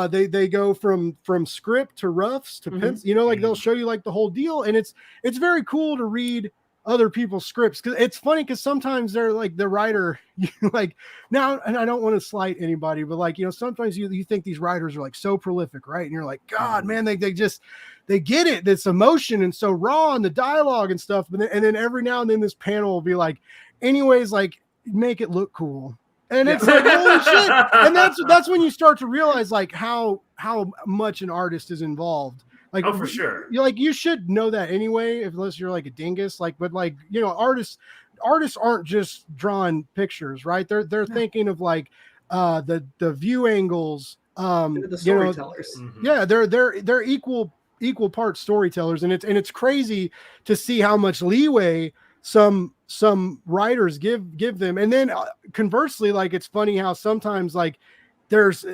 they go from script to roughs to pencil, you know, like they'll show you like the whole deal, and it's very cool to read other people's scripts, because it's funny, because sometimes they're like the writer, you like now, and I don't want to slight anybody, but like, you know, sometimes you think these writers are like so prolific, right? And you're like, God, man, they get it, this emotion and so raw, and the dialogue and stuff. But then every now and then this panel will be like, anyways, like make it look cool. And it's like, holy shit. And that's when you start to realize like how much an artist is involved. Like, oh, for sure. You should know that anyway, unless you're like a dingus. Like, but like, you know, artists aren't just drawing pictures, right? They're thinking of like the view angles. The storytellers. Yeah, they're equal parts storytellers, and it's crazy to see how much leeway some writers give them. And then conversely, like it's funny how sometimes like there's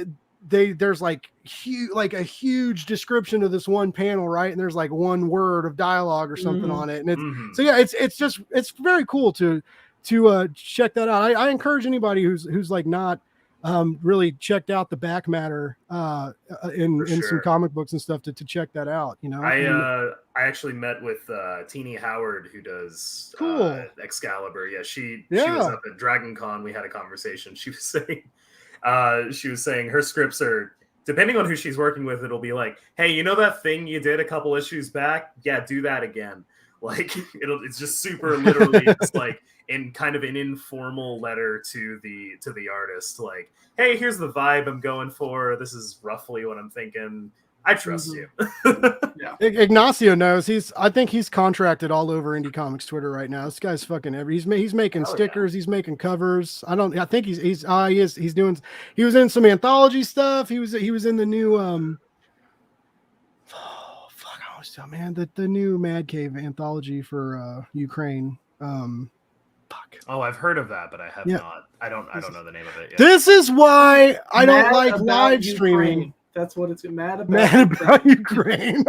like a huge description of this one panel, right? And there's like one word of dialogue or something on it. And it's so yeah, it's very cool to check that out. I encourage anybody who's like not really checked out the back matter in some comic books and stuff to check that out. You know, I actually met with Teenie Howard, who does Excalibur. Yeah, she was up at Dragon Con. We had a conversation. She was saying her scripts are, depending on who she's working with, it'll be like, hey, you know that thing you did a couple issues back? Yeah, do that again. Like it's just super literally just like in kind of an informal letter to the artist, like, hey, here's the vibe I'm going for. This is roughly what I'm thinking. I trust you. Yeah. Ignacio knows. I think he's contracted all over Indie Comics Twitter right now. This guy's fucking he's making stickers, he's making covers. I think he was in some anthology stuff. He was in the new the new Mad Cave anthology for Ukraine. Oh, I've heard of that, but I have not. I don't know the name of it yet. This is why I don't like live streaming. That's what it's mad about Ukraine.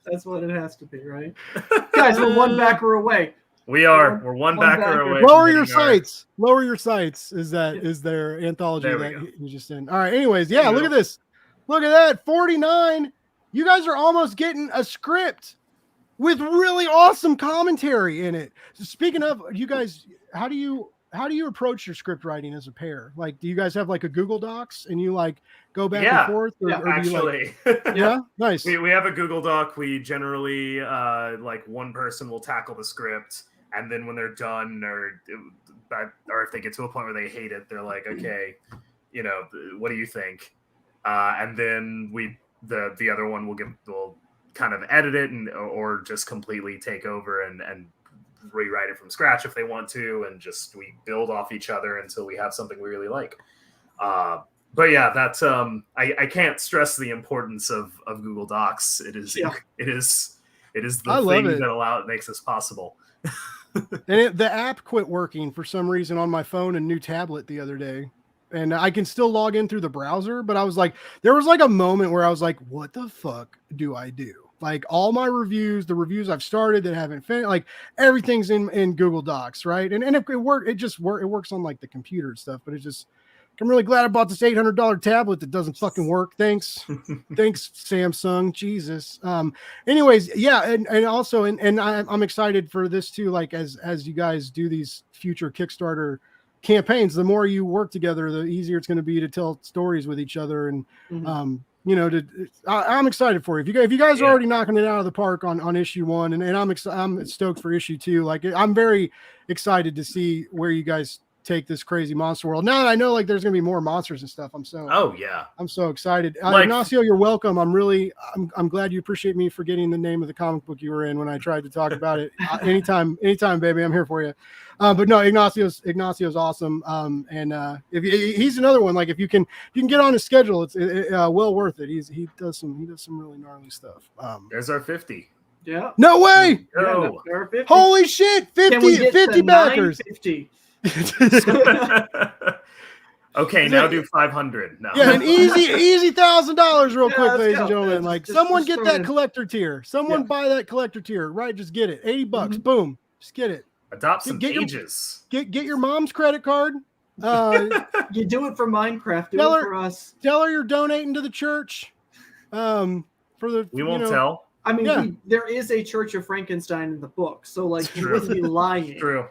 That's what it has to be, right? Guys, we're one backer away. We're one backer away. Lower your sights. Lower your sights. Is their anthology that you just in? All right. Anyways, yeah. Look at this. Look at that. 49. You guys are almost getting a script with really awesome commentary in it. So speaking of, you guys, how do you approach your script writing as a pair? Like, do you guys have like a Google Docs and you like go back and forth? Or Actually. Yeah, nice. We have a Google Doc. We generally like one person will tackle the script, and then when they're done, or if they get to a point where they hate it, they're like, okay, you know, what do you think? And then the other one will kind of edit it or just completely take over and rewrite it from scratch if they want to, and just we build off each other until we have something we really like. But yeah, that's I can't stress the importance of Google Docs. It is the thing that makes this possible. And the app quit working for some reason on my phone and new tablet the other day. and I can still log in through the browser. But I was like, there was like a moment where I was like, what the fuck do I do? Like all my reviews, the reviews I've started that haven't finished, like everything's in Google Docs, right? And it worked. It works on like the computer and stuff. But it's just, I'm really glad I bought this $800 tablet that doesn't fucking work. Thanks, thanks Samsung. Jesus. Anyways, yeah, and also, and I'm excited for this too. Like as you guys do these future Kickstarter campaigns, the more you work together, the easier it's going to be to tell stories with each other. And you know, I'm excited for you. If you guys are already knocking it out of the park on issue 1, and I'm stoked for issue 2. Like I'm very excited to see where you guys take this crazy monster world. Now that I know like there's gonna be more monsters and stuff, I'm so excited. Ignacio, you're welcome. I'm glad you appreciate me forgetting the name of the comic book you were in when I tried to talk about it. Anytime, baby, I'm here for you. But no, Ignacio's awesome. And if he's another one, like if you can get on his schedule, it's well worth it. He does some really gnarly stuff. There's our 50. Yeah. No way. No. Holy shit. 50 backers. 50? Okay, now do 500. No. Yeah, an easy $1,000 real quick, ladies and gentlemen. Yeah, like just someone get that in. collector tier. Someone buy that collector tier, right? Just get it. $80. Boom. Just get it. Adopt some Get pages. Get your mom's credit card. You do it for Minecraft. Do it for us. Tell her you're donating to the church. For the we won't tell. I mean, there is a Church of Frankenstein in the book, so like you wouldn't be lying. True.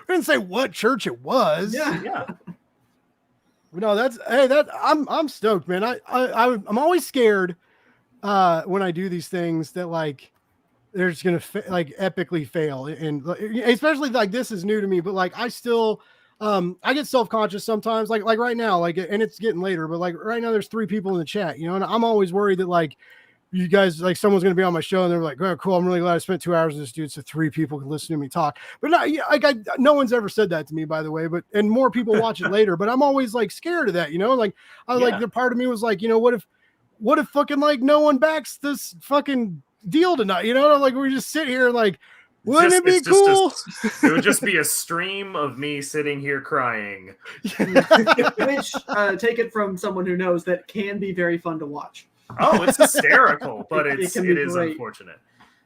I didn't say what church it was. Yeah. No, I'm stoked, man. I'm always scared when I do these things that like they're just gonna like epically fail, and especially like this is new to me, but like I still I get self-conscious sometimes, like right now, like, and it's getting later, but like right now there's 3 people in the chat, you know, and I'm always worried that like you guys, like someone's going to be on my show and they're like, oh, cool. I'm really glad I spent 2 hours with this dude. So 3 people can listen to me talk, but no one's ever said that to me, by the way, and more people watch it later, but I'm always like scared of that, you know, like like the part of me was like, you know, what if fucking like no one backs this fucking deal tonight, you know, like we just sit here and like, wouldn't it be cool? It would just be a stream of me sitting here crying. Which, take it from someone who knows, that can be very fun to watch. Oh, it's hysterical, but it is great. unfortunate.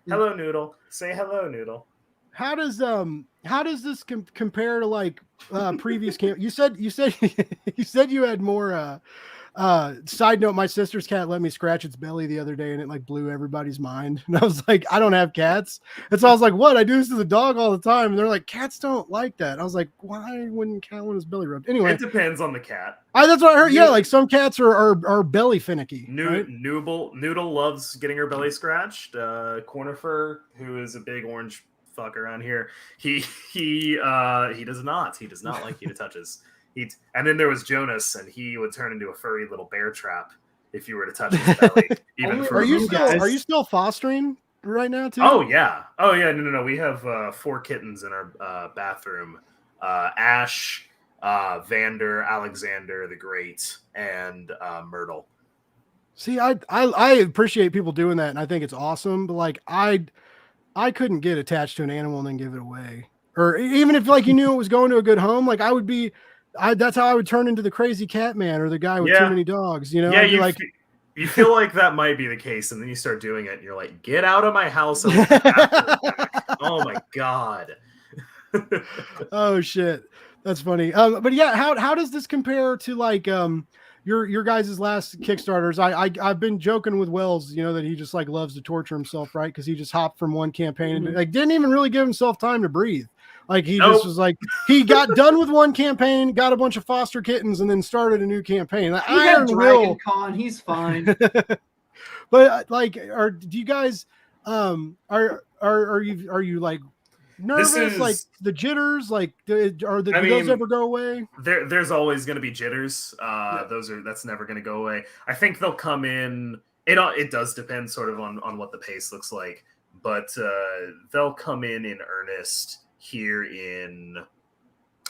Hello, Noodle. Say hello, Noodle. How does this compare to like previous camp? You said you had more. Side note: my sister's cat let me scratch its belly the other day, and it like blew everybody's mind. And I was like, I don't have cats, and so I was like, what? I do this to the dog all the time, and they're like, cats don't like that. I was like, why wouldn't cat want his belly rubbed? Anyway, It depends on the cat. That's what I heard. Yeah, like some cats are belly finicky. Right? Noodle loves getting her belly scratched. Cornifer, who is a big orange fuck around here, he does not. He does not like you to touch his. And then there was Jonas, and he would turn into a furry little bear trap if you were to touch his belly. Are you still fostering right now too? Oh yeah. No. We have 4 kittens in our bathroom. Ash, Vander, Alexander the Great, and Myrtle. See, I appreciate people doing that, and I think it's awesome. But like, I couldn't get attached to an animal and then give it away, or even if like you knew it was going to a good home, like I would be. That's how I would turn into the crazy cat man or the guy with too many dogs, you know? Yeah, you feel like that might be the case, and then you start doing it, and you're like, get out of my house. Oh my God. Oh shit. That's funny. But yeah, how does this compare to like your guys' last Kickstarters? I've been joking with Wells, you know, that he just like loves to torture himself, right? Because he just hopped from one campaign and like didn't even really give himself time to breathe. Like he just was like, he got done with one campaign, got a bunch of foster kittens, and then started a new campaign. Like, he had Dragon Con, he's fine. But like, do you guys are you like nervous, like the jitters, like do those ever go away? There's always going to be jitters. That's never going to go away. I think they'll come in. It does depend sort of on what the pace looks like, but they'll come in earnest here in,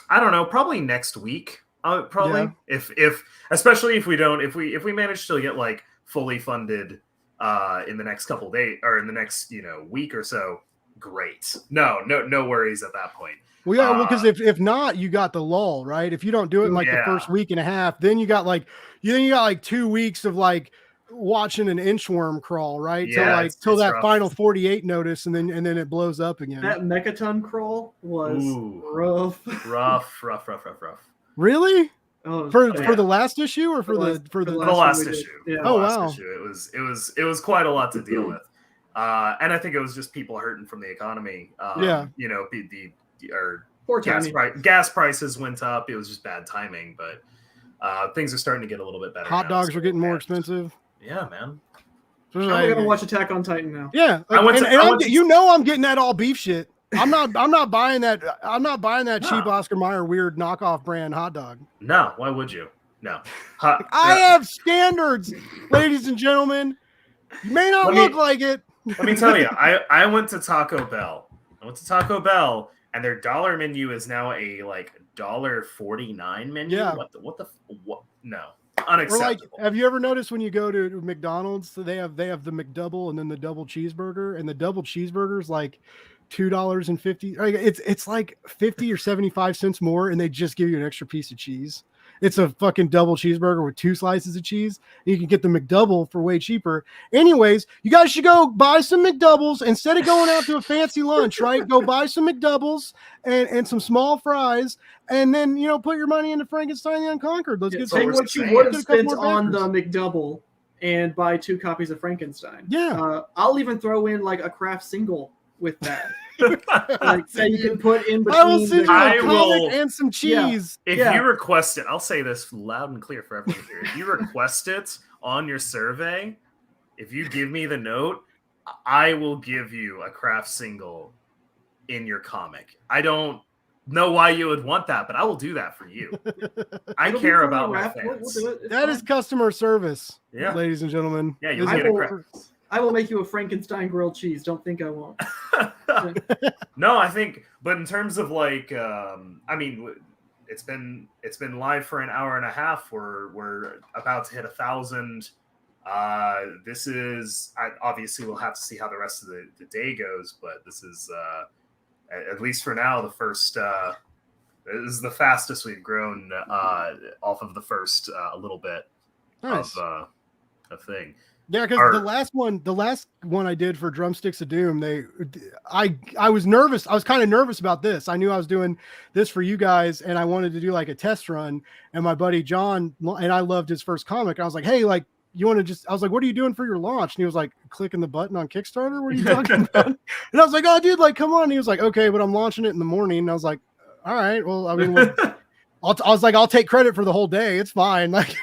I don't know, probably next week. If especially if we manage to get like fully funded in the next couple days or in the next week or so, great. No worries at that point. Well, yeah, well, because if not, you got the lull, right? If you don't do it in like the first week and a half, then you got like 2 weeks of like watching an inchworm crawl, right? Yeah, till that rough. final 48 notice, and then it blows up again. That mechaton crawl was rough. rough. Really? Oh, for the last issue or for the last issue? Yeah. Oh wow! Issue. It was quite a lot to deal with, and I think it was just people hurting from the economy. You know, gas prices went up. It was just bad timing, but things are starting to get a little bit better. Hot dogs are getting more expensive. Yeah, man. I'm gonna watch Attack on Titan now. Yeah, I'm getting that all beef shit. I'm not buying that. I'm not buying that cheap Oscar Mayer weird knockoff brand hot dog. No, why would you? No. I have standards, ladies and gentlemen. You may not look like it. Let me tell you, I went to Taco Bell. And their dollar menu is now a like $1.49 menu. Yeah. What? No, unacceptable. Or like, have you ever noticed when you go to McDonald's, so they have the McDouble and then the double cheeseburger, and the double cheeseburger is like $2.50. It's like 50 or 75 cents more, and they just give you an extra piece of cheese. It's a fucking double cheeseburger with 2 slices of cheese. You can get the McDouble for way cheaper. Anyways, you guys should go buy some McDoubles instead of going out to a fancy lunch, right? Go buy some McDoubles and some small fries, and then put your money into Frankenstein the Unconquered. Let's get take what you would have spent on the McDouble and buy 2 copies of Frankenstein. Yeah, I'll even throw in like a craft single with that. Like that you can put in between. I will send you a comic and some cheese. If you request it, I'll say this loud and clear for everyone here. If you request it on your survey, if you give me the note, I will give you a craft single in your comic. I don't know why you would want that, but I will do that for you. I care about my fans. That is customer service, ladies and gentlemen. Yeah, you'll get a craft. I will make you a Frankenstein grilled cheese. Don't think I won't. No, I think, but in terms of like, I mean, it's been live for an hour and a half. We're about to hit 1,000. This is obviously we'll have to see how the rest of the day goes, but this is at least for now the first. This is the fastest we've grown off of the first a little bit of thing. Yeah, because the last one I did for Drumsticks of Doom, I was nervous. I was kind of nervous about this. I knew I was doing this for you guys, and I wanted to do like a test run. And my buddy John, and I loved his first comic. I was like, hey, like, you want to just? I was like, what are you doing for your launch? And he was like, clicking the button on Kickstarter. What are you talking about? And I was like, oh, dude, like, come on. And he was like, okay, but I'm launching it in the morning. And I was like, all right, well, I mean. I was like, I'll take credit for the whole day. It's fine. Like,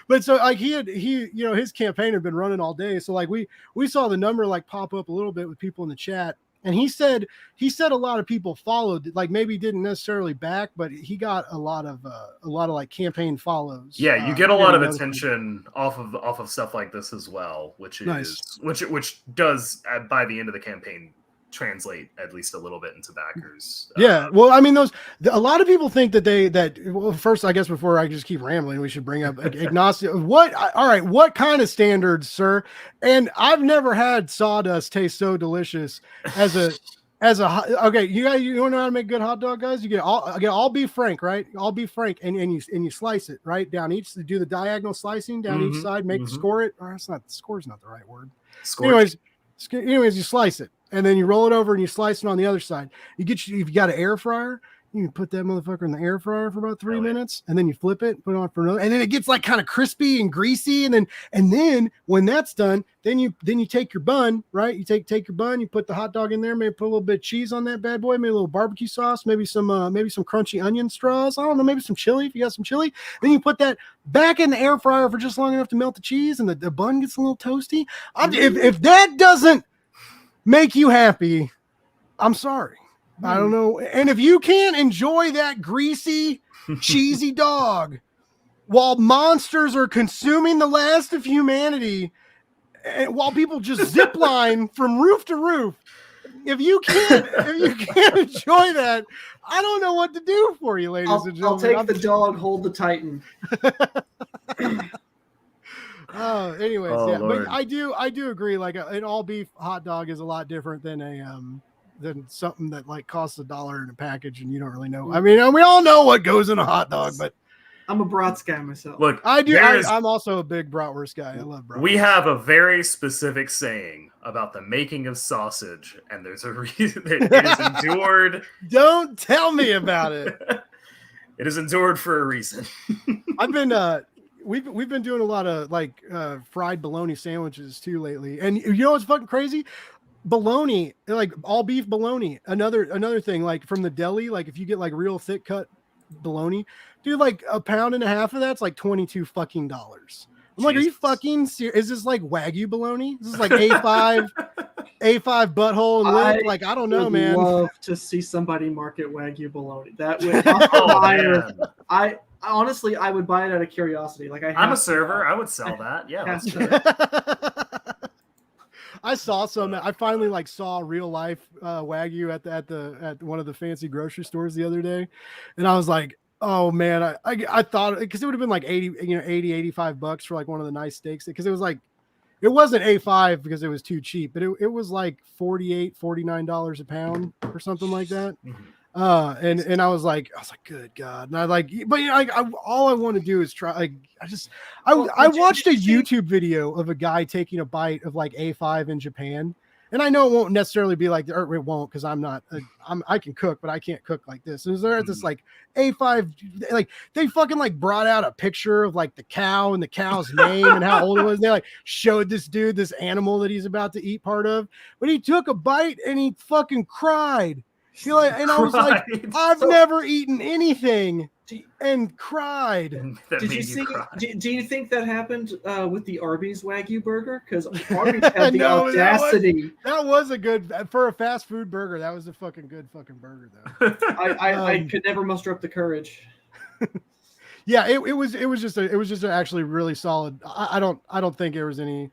but so like his campaign had been running all day. So like we saw the number like pop up a little bit with people in the chat. And he said a lot of people followed, like maybe didn't necessarily back, but he got a lot of like campaign follows. Yeah, you get a lot of attention off of stuff like this as well, which is nice. which does by the end of the campaign translate at least a little bit into backers. Yeah, well, I mean, a lot of people think that first, I guess before I just keep rambling, we should bring up agnostic. What kind of standards, sir? And I've never had sawdust taste so delicious as a okay. You want to know how to make good hot dog, guys? You get all beef frank, right? All beef frank, and you slice it right down each. Do the diagonal slicing down each side. Score it. Or score's not the right word. Anyways, you slice it. And then you roll it over and you slice it on the other side. If you got an air fryer, you can put that motherfucker in the air fryer for about 3 minutes, and then you flip it, put it on for another, and then it gets like kind of crispy and greasy. And then when that's done, then you take your bun, right? You take your bun, you put the hot dog in there, maybe put a little bit of cheese on that bad boy, maybe a little barbecue sauce, maybe some crunchy onion straws. I don't know, maybe some chili if you got some chili. Then you put that back in the air fryer for just long enough to melt the cheese, and the bun gets a little toasty. If that doesn't make you happy, I'm sorry. I don't know. And if you can't enjoy that greasy, cheesy dog while monsters are consuming the last of humanity, and while people just zip line from roof to roof, if you can't enjoy that, I don't know what to do for you, ladies and gentlemen. I'll take the dog, hold the Titan. Anyways, yeah, Lord. But I do agree. Like an all beef hot dog is a lot different than than something that like costs $1 in a package and you don't really know. I mean, we all know what goes in a hot dog, but I'm a brats guy myself. Look, I do. I'm also a big bratwurst guy. I love bratwurst. We have a very specific saying about the making of sausage, and there's a reason it is endured. Don't tell me about it. It is endured for a reason. I've been we've been doing a lot of like fried bologna sandwiches too lately, and you know what's fucking crazy? Bologna, like all beef bologna. Another thing, like from the deli, like if you get like real thick cut bologna, dude, like a pound and a half of that's like $22 fucking. I'm like, are you fucking serious? Is this like Wagyu bologna? Is this like A5 butthole and lip? Like, I don't know, man. I would love to see somebody market Wagyu bologna. That would I honestly, I would buy it out of curiosity. Like I'm a server. I would sell that. Yeah, let's do it. I saw some. I finally like saw real life Wagyu at one of the fancy grocery stores the other day, and I was like, oh man, I thought because it would have been like $85 for like one of the nice steaks, because it was like, it wasn't A5 because it was too cheap, but it was like $49 a pound or something like that. And I was like, good God. And I like, but you know, all I want to do is try. Like, I watched a YouTube video of a guy taking a bite of like A5 in Japan. And I know it won't necessarily be like, or it won't, because I can cook, but I can't cook like this. And they're at this like A5, like they fucking like brought out a picture of like the cow and the cow's name and how old it was. And they like showed this dude this animal that he's about to eat part of, but he took a bite and he fucking cried. I was like, I've never eaten anything and cried. Did you see? Do you think that happened with the Arby's Wagyu burger? Because Arby's had the audacity. That was a good, for a fast food burger. That was a fucking good fucking burger, though. I could never muster up the courage. Yeah, it was just an actually really solid. I don't think there was any.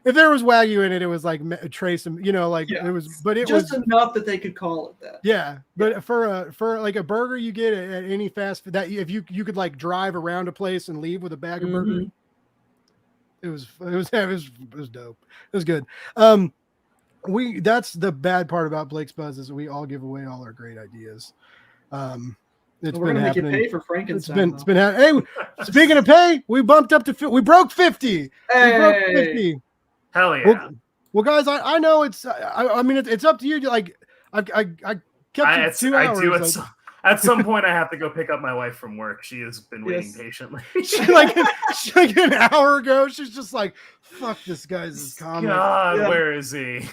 If there was Wagyu in it, it was like trace, you know, like it was, but it just was enough that they could call it that. Yeah, but for like a burger you get at any fast food, that if you could like drive around a place and leave with a bag of burger, it was dope. It was good. That's the bad part about Blake's Buzz, is we all give away all our great ideas. It's We're been gonna happening. make you pay for Frankenstein. It's been happening. Hey, speaking of pay, we bumped up to we broke 50. Hey. We broke 50. Hell yeah. Well, guys, I know it's. I mean, it's up to you. Like, I kept you 2 hours. At some point, I have to go pick up my wife from work. She has been waiting patiently. like an hour ago, she's just like, "Fuck this guy's comment." God, where is he?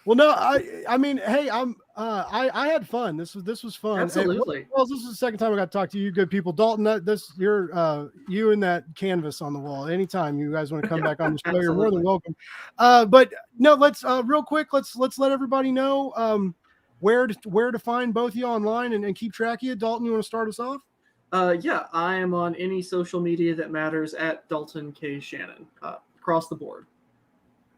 Well, no, I mean, hey, I had fun. This was fun. Absolutely. Well, this is the second time I got to talk to you, good people. Dalton, you're you and that canvas on the wall. Anytime you guys want to come back on the show, you're more than welcome. But no, let's real quick. Let's let everybody know where to find both of you online and keep track of you. Dalton, you want to start us off? Yeah, I am on any social media that matters at Dalton K. Shannon across the board.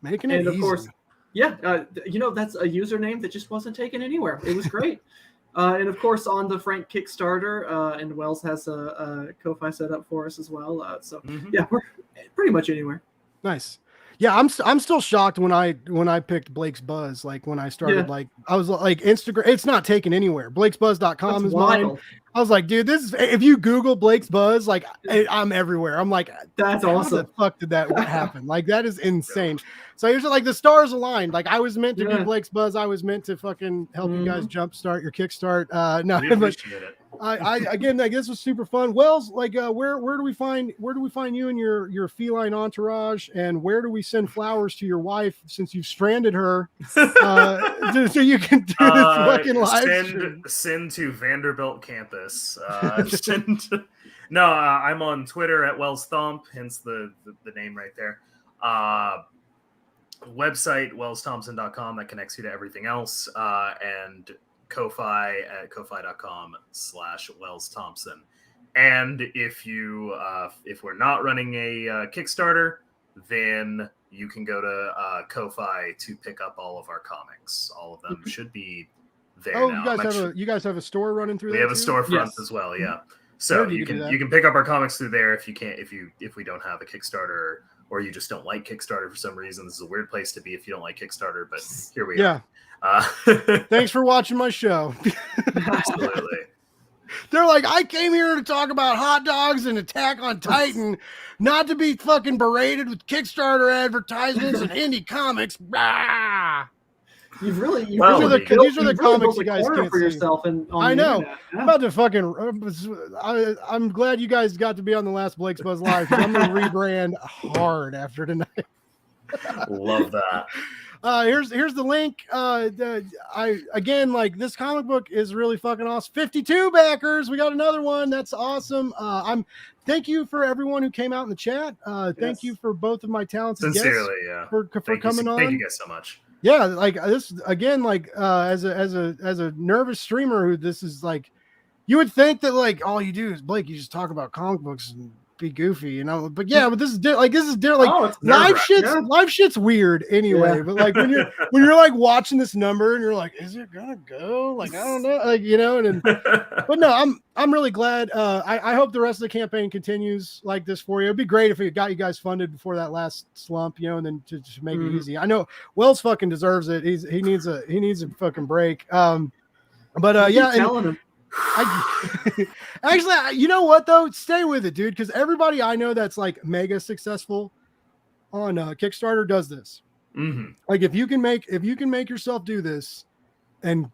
Making it easy. Of course. Yeah, you know, that's a username that just wasn't taken anywhere. It was great. And of course, on the Frank Kickstarter, and Wells has a Ko-Fi set up for us as well. Yeah, we're pretty much anywhere. Nice. Yeah, I'm still shocked when I picked Blake's Buzz. Like when I started, like I was like Instagram, it's not taken anywhere. Blake'sBuzz.com is mine. I was like, dude, this is, if you Google Blake's Buzz, like I'm everywhere. I'm like, that's awesome. How the fuck did that happen? Like that is insane. So usually like the stars aligned. Like I was meant to be Blake's Buzz. I was meant to fucking help you guys jumpstart your Kickstart. No, we appreciate it. I again, like this was super fun. Wells, like where do we find you and your feline entourage, and where do we send flowers to your wife since you've stranded her so you can do this fucking live stream? Send to Vanderbilt campus. I'm on Twitter at Wells Thomp, hence the name right there. Website wellsthompson.com, that connects you to everything else, and Ko-Fi at ko-fi.com/Wells Thompson. And if we're not running a Kickstarter, then you can go to Ko-Fi to pick up all of our comics. All of them should be there now. You guys have a store running through there? We have a storefront as well, yeah. So Heard you could do that. can pick up our comics through there if we don't have a Kickstarter, or you just don't like Kickstarter for some reason. This is a weird place to be if you don't like Kickstarter, but here we are. Thanks for watching my show. Absolutely. They're like, I came here to talk about hot dogs and Attack on Titan, not to be fucking berated with Kickstarter advertisements and indie comics. Bah! These are the comics you guys can't for see. yourself. I know. Yeah. I'm about to fucking. I'm glad you guys got to be on the last Blake's Buzz Live. I'm gonna rebrand hard after tonight. Love that. Here's the link. This comic book is really fucking awesome. 52 backers. We got another one. That's awesome. Thank you for everyone who came out in the chat. Thank you for both of my talented Sincerely, guests for coming on. Thank you guys so much. Yeah, like this again, like as a nervous streamer who this is like, you would think that like all you do is Blake, you just talk about comic books and be goofy, you know. But yeah, but this is different. Live shit's weird anyway. Yeah. But like when you're like watching this number and you're like, is it gonna go? Like I don't know, like you know. But no, I'm really glad. I hope the rest of the campaign continues like this for you. It'd be great if it got you guys funded before that last slump, you know, and then to just make it easy. I know Wells fucking deserves it. He needs a fucking break. Telling him. Actually, you know what though? Stay with it, dude, because everybody I know that's like mega successful on Kickstarter does this. Mm-hmm. Like if you can make yourself do this and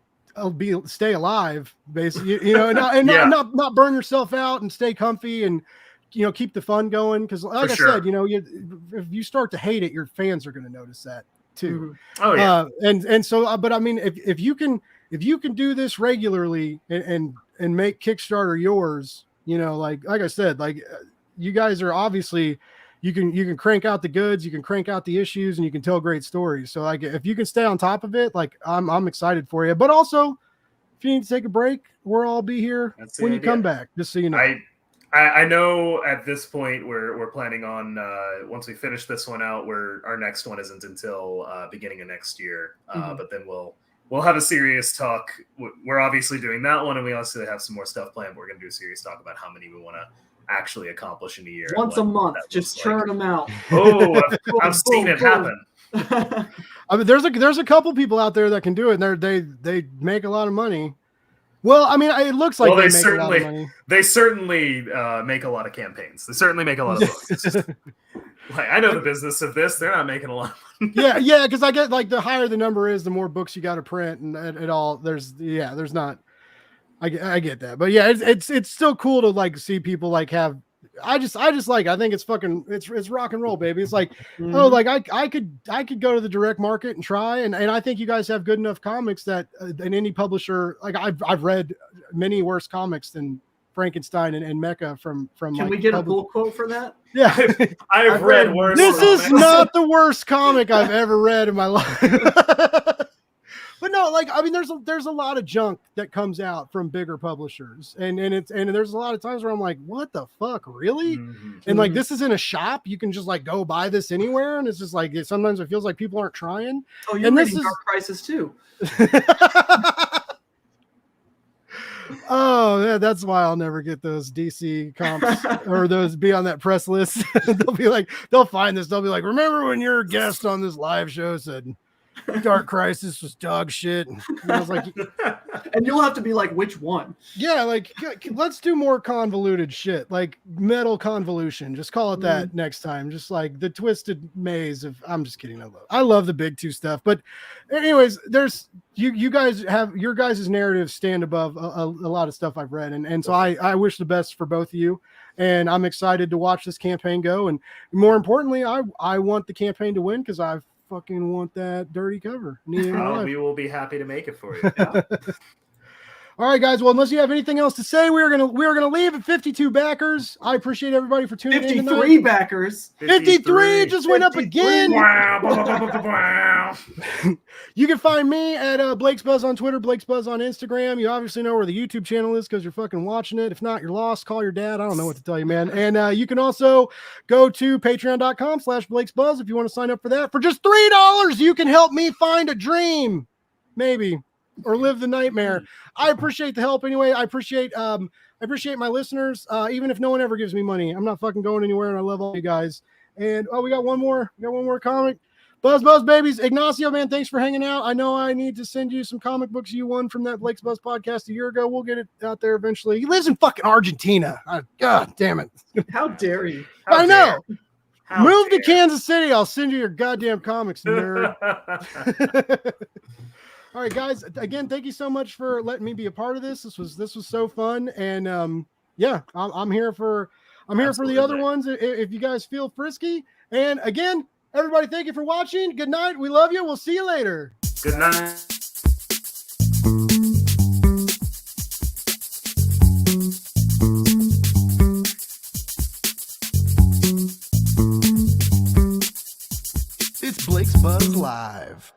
stay alive, basically, you know, and not burn yourself out and stay comfy and you know keep the fun going. Because like I said, you know, if you start to hate it, your fans are going to notice that too. Oh yeah, and so, but I mean, if you can do this regularly and make Kickstarter yours, you know, like I said, like you guys are obviously, you can crank out the goods, you can crank out the issues, and you can tell great stories. So like if you can stay on top of it, like I'm excited for you. But also, if you need to take a break, we'll all be here when you come back. Just so you know. I know at this point we're planning on once we finish this one out, our next one isn't until beginning of next year. But then we'll have a serious talk. We're obviously doing that one, and we also have some more stuff planned. We're going to do a serious talk about how many we want to actually accomplish in a year. Once a month, just churn them out. Oh, I've seen it happen. I mean, there's a couple people out there that can do it, and they make a lot of money. Well, I mean, it looks like they make a lot of money. They certainly make a lot of campaigns. They certainly make a lot of books. Like, I know the business of this. They're not making a lot of money. Yeah, because I get like the higher the number is, the more books you got to print, and it all there's not. I get that, but yeah, it's still cool to like see people like have. I think it's fucking it's rock and roll, baby. It's like like I could go to the direct market and try, and I think you guys have good enough comics that an indie publisher, like I've read many worse comics than Frankenstein and Mecha from. Can we get a full quote for that? Yeah, I've read worse. This is not the worst comic I've ever read in my life. But no, like I mean, there's a lot of junk that comes out from bigger publishers, and there's a lot of times where I'm like, what the fuck, really? Mm-hmm. And like this is in a shop, you can just like go buy this anywhere, and it's just like sometimes it feels like people aren't trying. Oh, you're reading Dark Crisis too. Oh, yeah, that's why I'll never get those DC comps or those be on that press list. They'll find this. They'll be like, remember when your guest on this live show said Dark Crisis was dog shit? And I was like, and you'll have to be like, which one? Yeah, like let's do more convoluted shit, like metal convolution. Just call it that next time. Just like the twisted maze of. I'm just kidding. I love the big two stuff, but anyways, there's you guys have your guys' narratives stand above a lot of stuff I've read, and so I wish the best for both of you, and I'm excited to watch this campaign go, and more importantly, I want the campaign to win because I've fucking want that dirty cover. We will be happy to make it for you. Yeah. All right, guys. Well, unless you have anything else to say, we are gonna leave at 52 backers. I appreciate everybody for tuning in. 53 backers. 53 just went up again. You can find me at Blake's Buzz on Twitter, Blake's Buzz on Instagram. You obviously know where the YouTube channel is because you're fucking watching it. If not, you're lost. Call your dad. I don't know what to tell you, man. And you can also go to patreon.com/Blake's Buzz if you want to sign up for that. For just $3, you can help me find a dream, maybe, or live the nightmare. I appreciate the help anyway. I appreciate I appreciate my listeners. Even if no one ever gives me money, I'm not fucking going anywhere, and I love all you guys. And we got one more comic. Buzz babies. Ignacio, man, thanks for hanging out. I know I need to send you some comic books you won from that Blake's Buzz podcast a year ago. We'll get it out there eventually. He lives in fucking Argentina. God damn it. How dare you? I know. Move to Kansas City. I'll send you your goddamn comics, nerd. All right, guys. Again, thank you so much for letting me be a part of this. This was so fun. And I'm here for the other ones if you guys feel frisky. And again, everybody, thank you for watching. Good night. We love you. We'll see you later. Good night. It's Blake's Buzz Live.